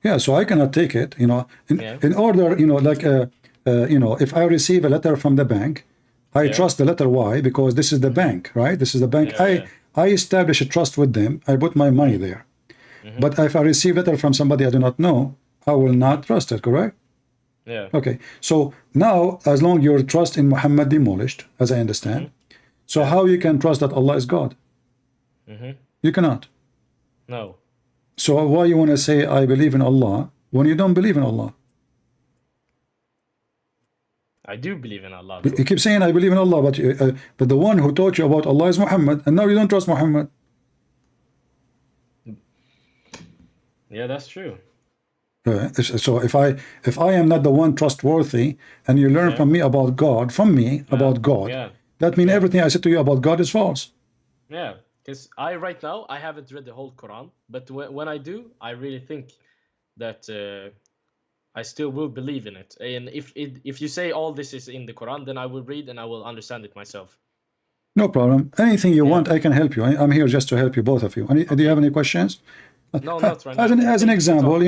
Yeah, so I cannot take it. In order, like if I receive a letter from the bank, I trust the letter. Why? Because this is the bank, right? This is the bank. I establish a trust with them. I put my money there. But if I receive a letter from somebody I do not know, I will not trust it, correct? Yeah. Okay. So now, as long as your trust in Muhammad demolished, as I understand, so how you can trust that Allah is God? You cannot. No. So why you want to say I believe in Allah when you don't believe in Allah? I do believe in Allah. You keep saying I believe in Allah, but the one who taught you about Allah is Muhammad, and now you don't trust Muhammad. Yeah, that's true. So if I am not the one trustworthy, and you learn from me about God, that means everything I said to you about God is false. Yeah, because right now I haven't read the whole Quran, but when I do, I really think that I still will believe in it. And if you say all this is in the Quran, then I will read and I will understand it myself. No problem. Anything you want, I can help you. I'm here just to help you, both of you. Do you have any questions? No, not right now. As an example,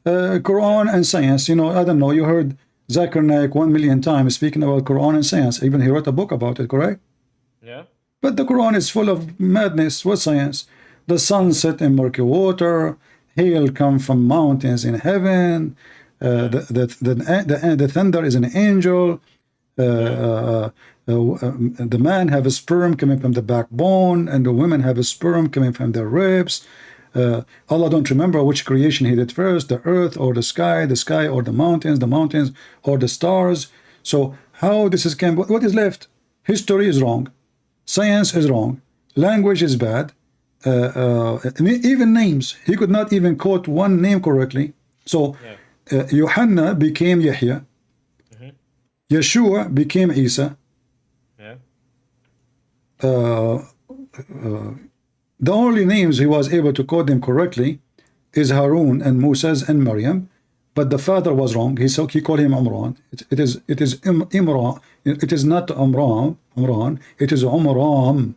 Quran and science. I don't know. You heard Zakir Naik 1 million times speaking about Quran and science. Even he wrote a book about it, correct? Yeah. But the Quran is full of madness. What science? The sun set in murky water. Hail come from mountains in heaven. The thunder is an angel. The man have a sperm coming from the backbone, and the women have a sperm coming from their ribs. Allah don't remember which creation He did first, the earth or the sky or the mountains or the stars. So how this is what is left? History is wrong, science is wrong, language is bad, even names. He could not even quote one name correctly. So Yohanna became Yahya. Yeshua became Isa. The only names he was able to quote them correctly is Harun and Moses and Maryam, but the father was wrong. He called him Imran. It is Imran. It is not Imran. It is Umram.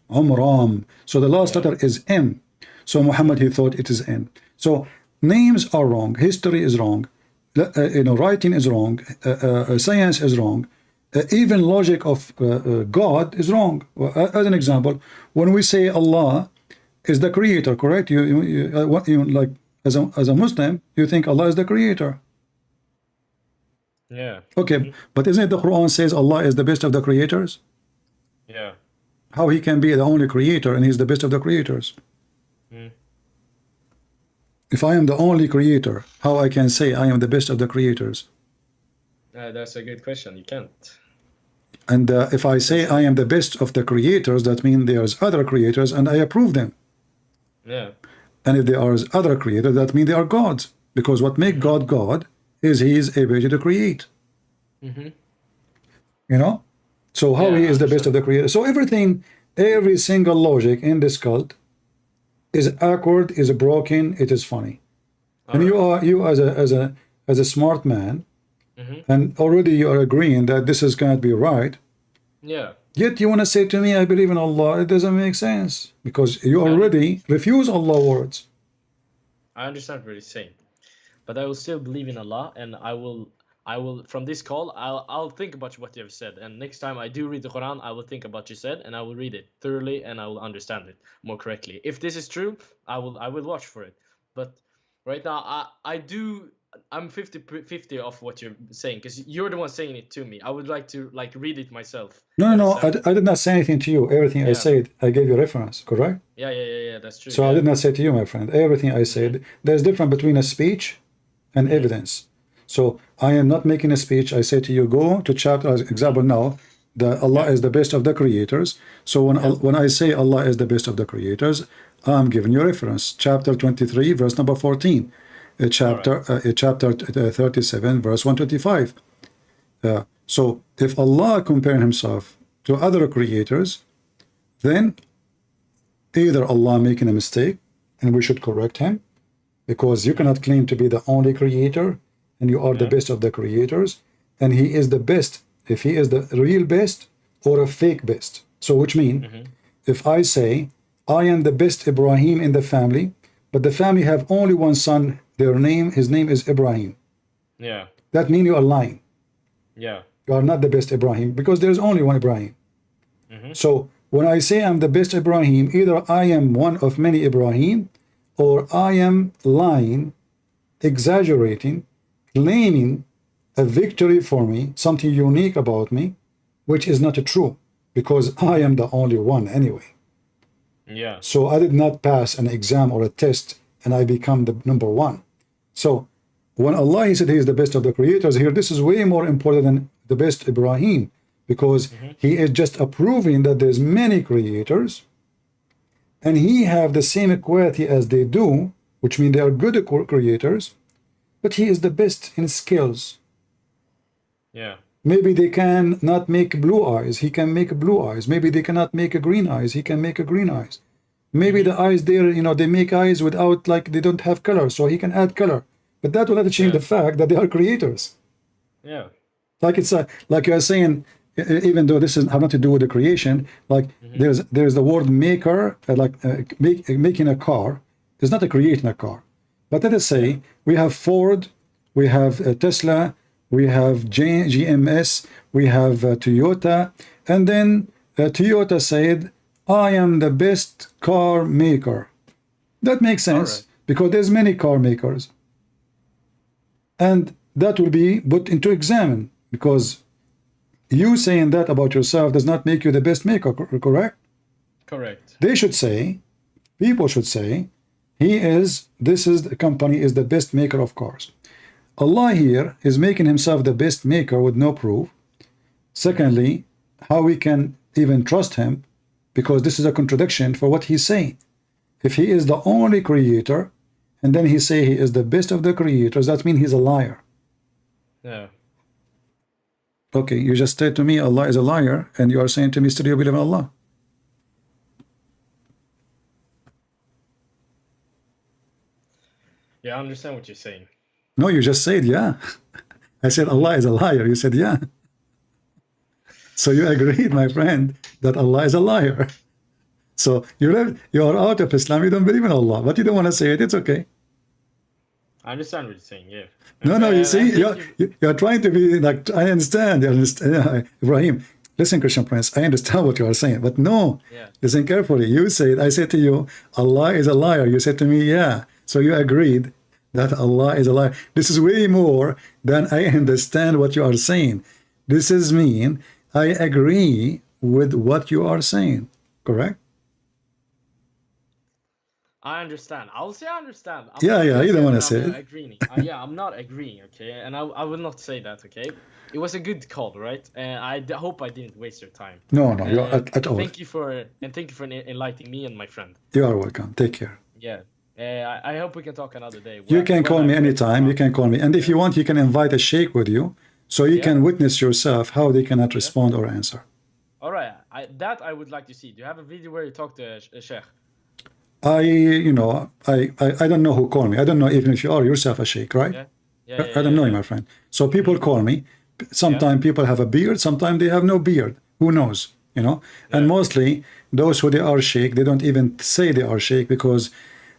Umram. So the last letter is M. So Muhammad, he thought it is N. So names are wrong. History is wrong. Writing is wrong. Science is wrong. Even logic of God is wrong. As an example, when we say Allah is the creator, correct? You like as a Muslim, you think Allah is the creator. Yeah. Okay, but isn't it the Quran says Allah is the best of the creators? Yeah. How he can be the only creator and he's the best of the creators? If I am the only creator, how I can say I am the best of the creators? That's a good question. You can't. And if I say I am the best of the creators, that means there's other creators and I approve them. Yeah. And if there are other creators, that means they are gods. Because what makes God God is he is able to create. You know? So how he is the best of the creators. So everything, every single logic in this cult is awkward, is broken, it is funny. And you as a smart man, and already you are agreeing that this is going to be right. Yeah. Yet you want to say to me, I believe in Allah. It doesn't make sense because you already refuse Allah words. I understand what you're saying, but I will still believe in Allah, and I will from this call I'll think about what you have said, and next time I do read the Quran I will think about what you said and I will read it thoroughly and I will understand it more correctly. If this is true, I will watch for it. But right now I'm 50-50 of what you're saying because you're the one saying it to me. I would like to read it myself. No, I did not say anything to you. Everything I said, I gave you reference, correct? Yeah, that's true. So I did not say to you, my friend, everything I said, there's difference between a speech and evidence. So I am not making a speech. I say to you, go to chapter, as example now, that Allah is the best of the creators. So when I say Allah is the best of the creators, I'm giving you reference. Chapter 23, verse number 14. Chapter 37, verse 125. So if Allah comparing himself to other creators, then either Allah making a mistake and we should correct him, because you cannot claim to be the only creator and you are the best of the creators, and he is the best, if he is the real best or a fake best. So which means if I say I am the best Ibrahim in the family, but the family have only one son, his name is Ibrahim. Yeah. That means you are lying. Yeah. You are not the best Ibrahim because there is only one Ibrahim. So when I say I'm the best Ibrahim, either I am one of many Ibrahim or I am lying, exaggerating, claiming a victory for me, something unique about me, which is not true because I am the only one anyway. Yeah. So I did not pass an exam or a test and I become the number one. So when Allah he said he is the best of the creators here, this is way more important than the best Ibrahim, because he is just approving that there's many creators and he have the same quality as they do, which means they are good creators, but he is the best in skills. Yeah. Maybe they can not make blue eyes, he can make blue eyes. Maybe they cannot make a green eyes, he can make a green eyes. Maybe the eyes there, they make eyes without, they don't have color, so he can add color. But that will not change the fact that they are creators. Yeah. Like it's like you are saying, even though this has nothing to do with the creation, there's the word maker, making a car is not a creating a car. But let us say we have Ford, we have Tesla, we have GMS, we have Toyota, and then Toyota said, I am the best car maker. That makes sense because there's many car makers. And that will be put into examine because you saying that about yourself does not make you the best maker, correct? Correct. They should say, people should say, the company is the best maker of cars. Allah here is making himself the best maker with no proof. Secondly, how we can even trust him, because this is a contradiction for what he's saying. If he is the only creator, and then he say he is the best of the creators, that means he's a liar. Yeah. Okay, you just said to me Allah is a liar, and you are saying to me still you believe in Allah. Yeah, I understand what you're saying. No, you just said yeah. I said Allah is a liar. You said yeah. So you agreed, my friend, that Allah is a liar. So you are out of Islam. You don't believe in Allah, but you don't want to say it. It's okay. I understand what you're saying. Yeah. No, you see, you're trying to be like, I understand. Yeah, Ibrahim, listen, Christian Prince, I understand what you are saying, but no, listen carefully. You said, I said to you, Allah is a liar. You said to me, yeah. So you agreed that Allah is a liar. This is way more than I understand what you are saying. This is mean, I agree with what you are saying, correct? I understand. I'll say I understand. Yeah, you don't want to say it. Agreeing. Yeah, I'm not agreeing, okay? And I will not say that, okay? It was a good call, right? And I hope I didn't waste your time. No, you're at all. Thank you for enlightening me and my friend. You are welcome. Take care. Yeah. I hope we can talk another day. You can call me anytime. You can call me. And if you want, you can invite a sheikh with you, so you can witness yourself how they cannot respond or answer. All right. I would like to see. Do you have a video where you talk to a sheikh? I don't know who called me. I don't know even if you are yourself a sheikh, right? I don't know you, my friend. So people call me. Sometimes people have a beard. Sometimes they have no beard. Who knows? You know. And mostly those who they are sheikh, they don't even say they are sheikh, because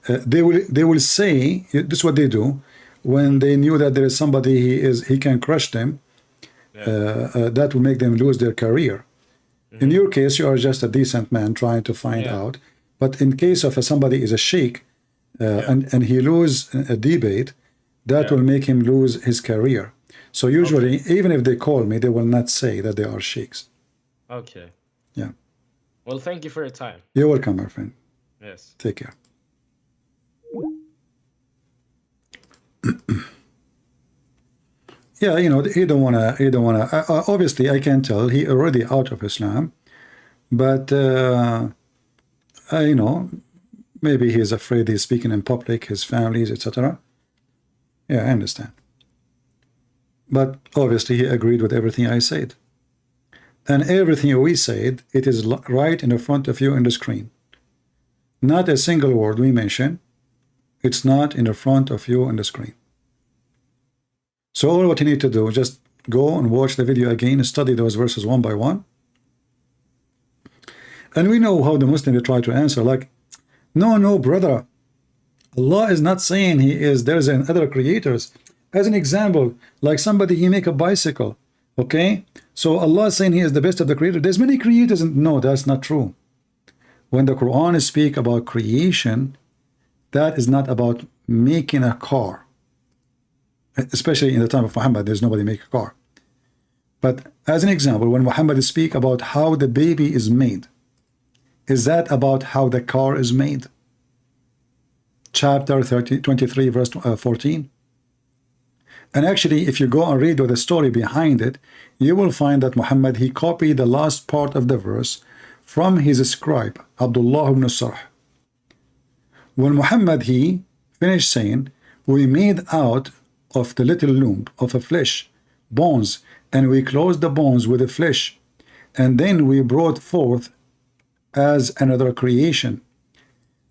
they will say this is what they do when they knew that there is somebody he can crush them. That will make them lose their career. In your case, you are just a decent man trying to find out. But in case of somebody is a sheikh and he lose a debate, that will make him lose his career. So usually, even if they call me, they will not say that they are sheikhs. Okay. Yeah. Well, thank you for your time. You're welcome, my friend. Yes. Take care. Yeah, he don't wanna. Obviously, I can tell he already out of Islam, but. Maybe he's afraid he's speaking in public, his families, etc. Yeah, I understand. But obviously he agreed with everything I said. And everything we said, it is right in the front of you in the screen. Not a single word we mention, it's not in the front of you on the screen. So all what you need to do, just go and watch the video again, study those verses one by one. And we know how the Muslims try to answer, like, no, brother, Allah is not saying there's other creators. As an example, like somebody, he make a bicycle, okay? So Allah is saying he is the best of the creators. There's many creators, and no, that's not true. When the Quran speaks about creation, that is not about making a car. Especially in the time of Muhammad, there's nobody make a car. But as an example, when Muhammad speaks about how the baby is made, is that about how the car is made? Chapter 23, verse 14. And actually, if you go and read the story behind it, you will find that Muhammad, he copied the last part of the verse from his scribe, Abdullah ibn Sarh. When Muhammad, he finished saying, we made out of the little lump of a flesh, bones, and we closed the bones with the flesh, and then we brought forth as another creation.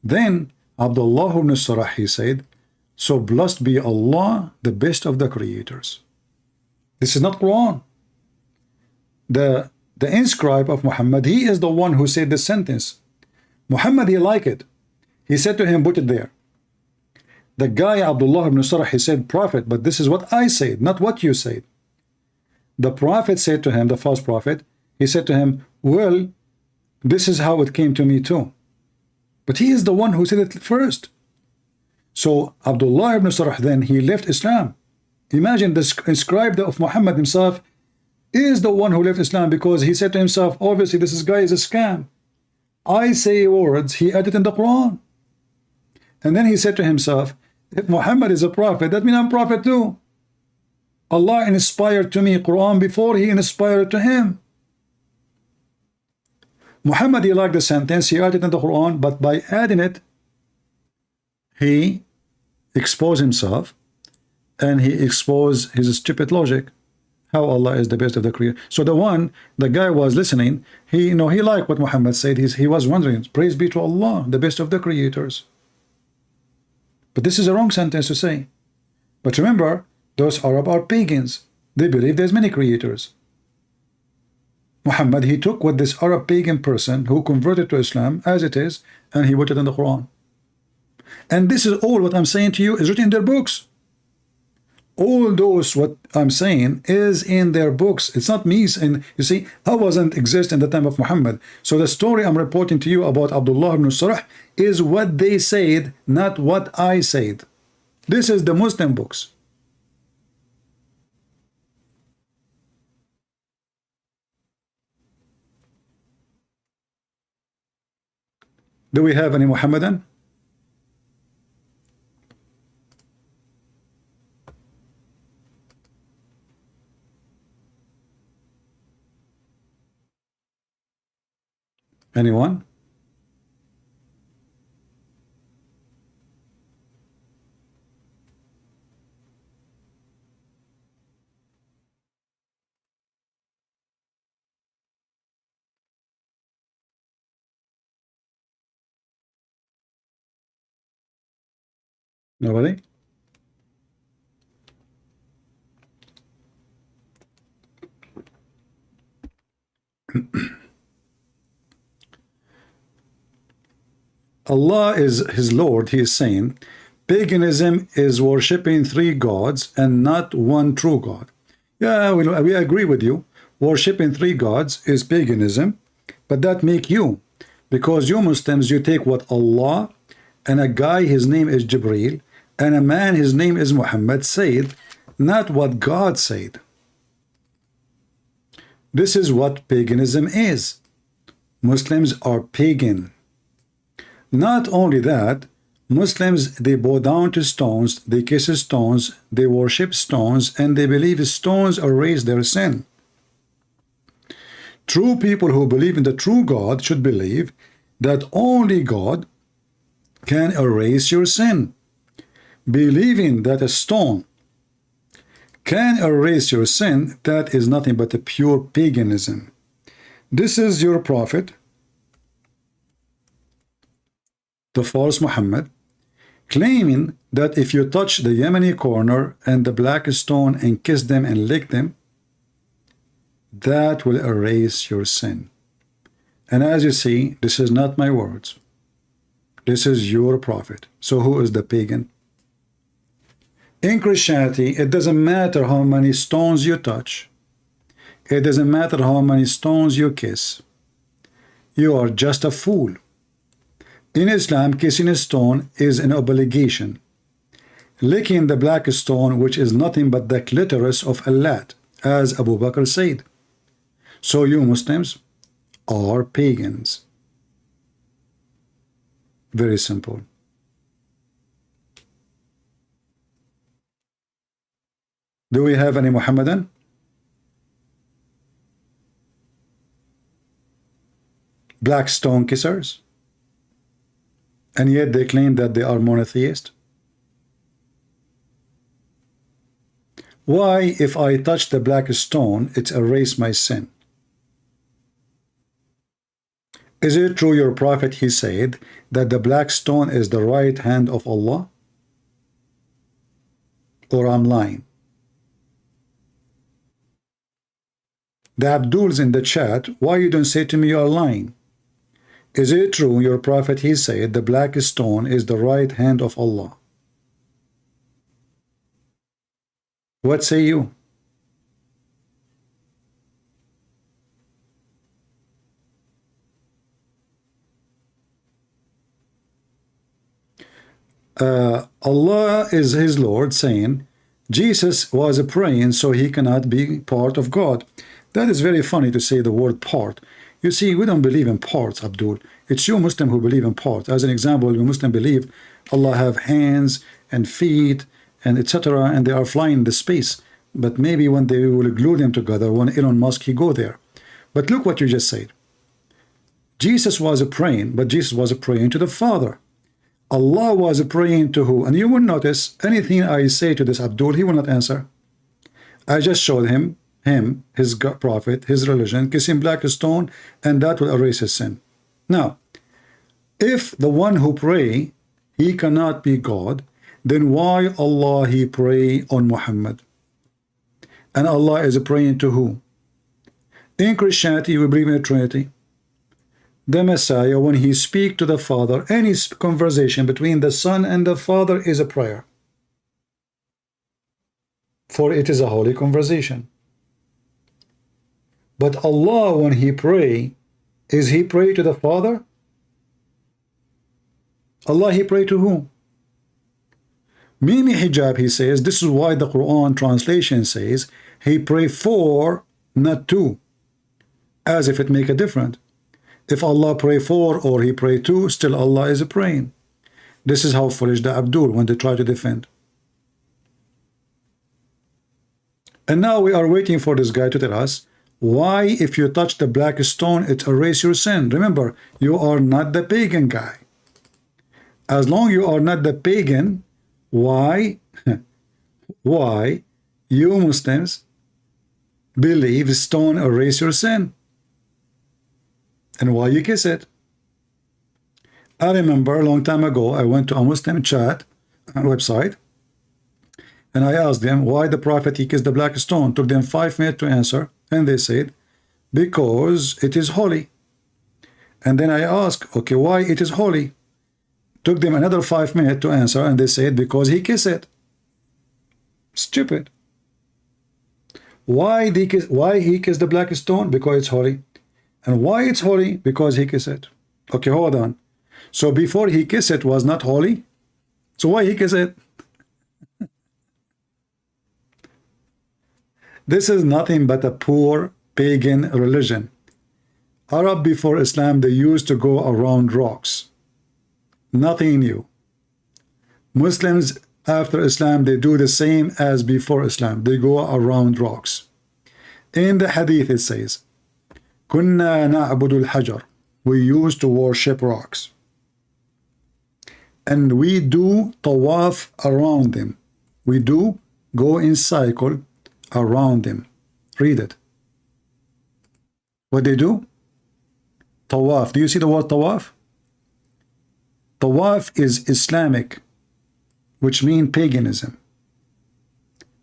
Then Abdullah ibn Sarh, he said, so blessed be Allah, the best of the creators. This is not Quran. The inscribe of Muhammad, he is the one who said this sentence. Muhammad, he liked it. He said to him, put it there. The guy Abdullah ibn Sarh, he said, Prophet, but this is what I said, not what you said. The Prophet said to him, the false prophet, he said to him, well, this is how it came to me too. But he is the one who said it first. So Abdullah ibn Sarh, then he left Islam. Imagine the scribe of Muhammad himself is the one who left Islam, because he said to himself, obviously this guy is a scam. I say words, he added in the Quran. And then he said to himself, if Muhammad is a prophet, that means I'm a prophet too. Allah inspired to me Quran before he inspired to him. Muhammad, he liked the sentence, he added in the Quran, but by adding it, he exposed himself and he exposed his stupid logic, how Allah is the best of the creator. So the guy was listening, he liked what Muhammad said. He was wondering, praise be to Allah, the best of the creators. But this is a wrong sentence to say. But remember, those Arab are pagans. They believe there's many creators. Muhammad, he took what this Arab pagan person who converted to Islam as it is, and he put it in the Quran. And this is all what I'm saying to you is written in their books. All those what I'm saying is in their books. It's not me. And you see, I wasn't exist in the time of Muhammad. So the story I'm reporting to you about Abdullah ibn Sarah is what they said, not what I said. This is the Muslim books. Do we have any Muhammadan? Anyone? Nobody? Allah is his Lord. He is saying paganism is worshipping three gods and not one true God. Yeah, we agree with you. Worshipping three gods is paganism, but that make you, because you Muslims, you take what Allah and a guy, his name is Jibreel, and a man, his name is Muhammad, said, not what God said. This is what paganism is. Muslims are pagan. Not only that, Muslims, they bow down to stones, they kiss stones, they worship stones, and they believe stones erase their sin. True people who believe in the true God should believe that only God can erase your sin. Believing that a stone can erase your sin, that is nothing but a pure paganism. This is your prophet, the false Muhammad, claiming that if you touch the Yemeni corner and the black stone and kiss them and lick them, that will erase your sin. And as you see, this is not my words. This is your prophet. So who is the pagan? In Christianity, it doesn't matter how many stones you touch. It doesn't matter how many stones you kiss. You are just a fool. In Islam, kissing a stone is an obligation. Licking the black stone, which is nothing but the clitoris of Allah, as Abu Bakr said. So you Muslims are pagans. Very simple. Do we have any Muhammadan? Black stone kissers? And yet they claim that they are monotheist. Why, if I touch the black stone, it erased my sin? Is it true your prophet, he said, that the black stone is the right hand of Allah? Or I'm lying? The Abduls in the chat, why you don't say to me you are lying? Is it true your prophet, he said, the black stone is the right hand of Allah? What say you? Allah is his Lord, saying Jesus was praying so he cannot be part of God. That is very funny to say the word part. You see, we don't believe in parts, Abdul. It's you Muslim who believe in parts. As an example, you Muslim believe Allah have hands and feet and etc. and they are flying in the space. But maybe when they will glue them together, when Elon Musk, he go there. But look what you just said. Jesus was praying, but Jesus was praying to the Father. Allah was praying to who? And you will notice anything I say to this Abdul, he will not answer. I just showed him, his prophet, his religion, kiss him black stone, and that will erase his sin. Now, if the one who pray, he cannot be God, then why Allah he pray on Muhammad? And Allah is praying to who? In Christianity, we believe in the Trinity. The Messiah, when he speak to the Father, any conversation between the Son and the Father is a prayer. For it is a holy conversation. But Allah, when he pray, is he pray to the Father? Allah, he pray to whom? Mimi Hijab, he says, this is why the Quran translation says, he pray for, not to, as if it make a difference. If Allah pray for or he pray to, still Allah is praying. This is how foolish the Abdul when they try to defend. And now we are waiting for this guy to tell us why if you touch the black stone, it erases your sin. Remember, you are not the pagan guy. As long you are not the pagan, why you Muslims believe stone erase your sin? And why you kiss it? I remember a long time ago, I went to a Muslim chat website, and I asked them why the Prophet he kissed the black stone. Took them 5 minutes to answer, and they said, because it is holy. And then I asked, okay, why it is holy? Took them another 5 minutes to answer, and they said, because he kissed it. Stupid. Why he kissed the black stone? Because it's holy. And why it's holy? Because he kissed it. Okay, hold on. So before he kissed it was not holy? So why he kissed it? This is nothing but a poor pagan religion. Arab before Islam, they used to go around rocks. Nothing new. Muslims after Islam, they do the same as before Islam. They go around rocks. In the hadith it says, Kunna na'budu al-hajar. We used to worship rocks. And we do tawaf around them. We do go in cycle around them. Read it. What they do? Tawaf. Do you see the word tawaf? Tawaf is Islamic, which means paganism.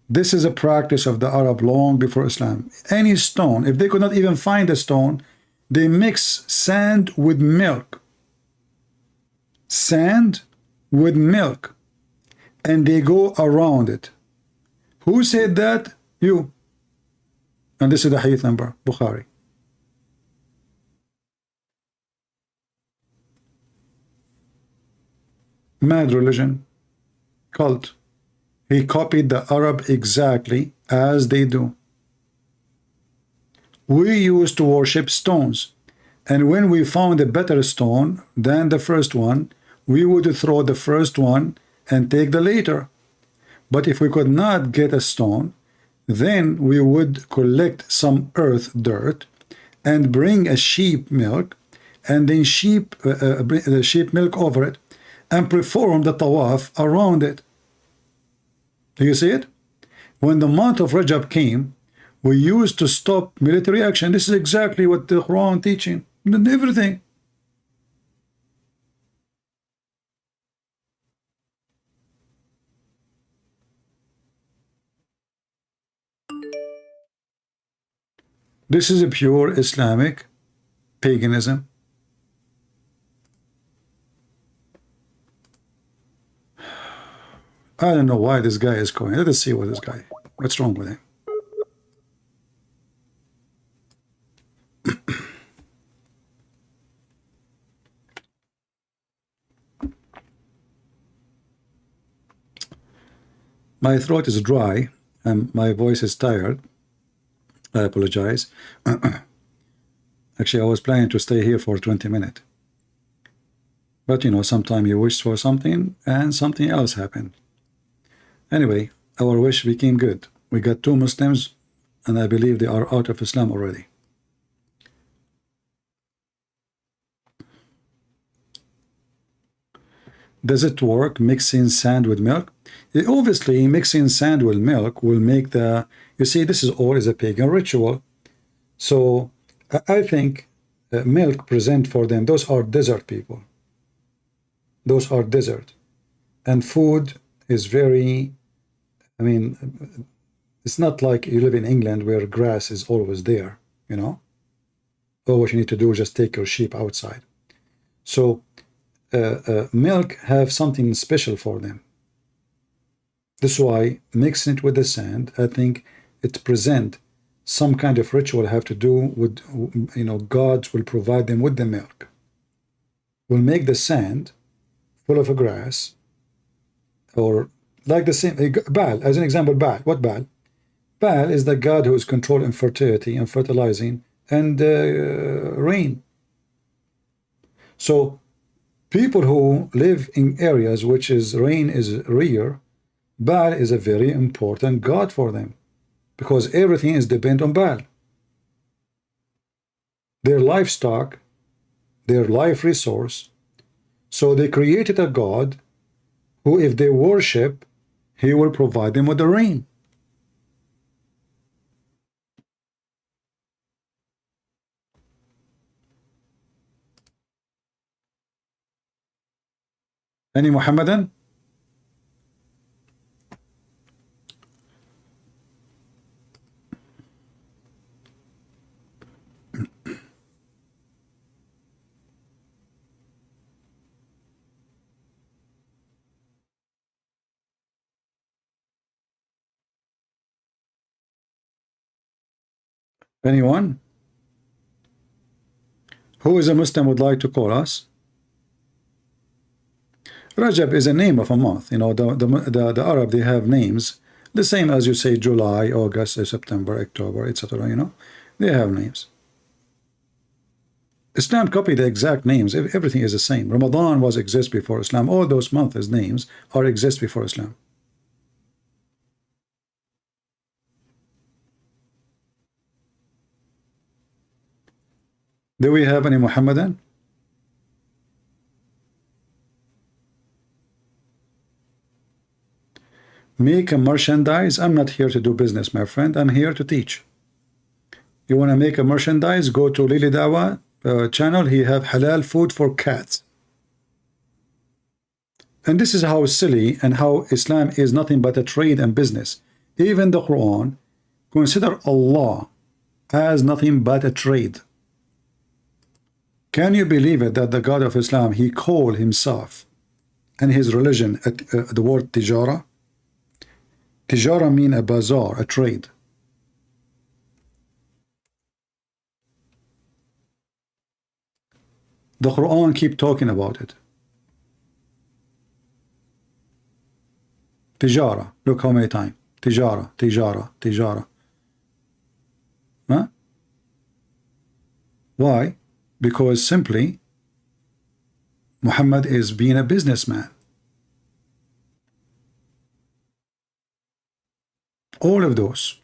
This is a practice of the Arab long before Islam. Any stone, if they could not even find a stone, they mix sand with milk. Sand with milk. And they go around it. Who said that? You. And this is the hadith number, Bukhari. Mad religion. Cult. He copied the Arab exactly as they do. We used to worship stones, and when we found a better stone than the first one, we would throw the first one and take the later. But if we could not get a stone, then we would collect some earth dirt and bring a sheep milk, and then the sheep milk over it, and perform the tawaf around it. Do you see it? When the month of Rajab came, we used to stop military action. This is exactly what the Quran teaching. Everything. This is a pure Islamic paganism. I don't know why this guy is going. Let us see what this guy, what's wrong with him. My throat is dry and my voice is tired. I apologize. Actually, I was planning to stay here for 20 minutes. But you know, sometimes you wish for something and something else happened. Anyway, our wish became good. We got 2 Muslims, and I believe they are out of Islam already. Does it work mixing sand with milk? Obviously, mixing sand with milk will make the, you see, this is all is a pagan ritual. So I think milk present for them, those are desert people. Those are desert. And food is very, I mean, it's not like you live in England where grass is always there, you know? All what you need to do is just take your sheep outside. So milk have something special for them. That's why mixing it with the sand, I think it present some kind of ritual have to do with, you know, gods will provide them with the milk. Will make the sand full of a grass, or like the same, Baal, as an example, Baal. What Baal? Baal is the god who is controlling fertility and fertilizing and rain. So people who live in areas which is rain is rare, Baal is a very important god for them, because everything is dependent on Baal. Their livestock, their life resource. So they created a god who, if they worship, he will provide them with the rain. Any Muhammadan? Anyone? Who is a Muslim would like to call us? Rajab is a name of a month. You know, the Arab, they have names. The same as you say July, August, September, October, etc. You know, they have names. Islam copied the exact names. Everything is the same. Ramadan was exist before Islam. All those months' names are exist before Islam. Do we have any Muhammadan? Make a merchandise. I'm not here to do business, my friend. I'm here to teach. You want to make a merchandise? Go to Lily Dawa channel. He have halal food for cats. And this is how silly and how Islam is nothing but a trade and business. Even the Quran consider Allah as nothing but a trade. Can you believe it that the God of Islam, he called himself and his religion the word tijara? Tijara mean a bazaar, a trade. The Quran keep talking about it. Tijara. Look how many times. Tijara, tijara, tijara. Huh? Why? Because simply Muhammad is being a businessman. All of those.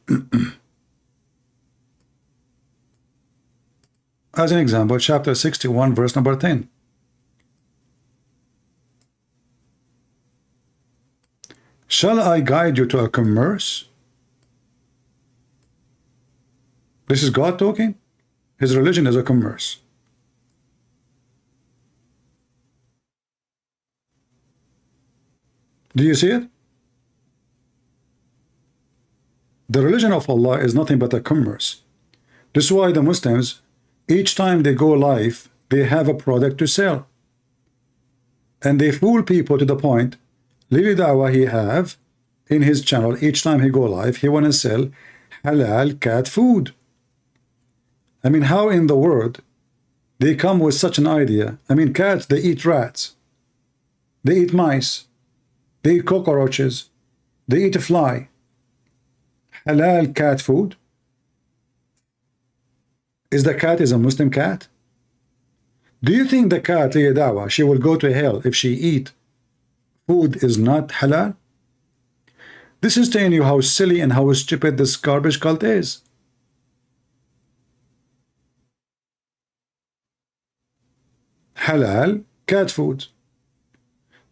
As an example, chapter 61, verse number 10. Shall I guide you to a commerce? This is God talking. His religion is a commerce. Do you see it? The religion of Allah is nothing but a commerce. This is why the Muslims, each time they go live, they have a product to sell. And they fool people to the point, Lily Dawa he have in his channel, each time he go live, he want to sell halal cat food. I mean, how in the world they come with such an idea? I mean, cats, they eat rats. They eat mice. They eat cockroaches. They eat a fly. Halal cat food. Is the cat is a Muslim cat? Do you think the cat, Lily Dawa, she will go to hell if she eat food is not halal? This is telling you how silly and how stupid this garbage cult is. Halal cat food.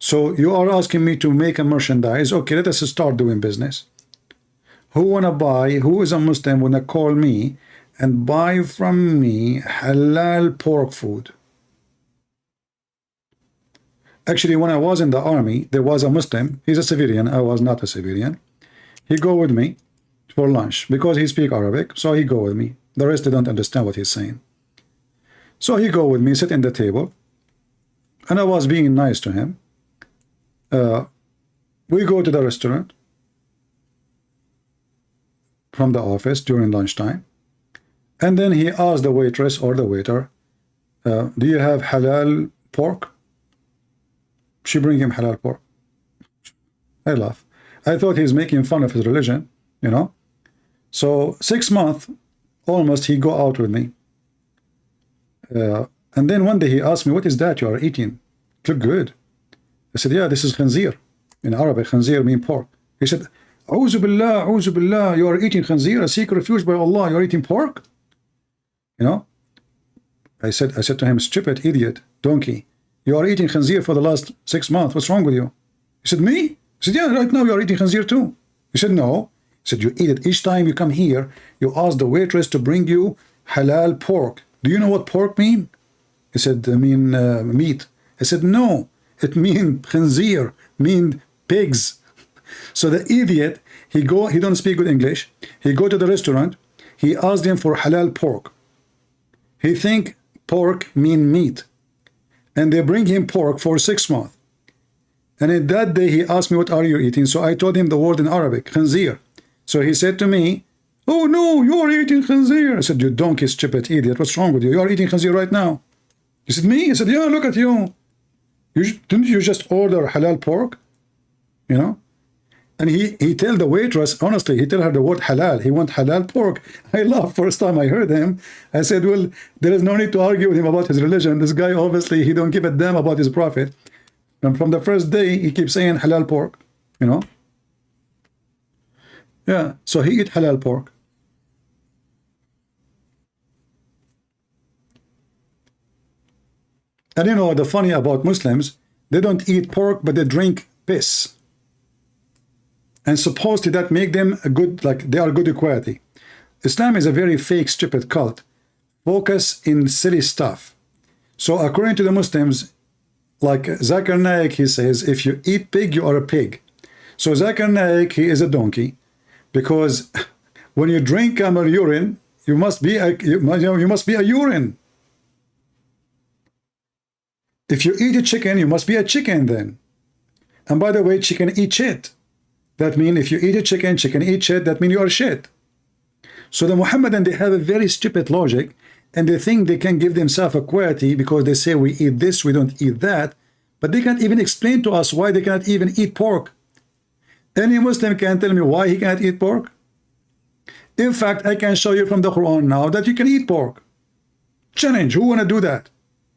So you are asking me to make a merchandise. Okay, let us start doing business. Who wanna buy? Who is a Muslim wanna call me and buy from me halal pork food? Actually, when I was in the army, there was a Muslim. He's a civilian. I was not a civilian. He go with me for lunch because he speak Arabic. So he go with me. The rest they don't understand what he's saying. So he go with me, sit in the table, and I was being nice to him. We go to the restaurant from the office during lunchtime, and then he asked the waitress or the waiter, do you have halal pork? She bring him halal pork. I laugh. I thought he's making fun of his religion, you know. So 6 months almost he go out with me, and then one day he asked me, what is that you are eating? It look good. I said, yeah, this is khanzir. In Arabic, khanzir means pork. He said, A'udhu billah, you are eating khanzir, I seek refuge by Allah, you are eating pork? You know? I said to him, stupid, idiot, donkey, you are eating khanzir for the last 6 months, what's wrong with you? He said, me? I said, yeah, right now you are eating khanzir too. He said, no. He said, you eat it each time you come here, you ask the waitress to bring you halal pork. Do you know what pork mean? He said, I mean meat. I said, no, it mean khanzir, mean pigs. So the idiot, he don't speak good English. He go to the restaurant, he asked them for halal pork. He think pork mean meat. And they bring him pork for 6 months. And in that day he asked me, what are you eating? So I told him the word in Arabic, khanzir. So he said to me, oh no, you are eating khanzir. I said, you donkey, stupid idiot, what's wrong with you? You are eating khanzir right now. He said, me? I said, yeah, look at you. Didn't you just order halal pork? You know? And he tell the waitress, honestly, he tell her the word halal. He want halal pork. I laughed first time I heard him. I said, well, there is no need to argue with him about his religion. This guy, obviously, he don't give a damn about his prophet. And from the first day, he keeps saying halal pork, you know? Yeah, so he eat halal pork. And you know, the funny about Muslims, they don't eat pork, but they drink piss. And supposedly that make them a good, like they are good equality. Islam is a very fake, stupid cult. Focus in silly stuff. So according to the Muslims, like Zakir Naik, he says, if you eat pig, you are a pig. So Zakir Naik, he is a donkey, because when you drink camel urine, you must be a urine. If you eat a chicken, you must be a chicken then. And by the way, chicken eat shit. That means if you eat a chicken, chicken eat shit, that means you are shit. So the Muhammadan, they have a very stupid logic, and they think they can give themselves equality because they say we eat this, we don't eat that, but they can't even explain to us why they cannot even eat pork. Any Muslim can tell me why he can't eat pork? In fact, I can show you from the Quran now that you can eat pork. Challenge, who want to do that?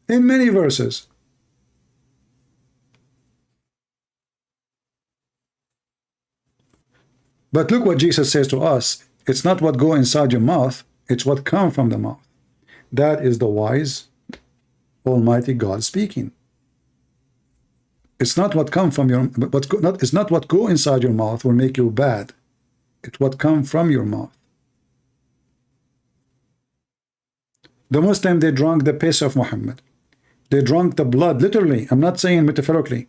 In many verses. But look what Jesus says to us. It's not what go inside your mouth, it's what come from the mouth. That is the wise, almighty God speaking. It's not what come from your, it's not what go inside your mouth will make you bad. It's what come from your mouth. The Muslim, they drank the piss of Muhammad. They drank the blood, literally. I'm not saying metaphorically.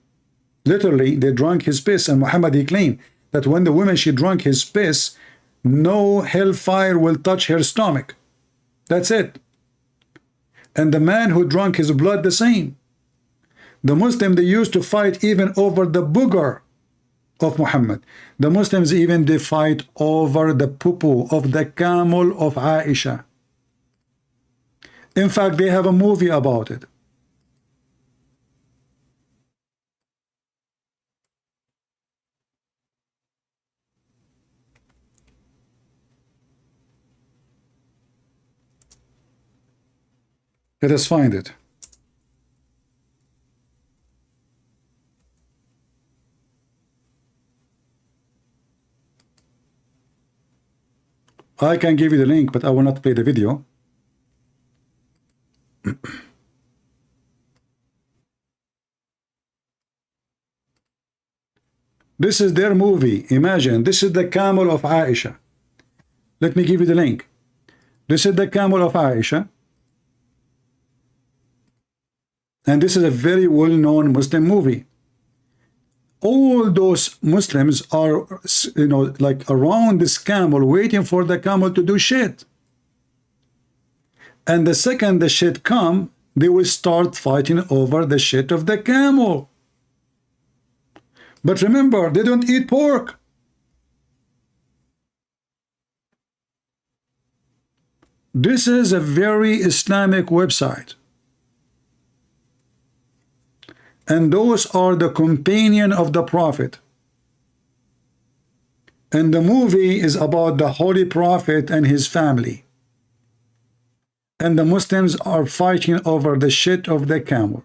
Literally, they drank his piss, and Muhammad, he claimed that when the woman, she drank his piss, no hellfire will touch her stomach. That's it. And the man who drank his blood, the same. The Muslim, they used to fight even over the booger of Muhammad. The Muslims even, they fight over the poo-poo of the camel of Aisha. In fact, they have a movie about it. Let us find it. I can give you the link, but I will not play the video. This is their movie. Imagine, this is the camel of Aisha. Let me give you the link. This is the camel of Aisha. And this is a very well-known Muslim movie. All those Muslims are, you know, like around this camel, waiting for the camel to do shit. And the second the shit come, they will start fighting over the shit of the camel. But remember, they don't eat pork. This is a very Islamic website. And those are the companion of the Prophet. And the movie is about the Holy Prophet and his family. And the Muslims are fighting over the shit of the camel.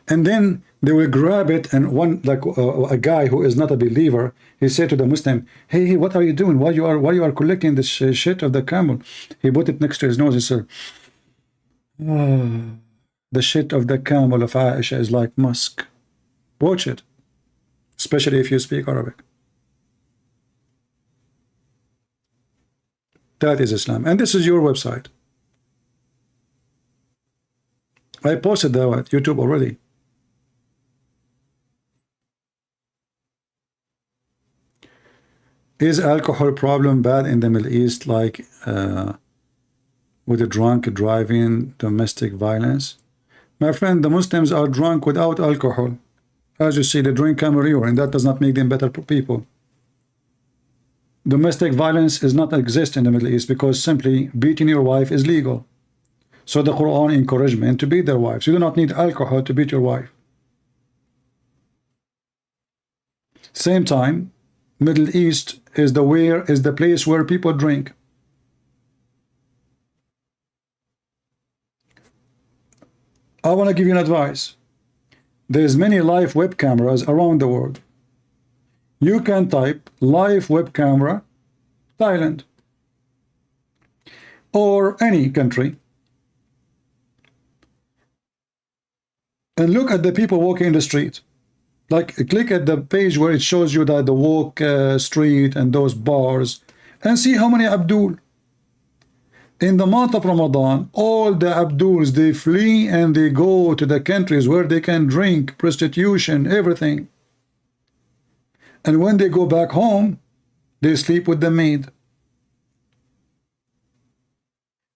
And then they will grab it, and one, like a guy who is not a believer, he said to the Muslim, hey, what are you doing? Why you are collecting this shit of the camel? He put it next to his nose. He said, the shit of the camel of Aisha is like musk. Watch it, especially if you speak Arabic. That is Islam. And this is your website. I posted that at YouTube already. Is alcohol problem bad in the Middle East, like with the drunk driving, domestic violence? My friend, the Muslims are drunk without alcohol. As you see, they drink camel urine, and that does not make them better people. Domestic violence does not exist in the Middle East because simply beating your wife is legal. So the Quran encourages men to beat their wives. You do not need alcohol to beat your wife. Same time, Middle East is the place where people drink. I want to give you an advice. There's many live web cameras around the world. You can type live web camera Thailand or any country and look at the people walking in the street. Like, click at the page where it shows you that the walk street and those bars, and see how many Abdul. In the month of Ramadan, all the Abduls, they flee and they go to the countries where they can drink, prostitution, everything. And when they go back home, they sleep with the maid.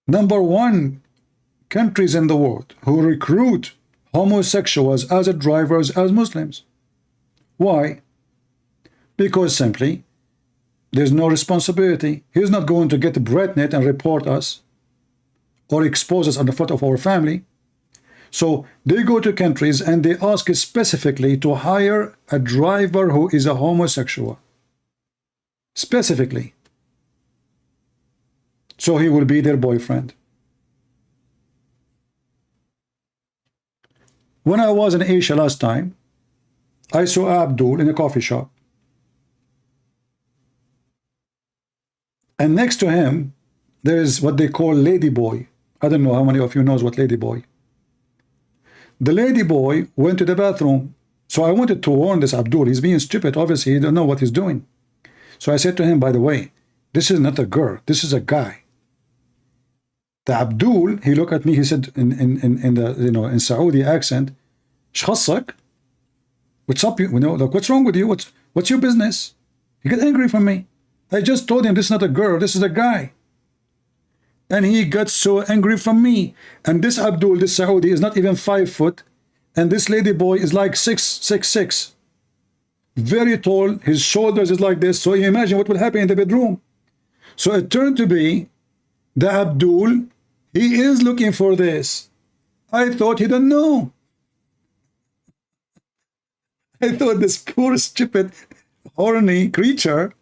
Number one countries in the world who recruit homosexuals as drivers as Muslims. Why? Because simply there's no responsibility. He's not going to get a BreadNet and report us or expose us on the front of our family. So they go to countries and they ask specifically to hire a driver who is a homosexual. Specifically. So he will be their boyfriend. When I was in Asia last time, I saw Abdul in a coffee shop. And next to him, there is what they call ladyboy. I don't know how many of you knows what ladyboy. The ladyboy went to the bathroom. So I wanted to warn this Abdul. He's being stupid. Obviously, he don't know what he's doing. So I said to him, by the way, this is not a girl. This is a guy. The Abdul, he looked at me. He said in the in Saudi accent, "Shkhassak? What's up? Like, what's wrong with you? What's your business?" He got angry from me. I just told him this is not a girl. This is a guy. And he got so angry from me. And this Abdul, this Saudi, is not even 5 foot. And this lady boy is like 6'6". Very tall. His shoulders is like this. So you imagine what will happen in the bedroom. So it turned to be the Abdul, he is looking for this. I thought he didn't know. I thought this poor, stupid, horny creature,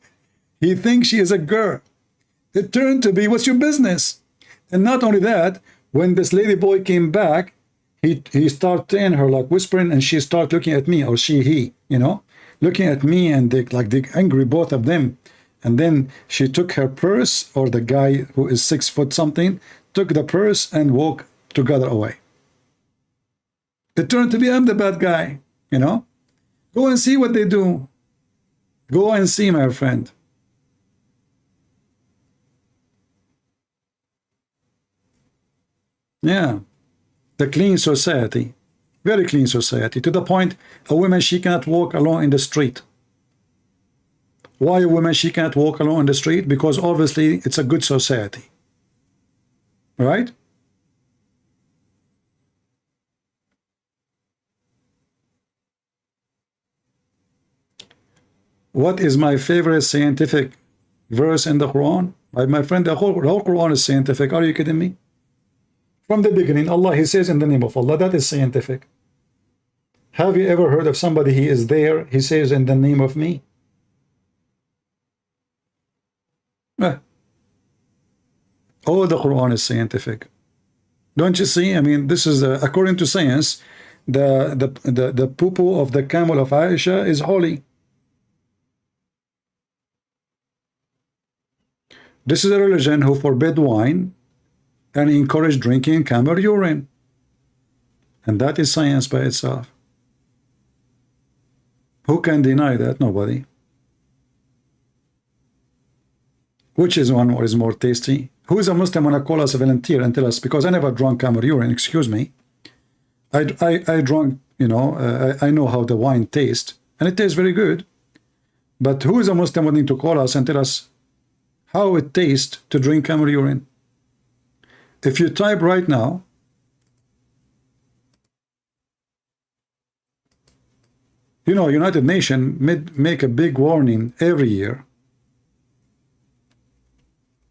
he thinks she is a girl. It turned to be, what's your business? And not only that, when this lady boy came back, he started saying her, like whispering, and she started looking at me, or he, looking at me, and they angry, both of them. And then she took her purse, or the guy who is 6 foot something, took the purse and walked together away. It turned to be I'm the bad guy, Go and see what they do. Go and see, my friend. Yeah. The clean society. Very clean society. To the point, a woman, she cannot walk alone in the street. Why a woman, she can't walk alone in the street? Because obviously it's a good society. Right? What is my favorite scientific verse in the Quran? My friend, the whole Quran is scientific. Are you kidding me? From the beginning, Allah, He says in the name of Allah. That is scientific. Have you ever heard of somebody, He is there, He says in the name of me? All the Quran is scientific. Don't you see? I mean, this is according to science, the poo-poo of the camel of Aisha is holy. This is a religion who forbid wine and encourage drinking camel urine. And that is science by itself. Who can deny that? Nobody. Which is one is more tasty? Who is a Muslim want to call us a volunteer and tell us, because I never drunk camel urine, excuse me. I drunk, you know, I know how the wine tastes, and it tastes very good. But who is a Muslim wanting to call us and tell us how it tastes to drink camel urine? If you type right now, you know, United Nations make a big warning every year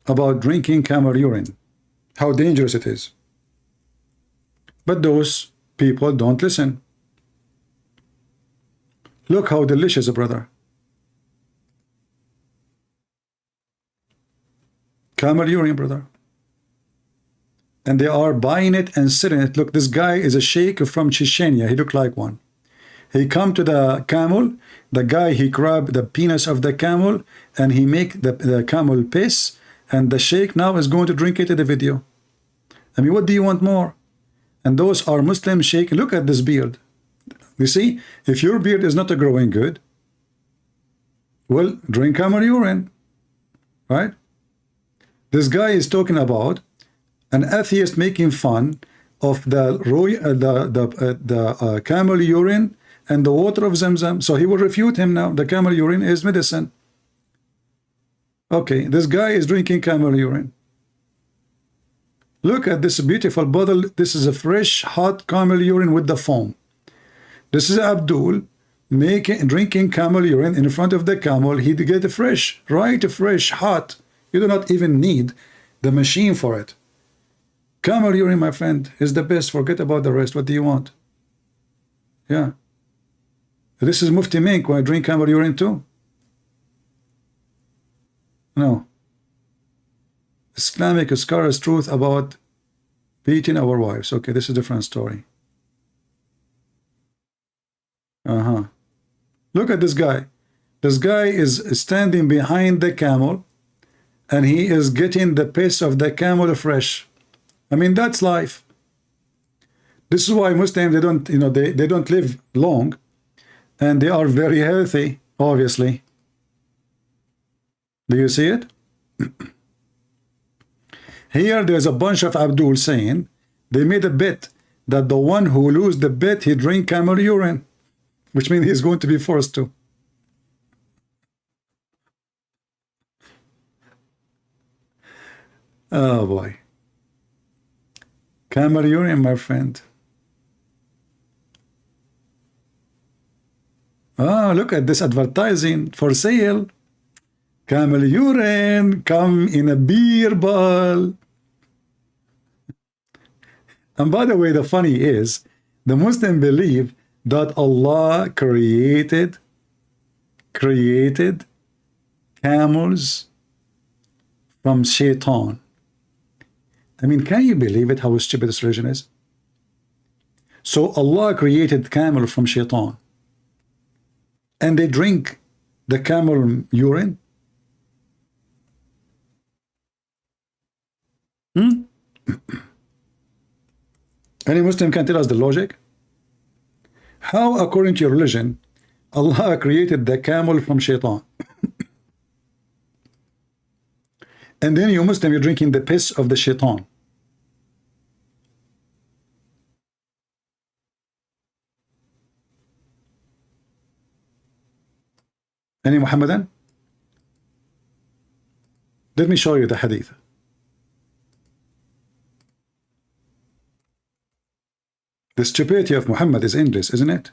about drinking camel urine, how dangerous it is. But those people don't listen. Look how delicious, brother. Camel urine, brother. And they are buying it and selling it. Look, this guy is a sheikh from Chechnya. He looked like one. He come to the camel. The guy, he grab the penis of the camel and he make the camel piss. And the sheikh now is going to drink it in the video. I mean, what do you want more? And those are Muslim sheikh. Look at this beard. You see, if your beard is not growing good, well, drink camel urine, right? This guy is talking about an atheist making fun of the camel urine and the water of Zamzam. So he will refute him now. The camel urine is medicine. Okay, this guy is drinking camel urine. Look at this beautiful bottle. This is a fresh, hot camel urine with the foam. This is Abdul drinking camel urine in front of the camel. He get it fresh, right? Fresh, hot. You do not even need the machine for it. Camel urine, my friend, is the best. Forget about the rest. What do you want? Yeah. This is Mufti Mink when I drink camel urine too. No. Islamic scholars' truth about beating our wives. Okay, this is a different story. Look at this guy. This guy is standing behind the camel and he is getting the piss of the camel fresh. I mean, that's life. This is why Muslims, they don't, you know, they don't live long and they are very healthy, obviously. Do you see it? Here there's a bunch of Abdul saying they made a bet that the one who lose the bet, he drink camel urine, which means he's going to be forced to. Oh boy. Camel urine, my friend. Oh, look at this advertising for sale. Camel urine come in a beer bottle. And by the way, the funny is, the Muslims believe that Allah created camels from shaitan. I mean, can you believe it, how stupid this religion is? So Allah created camel from shaitan. And they drink the camel urine? Any Muslim can tell us the logic? How, according to your religion, Allah created the camel from shaitan. And then you Muslim, you're drinking the piss of the shaitan. Any Muhammadan? Let me show you the hadith. The stupidity of Muhammad is endless, isn't it?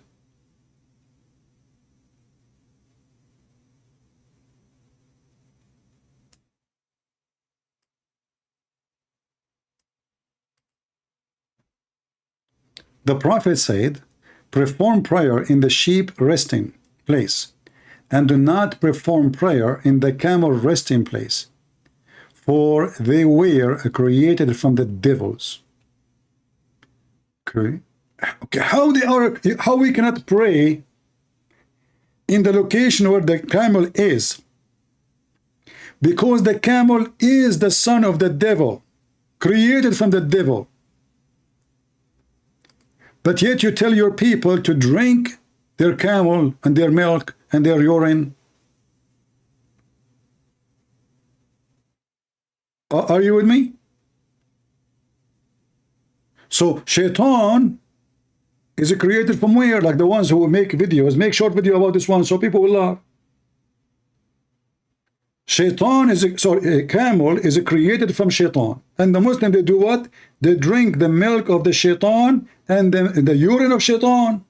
The Prophet said, perform prayer in the sheep resting place, and do not perform prayer in the camel resting place, for they were created from the devils. Okay. How we cannot pray in the location where the camel is? Because the camel is the son of the devil, created from the devil. But yet you tell your people to drink their camel and their milk and their urine. Are you with me? So shaitan is created from where? Like the ones who make videos, make short video about this one so people will laugh. Shaitan is a camel is created from shaitan, and the Muslim, they do what? They drink the milk of the shaitan and the urine of shaitan.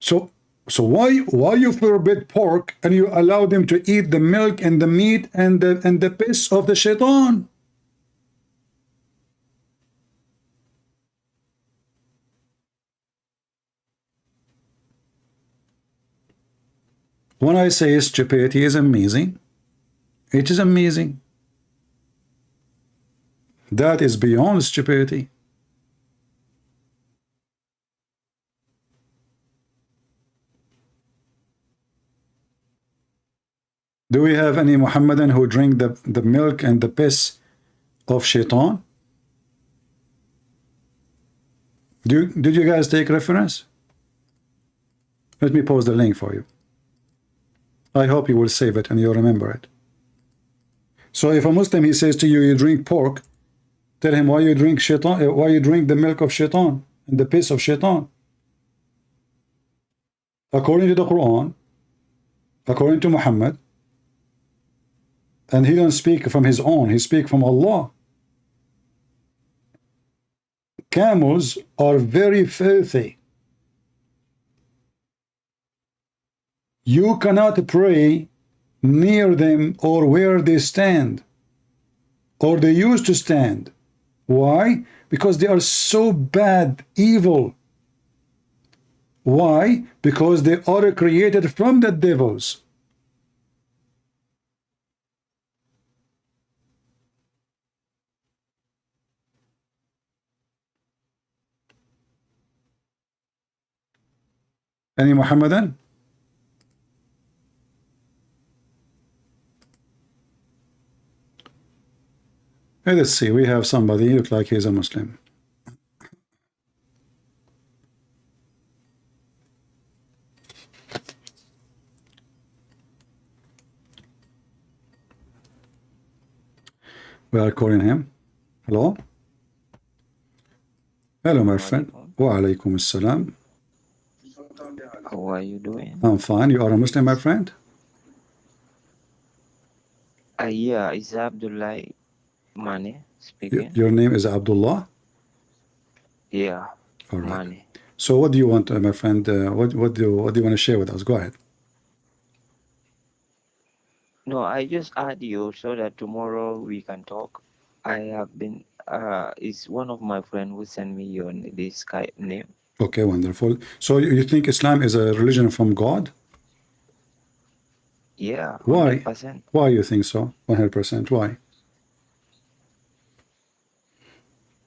So why you forbid pork and you allow them to eat the milk and the meat and the piss of the shaitan? When I say stupidity is amazing, it is amazing. That is beyond stupidity. Do we have any Muhammadan who drink the milk and the piss of shaitan? Did you guys take reference? Let me post the link for you. I hope you will save it and you'll remember it. So if a Muslim, he says to you, you drink pork, tell him why you drink shaitan, why you drink the milk of shaitan and the piss of shaitan. According to the Quran, according to Muhammad, and he don't speak from his own, he speaks from Allah. Camels are very filthy. You cannot pray near them or where they stand, or they used to stand. Why? Because they are so bad, evil. Why? Because they are created from the devils. Any Muhammadan? Let's see, we have somebody who looks like he's a Muslim. We are calling him. Hello? Hello, my friend. Wa alaikum assalam. How are you doing? I'm fine. You are a Muslim, my friend? Yeah, it's Abdullah Mane speaking. Your name is Abdullah? Yeah, all right. Mane. So what do you want, my friend? What do you want to share with us? Go ahead. No, I just add you so that tomorrow we can talk. I have been, it's one of my friends who sent me your this Skype name. Okay, wonderful. So you think Islam is a religion from God? Yeah, 100%. Why? Why you think so? 100%. Why?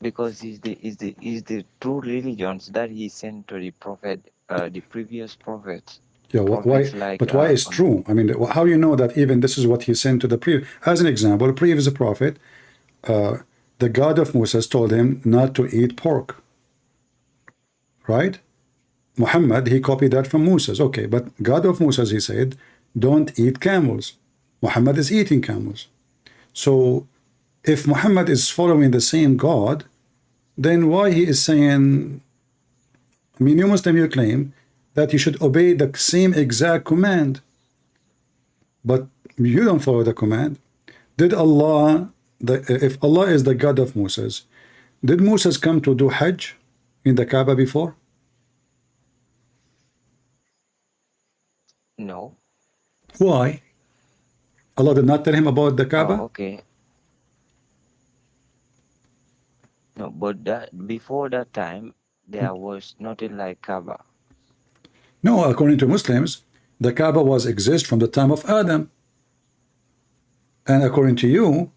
Because it's the true religions that he sent to the prophet, the previous prophets. Yeah, why? Like, but why is true? I mean, how you know that even this is what he sent to the previous? As an example, previous prophet, the God of Moses told him not to eat pork, right? Muhammad, he copied that from Moses. Okay, but God of Moses, he said, don't eat camels. Muhammad is eating camels. So if Muhammad is following the same God, then why he is saying, I mean, you Muslim, you claim that you should obey the same exact command, but you don't follow the command. Did Allah, if Allah is the God of Moses, did Moses come to do Hajj in the Kaaba before? No. Why? Allah did not tell him about the Kaaba? Oh, okay. No, but that before that time, there was nothing like Kaaba. No, according to Muslims, the Kaaba was exist from the time of Adam. And according to you,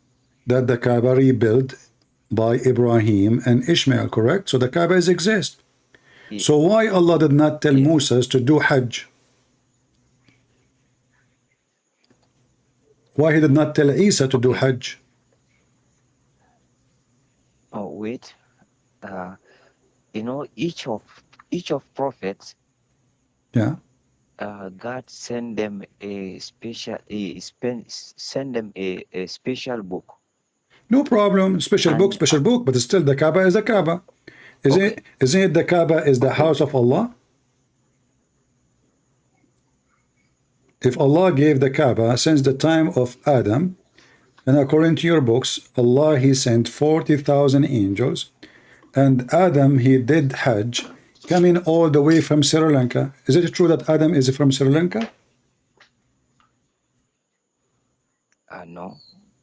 that the Kaaba rebuilt by Ibrahim and Ishmael, correct? So the Kaaba is exist. So why Allah did not tell Moses to do Hajj? Why he did not tell Isa to do Hajj? Oh, wait. You know, each of prophets, Yeah. God send them a special, send them a special book. No problem. Special book, but still the Kaaba is the Kaaba. Isn't it the Kaaba is the house of Allah? If Allah gave the Kaaba since the time of Adam, and according to your books, Allah, he sent 40,000 angels, and Adam, he did Hajj, coming all the way from Sri Lanka. Is it true that Adam is from Sri Lanka? No.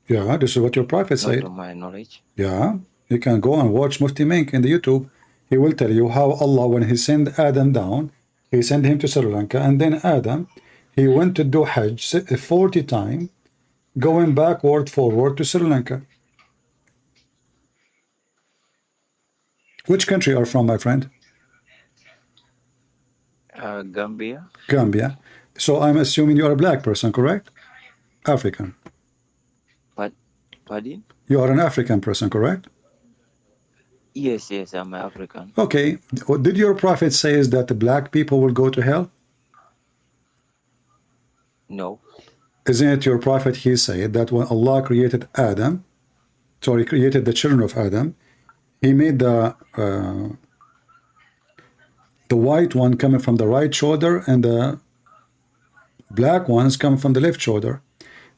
Yeah, this is what your prophet said. Not to my knowledge. Yeah, you can go and watch Mufti Mink in the YouTube. He will tell you how Allah, when he sent Adam down, he sent him to Sri Lanka, and then Adam, he went to do Hajj 40 times, going backward, forward to Sri Lanka. Which country are from, my friend? Gambia. Gambia. So I'm assuming you're a black person, correct? African. Pardon? You are an African person, correct? Yes, I'm African. Okay. Did your prophet say that the black people will go to hell? No. Isn't it your prophet, he said that when Allah created Adam, so he created the children of Adam, he made the white one coming from the right shoulder and the black ones coming from the left shoulder.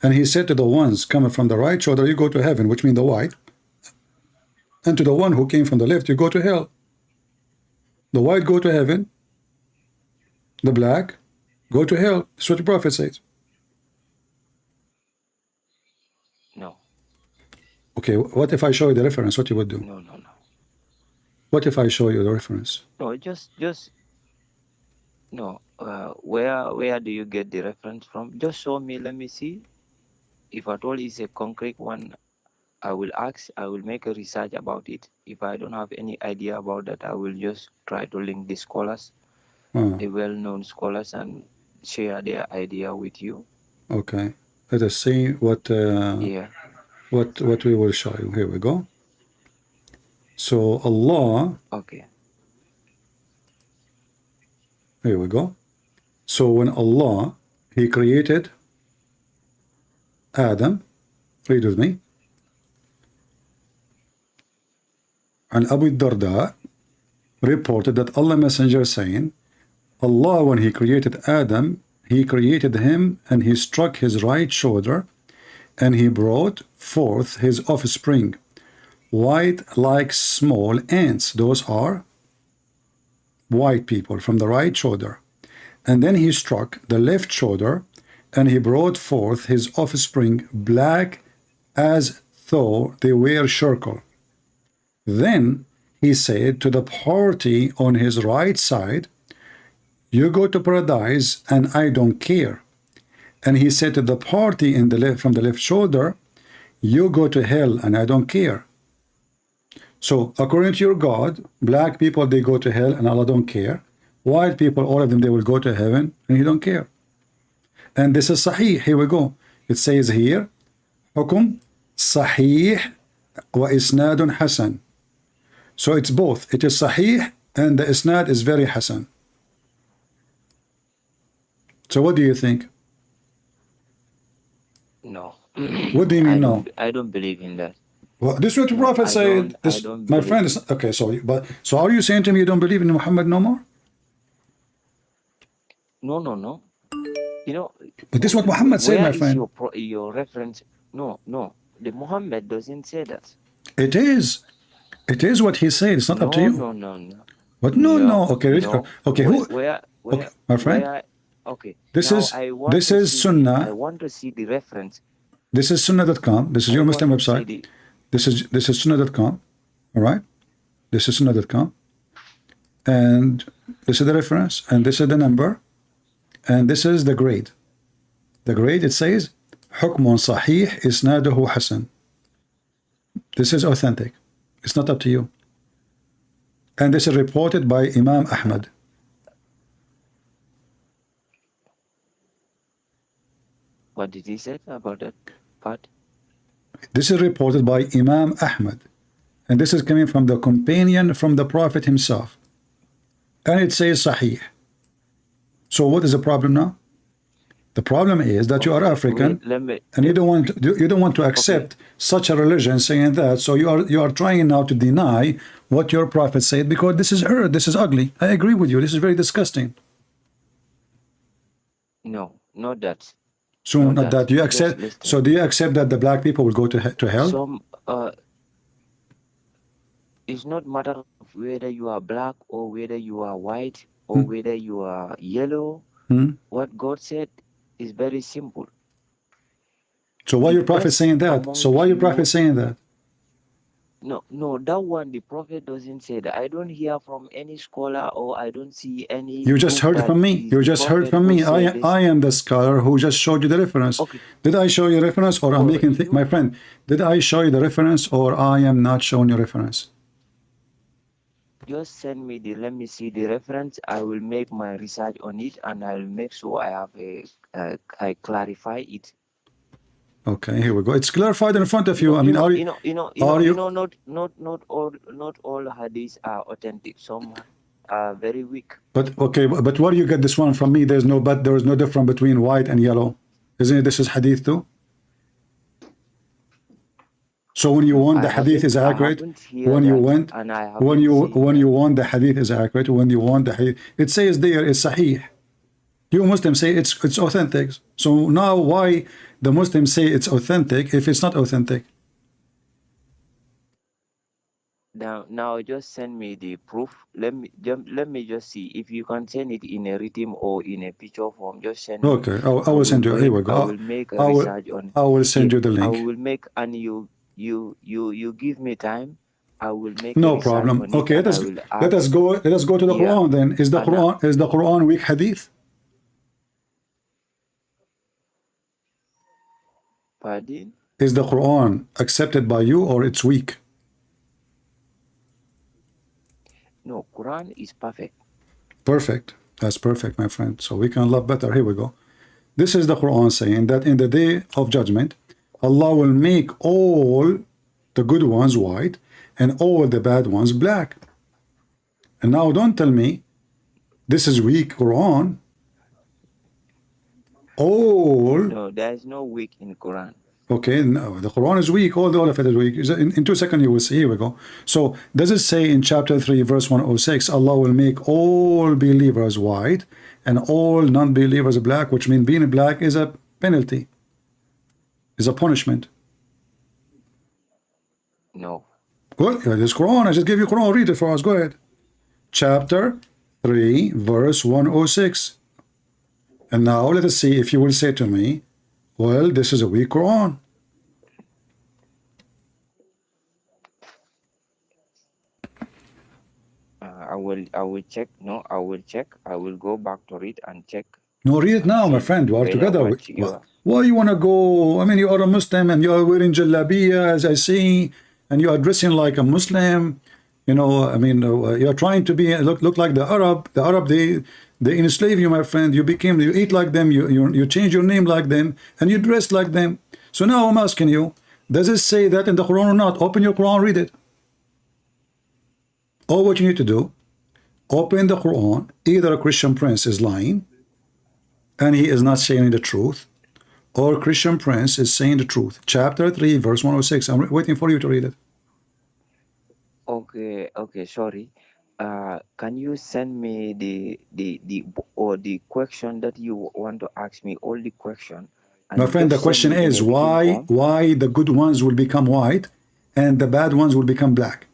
And he said to the ones coming from the right shoulder, you go to heaven, which means the white. And to the one who came from the left, you go to hell. The white go to heaven, the black go to hell. That's what the prophet says. No. Okay, what if I show you the reference? What you would do? No. What if I show you the reference? No, just no. Where do you get the reference from? Just show me. Let me see. If at all is a concrete one, I will ask. I will make a research about it. If I don't have any idea about that, I will just try to link the scholars, the well-known scholars, and share their idea with you. Okay. Let us see what what we will show you. Here we go. So Allah. Okay. Here we go. So when Allah, he created Adam, read with me. And Abu Darda reported that Allah Messenger saying, Allah, when he created Adam, he created him and he struck his right shoulder and he brought forth his offspring, white like small ants. Those are white people from the right shoulder. And then he struck the left shoulder and he brought forth his offspring black as though they were charcoal. Then he said to the party on his right side, you go to paradise and I don't care. And he said to the party in the left, from the left shoulder, you go to hell and I don't care. So according to your God, black people, they go to hell and Allah don't care. White people, all of them, they will go to heaven and he don't care. And this is sahih. Here we go. It says here, hukum sahih wa isnadun hasan. So it's both. It is sahih and the isnad is very hasan. So what do you think? No. What do you mean no? I don't believe in that. Well, this is what the No, Prophet I said. don't My believe friend is okay. So are you saying to me you don't believe in Muhammad no more? No. You know, But this is what Muhammad said, where my is friend. your reference? No. The Muhammad doesn't say that. It is. It is what he said. It's not up to you. No. What? No. Okay. No. Okay. Where, Okay, my friend. okay. This now is I want this to is see, Sunnah. I want to see the reference. This is Sunnah.com. This is your Muslim want to see website. This is Sunnah.com. All right. This is Sunnah.com. And this is the reference. And this is the number. And this is the grade. The grade, it says حكم صحيح إسناده حسن. This is authentic. It's not up to you. And this is reported by Imam Ahmad. What did he say about that part? This is reported by Imam Ahmad. And this is coming from the companion from the Prophet himself. And it says Sahih. So what is the problem now? The problem is that you are African and you don't want to accept such a religion saying that. So you are trying now to deny what your Prophet said because this is this is ugly. I agree with you. This is very disgusting. No, not that. So not that you accept. So do you accept that the black people will go to hell? It's not matter of whether you are black or whether you are white or whether you are yellow. What God said is very simple. So why your prophet saying that? So why your prophet saying that? No, that one the prophet doesn't say that. I don't hear from any scholar or I don't see any. You just heard from me. You just heard from me. I am the scholar who just showed you the reference. Okay. Did I show you reference or I'm making my friend? Did I show you the reference or I am not showing you reference? Just send me let me see the reference. I will make my research on it and I'll make sure I have I clarify it. Okay, here we go. It's clarified in front of you. I mean, not all hadiths are authentic. Some are very weak. But okay, but where do you get this one from me? There is no difference between white and yellow. Isn't it? This is hadith too. So when you want the hadith is accurate, when you want the hadith is accurate, when you want the hadith, it says there is sahih. You Muslims say it's authentic. So now why the Muslims say it's authentic if it's not authentic? Now just send me the proof. Let me just see if you can send it in a written or in a picture form. Just send. Okay, I will send you. Here we go. I will make a research on. I will send you the link. I will make and you give me time. I will make. No problem. Okay, let us go to the Quran then. Is the Quran weak hadith? Pardon? Is the Quran accepted by you or it's weak? No, Quran is perfect. Perfect. That's perfect, my friend. So we can love better. Here we go. This is the Quran saying that in the day of judgment, Allah will make all the good ones white and all the bad ones black. And now don't tell me this is weak Quran. No, there is no weak in Quran. Okay, no, the Quran is weak. All of it is weak. In 2 seconds you will see. Here we go. So does it say in chapter 3 verse 106 Allah will make all believers white and all non-believers black, which means being black is a penalty, is a punishment? No. Good. This Quran, I just gave you Quran. Read it for us. Go ahead. Chapter 3 verse 106. And now let us see if you will say to me, well, this is a weak Quran. I will check. No, I will check. I will go back to read and check. No, read it now, my friend. We are together. Why you want to go? I mean, you are a Muslim and you are wearing jalabiya, as I see, and you are dressing like a Muslim. You know, I mean, you are trying to be look like the Arab. The Arab, they enslave you, my friend. You eat like them. You change your name like them, and you dress like them. So now I'm asking you, does it say that in the Quran or not? Open your Quran, read it. All what you need to do, open the Quran. Either a Christian prince is lying, and he is not saying the truth, or Christian Prince is saying the truth. Chapter 3, verse 106. I'm waiting for you to read it. Okay, sorry. Can you send me the question that you want to ask me, all the question, My and friend, the just send question me in is a written form? why the good ones will become white and the bad ones will become black?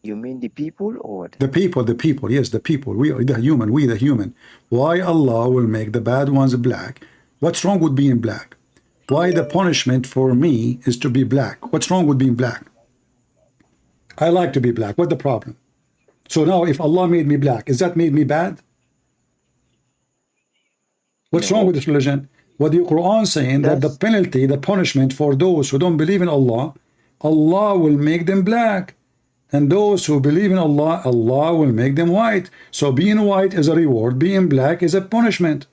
You mean the people or what? The people, yes, the people. We are the human. Why Allah will make the bad ones black? What's wrong with being black? Why the punishment for me is to be black? What's wrong with being black? I like to be black. What's the problem? So now if Allah made me black, is that made me bad? What's wrong No. with this religion? What the Quran saying that the penalty, the punishment for those who don't believe in Allah, Allah will make them black. And those who believe in Allah, Allah will make them white. So being white is a reward, being black is a punishment.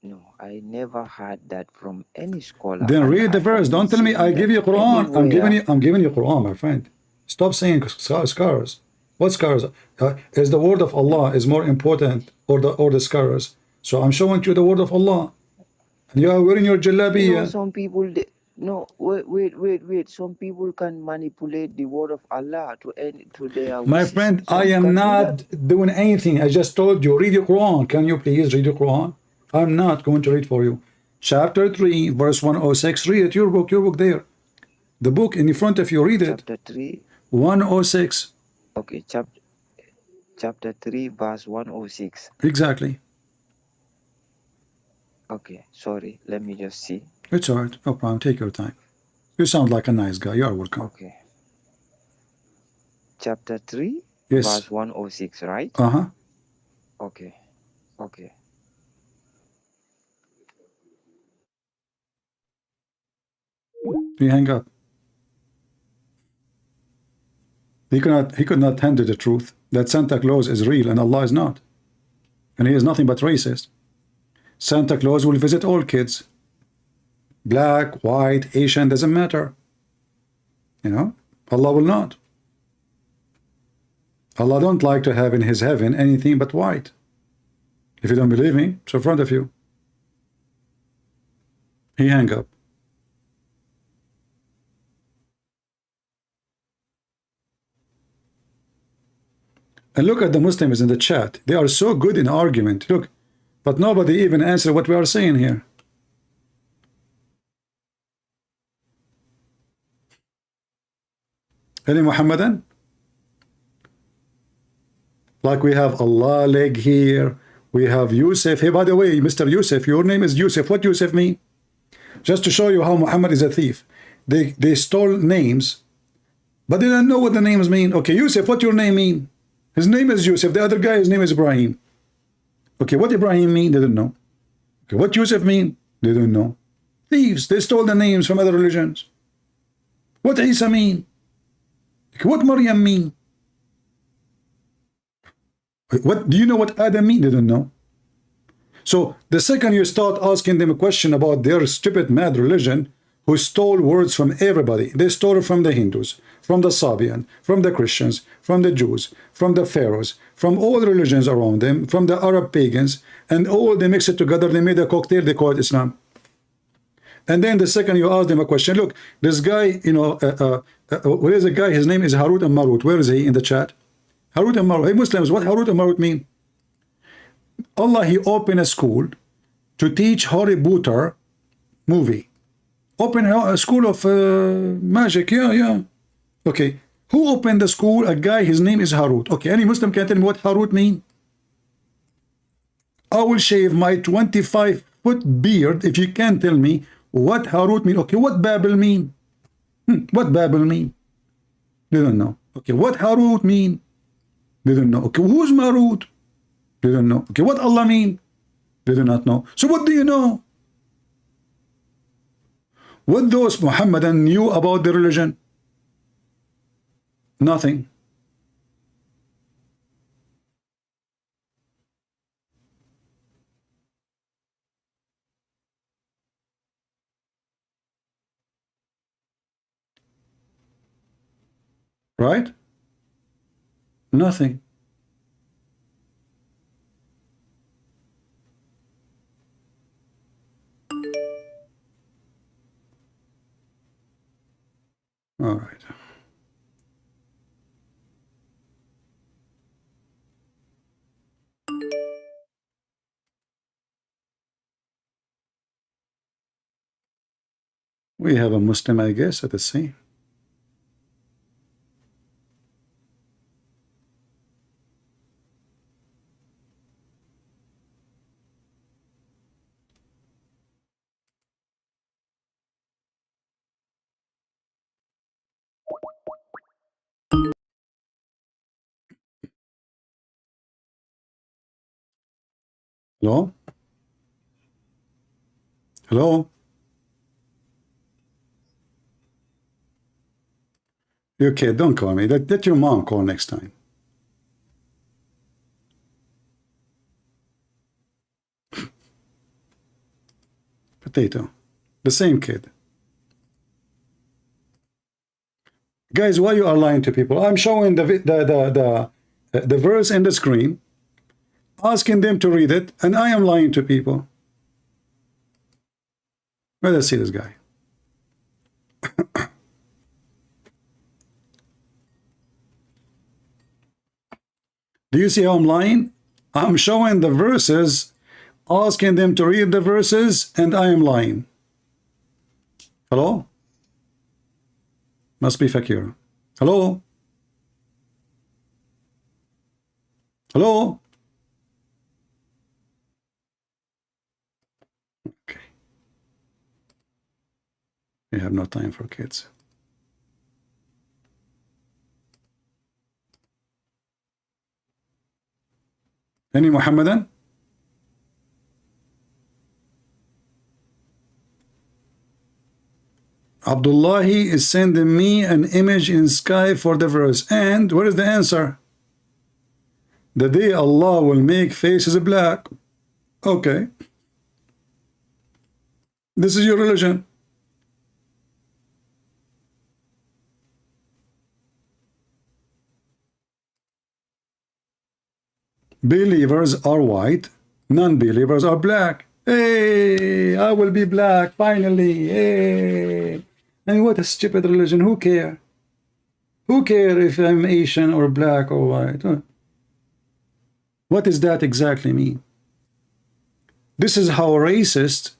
No, I never heard that from any scholar. Then and read the I have verse. not Don't tell me I seen give that you Quran. anywhere. I'm giving you Quran, my friend. Stop saying scars. What scars? Is the word of Allah is more important or the scars? So I'm showing you the word of Allah. And you are wearing your You know, jalabiya. some people, no, wait. Some people can manipulate the word of Allah to their My wishes. friend, I Some am can do not that. doing anything. I just told you, read your Quran. Can you please read your Quran? I'm not going to read for you. Chapter 3, verse 106. Read it, your book there. The book in front of you, read it. Chapter 3. 106. Okay, chapter 3, verse 106. Exactly. Okay, sorry. Let me just see. It's all right. No problem. Take your time. You sound like a nice guy. You are welcome. Okay. Chapter 3, Yes. verse 106, right? Uh-huh. Okay. Okay. He hang up. He could not handle the truth that Santa Claus is real and Allah is not. And he is nothing but racist. Santa Claus will visit all kids. Black, white, Asian, doesn't matter. You know, Allah will not. Allah don't like to have in his heaven anything but white. If you don't believe me, it's in front of you. He hang up. And look at the Muslims in the chat. They are so good in argument. Look, but nobody even answer what we are saying here. Any Muhammadan? Like we have Allah leg here. We have Yusuf. Hey, by the way, Mr. Yusuf, your name is Yusuf. What Yusuf mean? Just to show you how Muhammad is a thief. They stole names, but they don't know what the names mean. Okay, Yusuf, what your name mean? His name is Yusuf. The other guy, his name is Ibrahim. Okay, what Ibrahim mean? They don't know. Okay, what Yusuf mean? They don't know. Thieves. They stole the names from other religions. What Isa mean? Okay, what Maryam mean? What do you know what Adam mean? They don't know. So the second you start asking them a question about their stupid mad religion, who stole words from everybody, they stole from the Hindus, from the Sabian, from the Christians, from the Jews, from the Pharaohs, from all the religions around them, from the Arab pagans, and all they mix it together, they made a cocktail, they call it Islam. And then the second you ask them a question, look, this guy, you know, where is the guy? His name is Harut and Marut. Where is he in the chat? Harut and Marut. Hey Muslims, what Harut and Marut mean? Allah, he opened a school to teach Harry Potter movie. Open a school of magic. Yeah. Okay. Who opened the school? A guy, his name is Harut. Okay, any Muslim can tell me what Harut mean? I will shave my 25-foot beard if you can tell me what Harut mean. Okay, what Babel mean? What Babel mean? They don't know. Okay, what Harut mean? They don't know. Okay, who's Marut? They don't know. Okay, what Allah mean? They do not know. So what do you know? What those Muhammadan knew about the religion? Nothing. Right? Nothing. All right. We have a Muslim, I guess, at the sea. Hello? Hello? You okay, don't call me. Let your mom call next time. Potato. The same kid. Guys, why you are lying to people? I'm showing the verse in the screen, asking them to read it, and I am lying to people. Well, let's see this guy. Do you see how I'm lying? I'm showing the verses, asking them to read the verses, and I am lying. Hello? Must be Fakir. Hello? Hello? Okay. We have no time for kids. Any Muhammadan? Abdullahi is sending me an image in sky for the verse. And what is the answer? The day Allah will make faces black. Okay. This is your religion. Believers are white, non-believers are black. Hey, I will be black finally. Hey. And what a stupid religion. Who care? Who care if I'm Asian or black or white? What does that exactly mean? This is how racist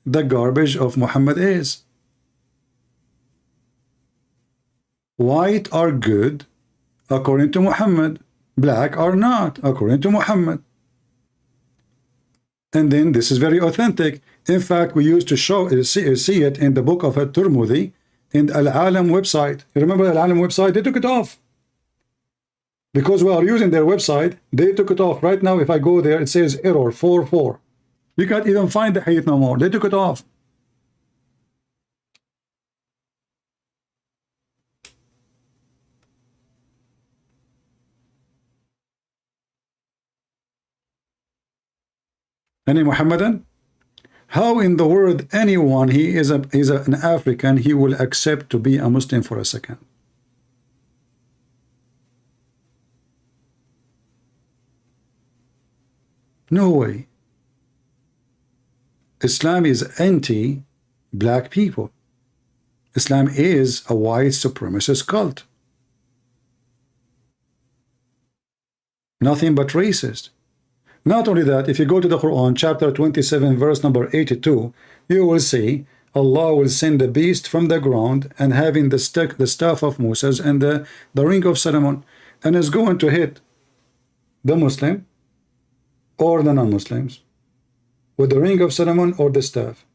the garbage of Muhammad is. White are good according to Muhammad. Black are not according to Muhammad. And then this is very authentic. In fact, we used to see it in the book of At-Tirmidhi in Al-Alam website. You remember Al-Alam website? They took it off. Because we are using their website, they took it off. Right now, if I go there, it says error 44. You can't even find the hadith no more. They took it off. Any Muhammadan? How in the world anyone he is an African, he will accept to be a Muslim for a second? No way. Islam is anti-black people. Islam is a white supremacist cult. Nothing but racist. Not only that, if you go to the Quran, chapter 27, verse number 82, you will see Allah will send a beast from the ground and having the staff of Moses and the ring of Solomon, and is going to hit the Muslim or the non-Muslims with the ring of Solomon or the staff,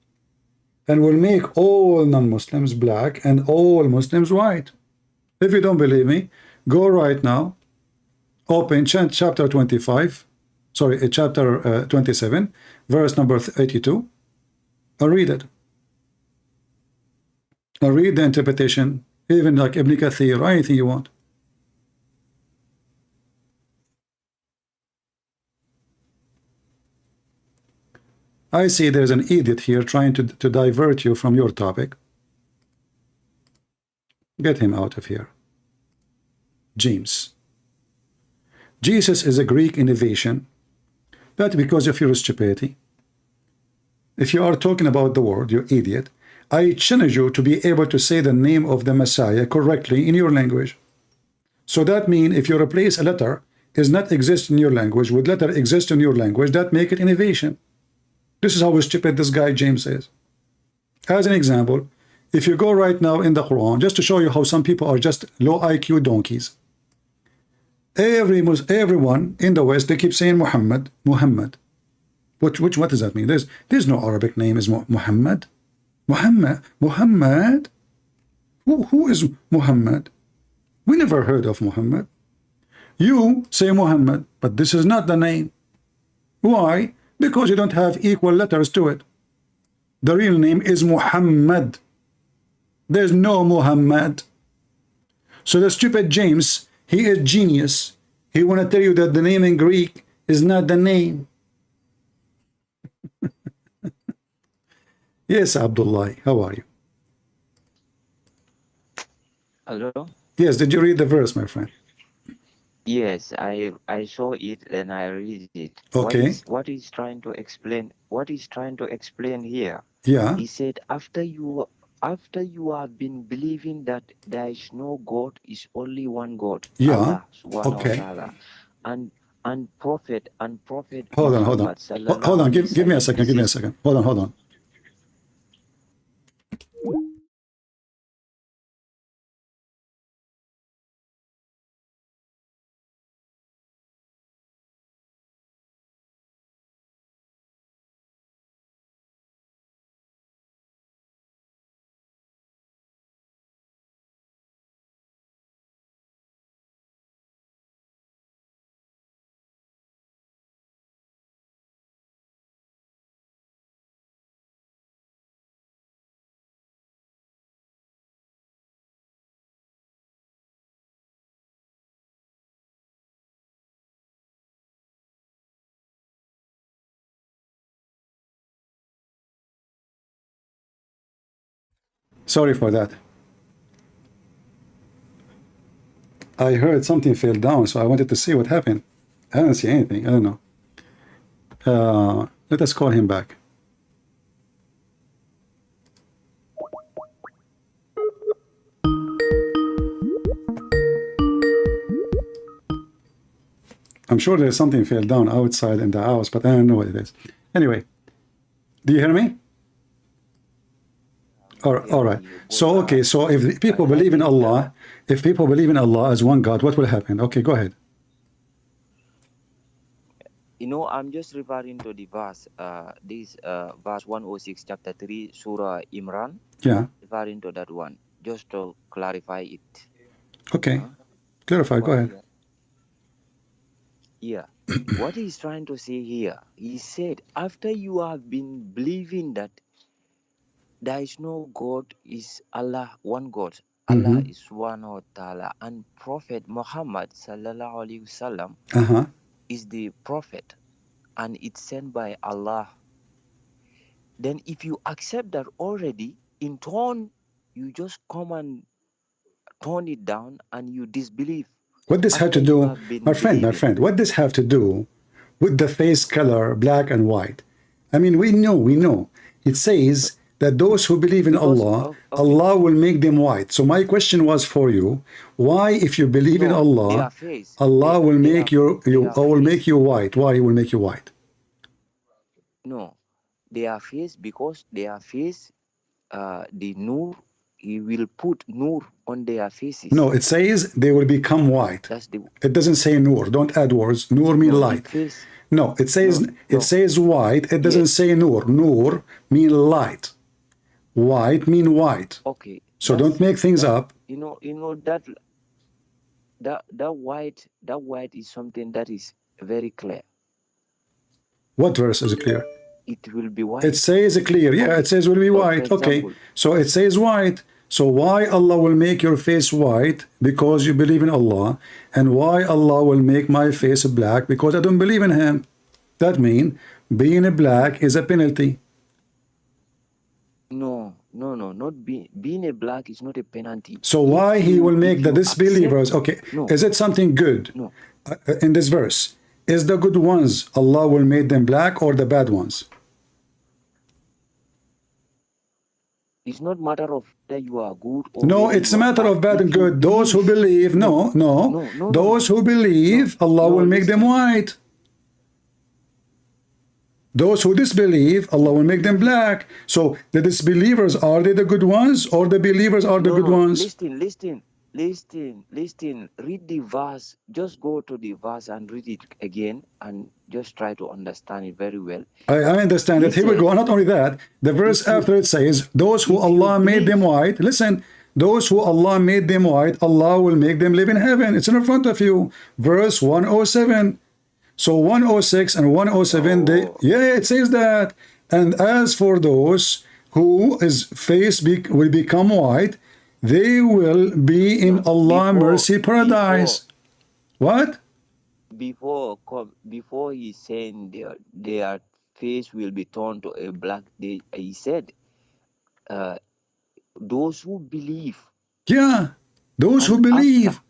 and will make all non-Muslims black and all Muslims white. If you don't believe me, go right now, open chapter 25, sorry, chapter 27, verse number 82, and read it. And read the interpretation, even like Ibn Kathir or anything you want. I see there's an idiot here trying to divert you from your topic. Get him out of here. James. Jesus is a Greek innovation. That's because of your stupidity. If you are talking about the word, you idiot, I challenge you to be able to say the name of the Messiah correctly in your language. So that means if you replace a letter is not exist in your language with letter exist in your language, that make it innovation. This is how stupid this guy James is. As an example, if you go right now in the Quran, just to show you how some people are just low IQ donkeys. Everyone in the West, they keep saying Muhammad, Muhammad. What does that mean? There's no Arabic name is Muhammad. Muhammad? Who is Muhammad? We never heard of Muhammad. You say Muhammad, but this is not the name. Why? Because you don't have equal letters to it. The real name is Muhammad. There's no Muhammad. So the stupid James, he is genius. He want to tell you that the name in Greek is not the name. Yes, Abdullah, how are you? Hello? Yes, did you read the verse, my friend? Yes, I saw it and I read it. Okay. What he's trying to explain? What he's trying to explain here? Yeah. He said after you have been believing that there is no God, is only one God. Yeah. Allah, subhanahu Okay. wa ta'ala. And prophet Hold on. Muhammad sallallahu Hold on. alaihi Give me a wasallam, second. Give me a second. Hold on. Sorry for that. I heard something fell down, so I wanted to see what happened. I don't see anything. I don't know. Let us call him back. I'm sure there's something fell down outside in the house, but I don't know what it is. Anyway, do you hear me? All right. So, okay, so if people believe in Allah, as one God, what will happen? Okay, go ahead. You know, I'm just referring to the verse, verse 106, chapter 3, Surah Imran. Yeah. Referring to that one, just to clarify it. Okay. Clarify, go ahead. Yeah. What he's trying to say here, he said, after you have been believing that there is no God, is Allah, one God. Allah is one wa ta'ala. And Prophet Muhammad sallallahu alaihi wasallam is the prophet and it's sent by Allah. Then if you accept that already, in turn, you just come and turn it down and you disbelieve. What this have to do, my friend, what this have to do with the face color, black and white? I mean, we know. It says that those who believe in Allah, Allah will make them white. So my question was for you, why if you believe in Allah, Allah will make you white? Why He will make you white? No, their face, because their face, the nur, He will put nur on their faces. No, it says they will become white. It doesn't say nur. Don't add words. Nur mean light. No, it says white. It doesn't say nur. Nur mean light. White mean white. Okay. So don't make things up. You know that white is something that is very clear. What verse is clear? It will be white. It says clear. Yeah, it says will be white. Okay. So it says white. So why Allah will make your face white? Because you believe in Allah. And why Allah will make my face black? Because I don't believe in Him. That means being a black is a penalty. No, not being a black is not a penalty. So why He will make the disbelievers? Okay, is it something good? No. In this verse, is the good ones Allah will make them black or the bad ones? It's not matter of that you are good or No, whether it's a you are matter bad. of bad If and you good. Those who believe, no, those who believe, Allah will make them listen. white. Those who disbelieve, Allah will make them black. So the disbelievers, are they the good ones, or the believers are the good ones? Listen. Read the verse. Just go to the verse and read it again and just try to understand it very well. I understand that. Here we go. Not only that, the verse after it says, those who Allah made them white, listen, those who Allah made them white, Allah will make them live in heaven. It's in front of you. Verse 107. So 106 and 107, it says that. And as for those whose face will become white, they will be in Allah mercy paradise. What? Before he's saying their face will be turned to a black, he said, those who believe. Yeah, those who believe.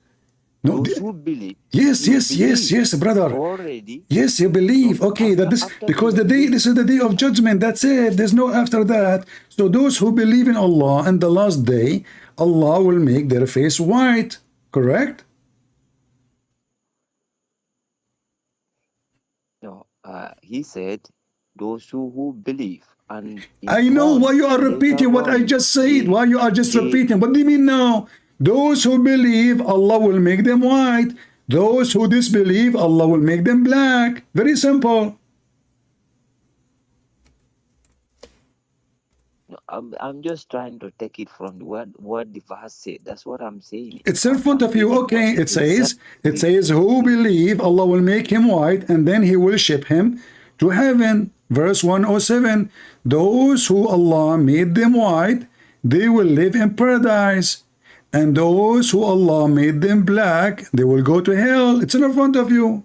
No, those who believe. Yes, brother. Already. Yes, you believe. Okay, that this because this is the day of judgment. That's it. There's no after that. So those who believe in Allah and the last day, Allah will make their face white. Correct? No, he said, those who believe. And I know why you are repeating what I just said. Why you are just repeating? What do you mean now? Those who believe, Allah will make them white. Those who disbelieve, Allah will make them black. Very simple. I'm just trying to take it from what the verse said. That's what I'm saying. It's in front of you. Okay, it says, who believe, Allah will make him white, and then he will ship him to heaven. Verse 107. Those who Allah made them white, they will live in paradise. And those who Allah made them black, they will go to hell. It's in front of you.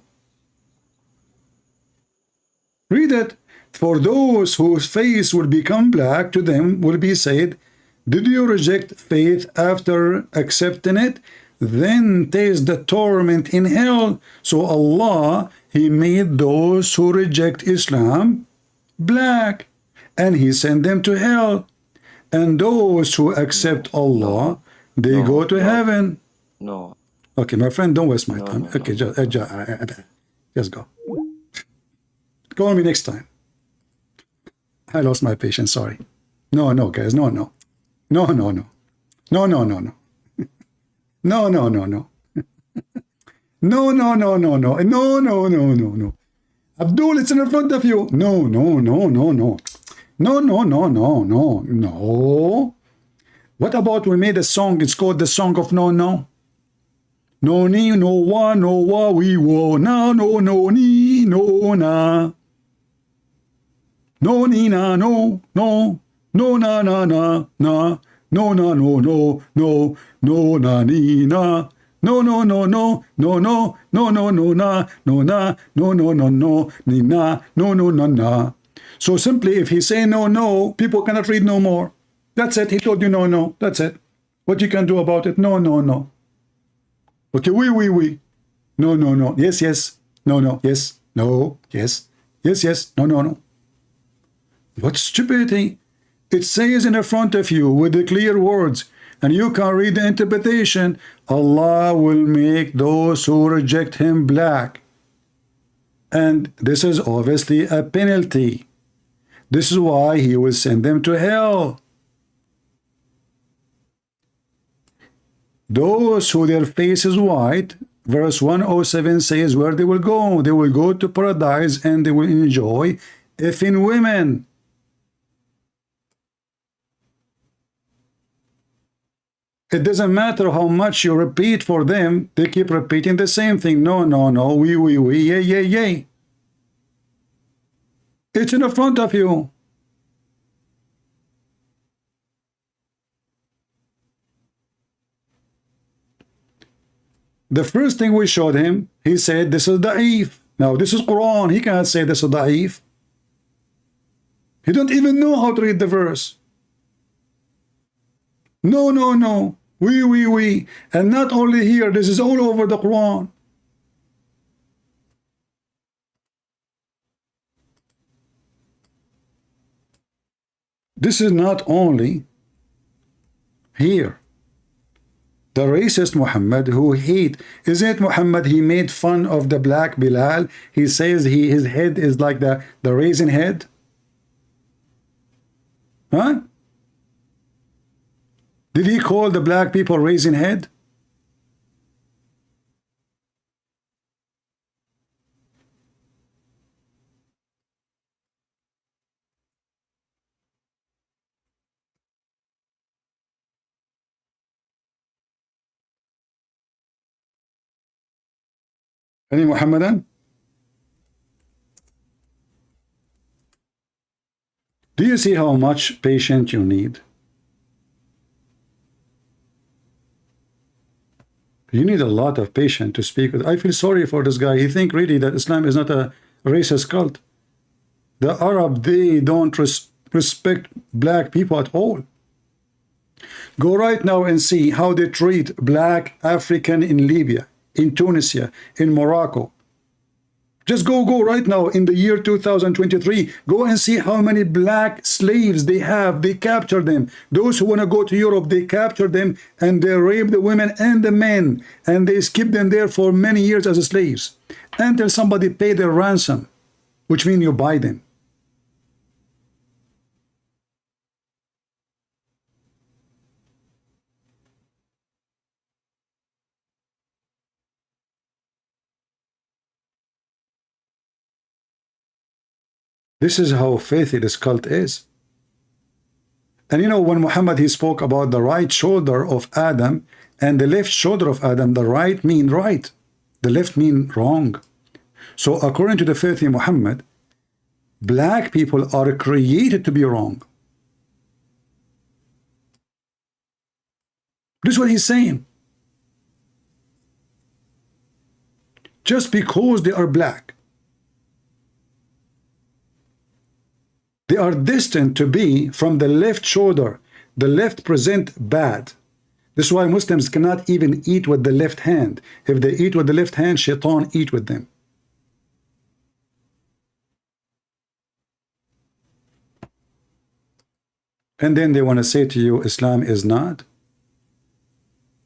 Read it. For those whose face will become black, to them will be said, did you reject faith after accepting it? Then taste the torment in hell. So Allah, He made those who reject Islam black, and He sent them to hell. And those who accept Allah, they go to heaven. No. Okay, my friend, don't waste my time. Okay, just go. Call me next time. I lost my patience, sorry. No, guys, no. No. No. No. Abdul, it's in front of you. No. What about we made a song? It's called the Song of No. No ni, no wa, we wo, na, no ni, no na. No ni na, no na, no, no na ni na. No na, no ni na, no na. So simply, if he say no, people cannot read no more. That's it. He told you no. That's it. What you can do about it? No. Okay, we. No. Yes. No. Yes. No. Yes. Yes. No. What stupidity. It says in front of you with the clear words, and you can read the interpretation. Allah will make those who reject Him black. And this is obviously a penalty. This is why He will send them to hell. Those who their face is white, verse 107 says where they will go. They will go to paradise and they will enjoy effing women. It doesn't matter how much you repeat for them, they keep repeating the same thing. No, we, yay. It's in the front of you. The first thing we showed him, he said, this is da'if. Now, this is Quran. He cannot say this is da'if. He don't even know how to read the verse. No. We. And not only here, this is all over the Quran. This is not only Here. The racist Muhammad who hate, isn't it Muhammad, he made fun of the black Bilal. He says his head is like the raisin head. Huh? Did he call the black people raisin head? Any Muhammadan? Do you see how much patience you need? You need a lot of patience to speak with. I feel sorry for this guy. He think really that Islam is not a racist cult. The Arab, they don't respect black people at all. Go right now and see how they treat black African in Libya, in Tunisia, in Morocco. Just go right now in the year 2023. Go and see how many black slaves they have. They capture them. Those who want to go to Europe, they capture them and they rape the women and the men. And they keep them there for many years as slaves until somebody pay their ransom, which means you buy them. This is how faithy this cult is. And you know, when Muhammad, he spoke about the right shoulder of Adam and the left shoulder of Adam, the right mean right, the left mean wrong. So according to the faithy Muhammad, black people are created to be wrong. This is what he's saying. Just because they are black, they are destined to be from the left shoulder. The left present bad. This is why Muslims cannot even eat with the left hand. If they eat with the left hand, shaitan eat with them. And then they want to say to you, Islam is not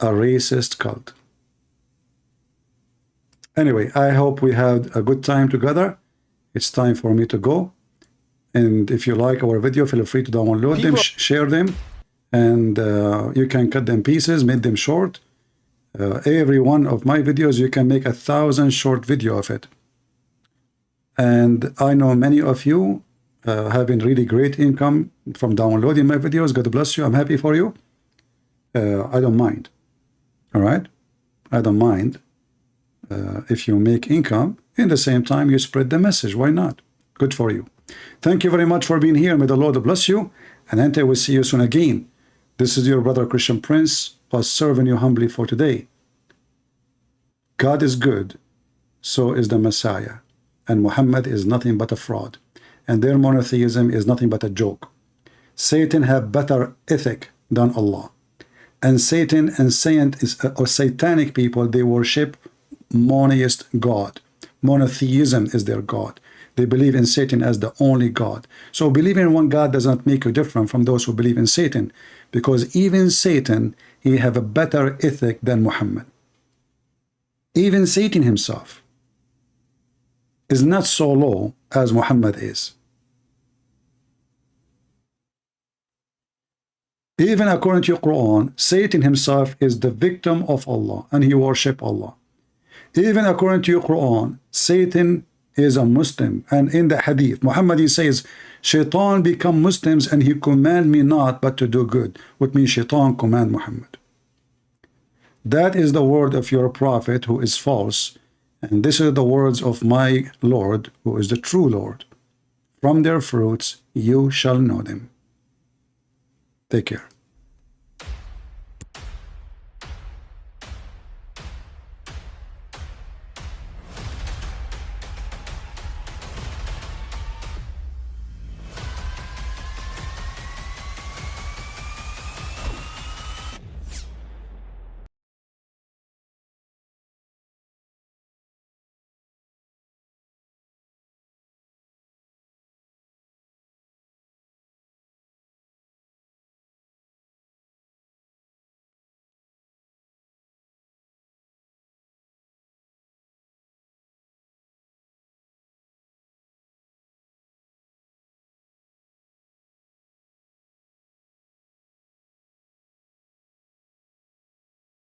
a racist cult. Anyway, I hope we had a good time together. It's time for me to go. And if you like our video, feel free to download them, share them, and you can cut them pieces, make them short. Every one of my videos, you can make 1,000 short video of it. And I know many of you having really great income from downloading my videos. God bless you. I'm happy for you. I don't mind. All right? I don't mind if you make income. In the same time, you spread the message. Why not? Good for you. Thank you very much for being here. May the Lord bless you. And until we see you soon again. This is your brother Christian Prince, was serving you humbly for today. God is good. So is the Messiah. And Muhammad is nothing but a fraud. And their monotheism is nothing but a joke. Satan have better ethic than Allah. And Satan and satanic people, they worship monotheist God. Monotheism is their God. They believe in Satan as the only God. So believing in one God does not make you different from those who believe in Satan. Because even Satan, he have a better ethic than Muhammad. Even Satan himself is not so low as Muhammad is. Even according to your Quran, Satan himself is the victim of Allah and he worship Allah. Even according to your Quran, Satan is a Muslim, and in the hadith Muhammad, he says, Shaitan become Muslims and he command me not but to do good, which means Shaitan command Muhammad. That is the word of your prophet who is false, and this is the words of my Lord who is the true Lord. From their fruits you shall know them. Take care.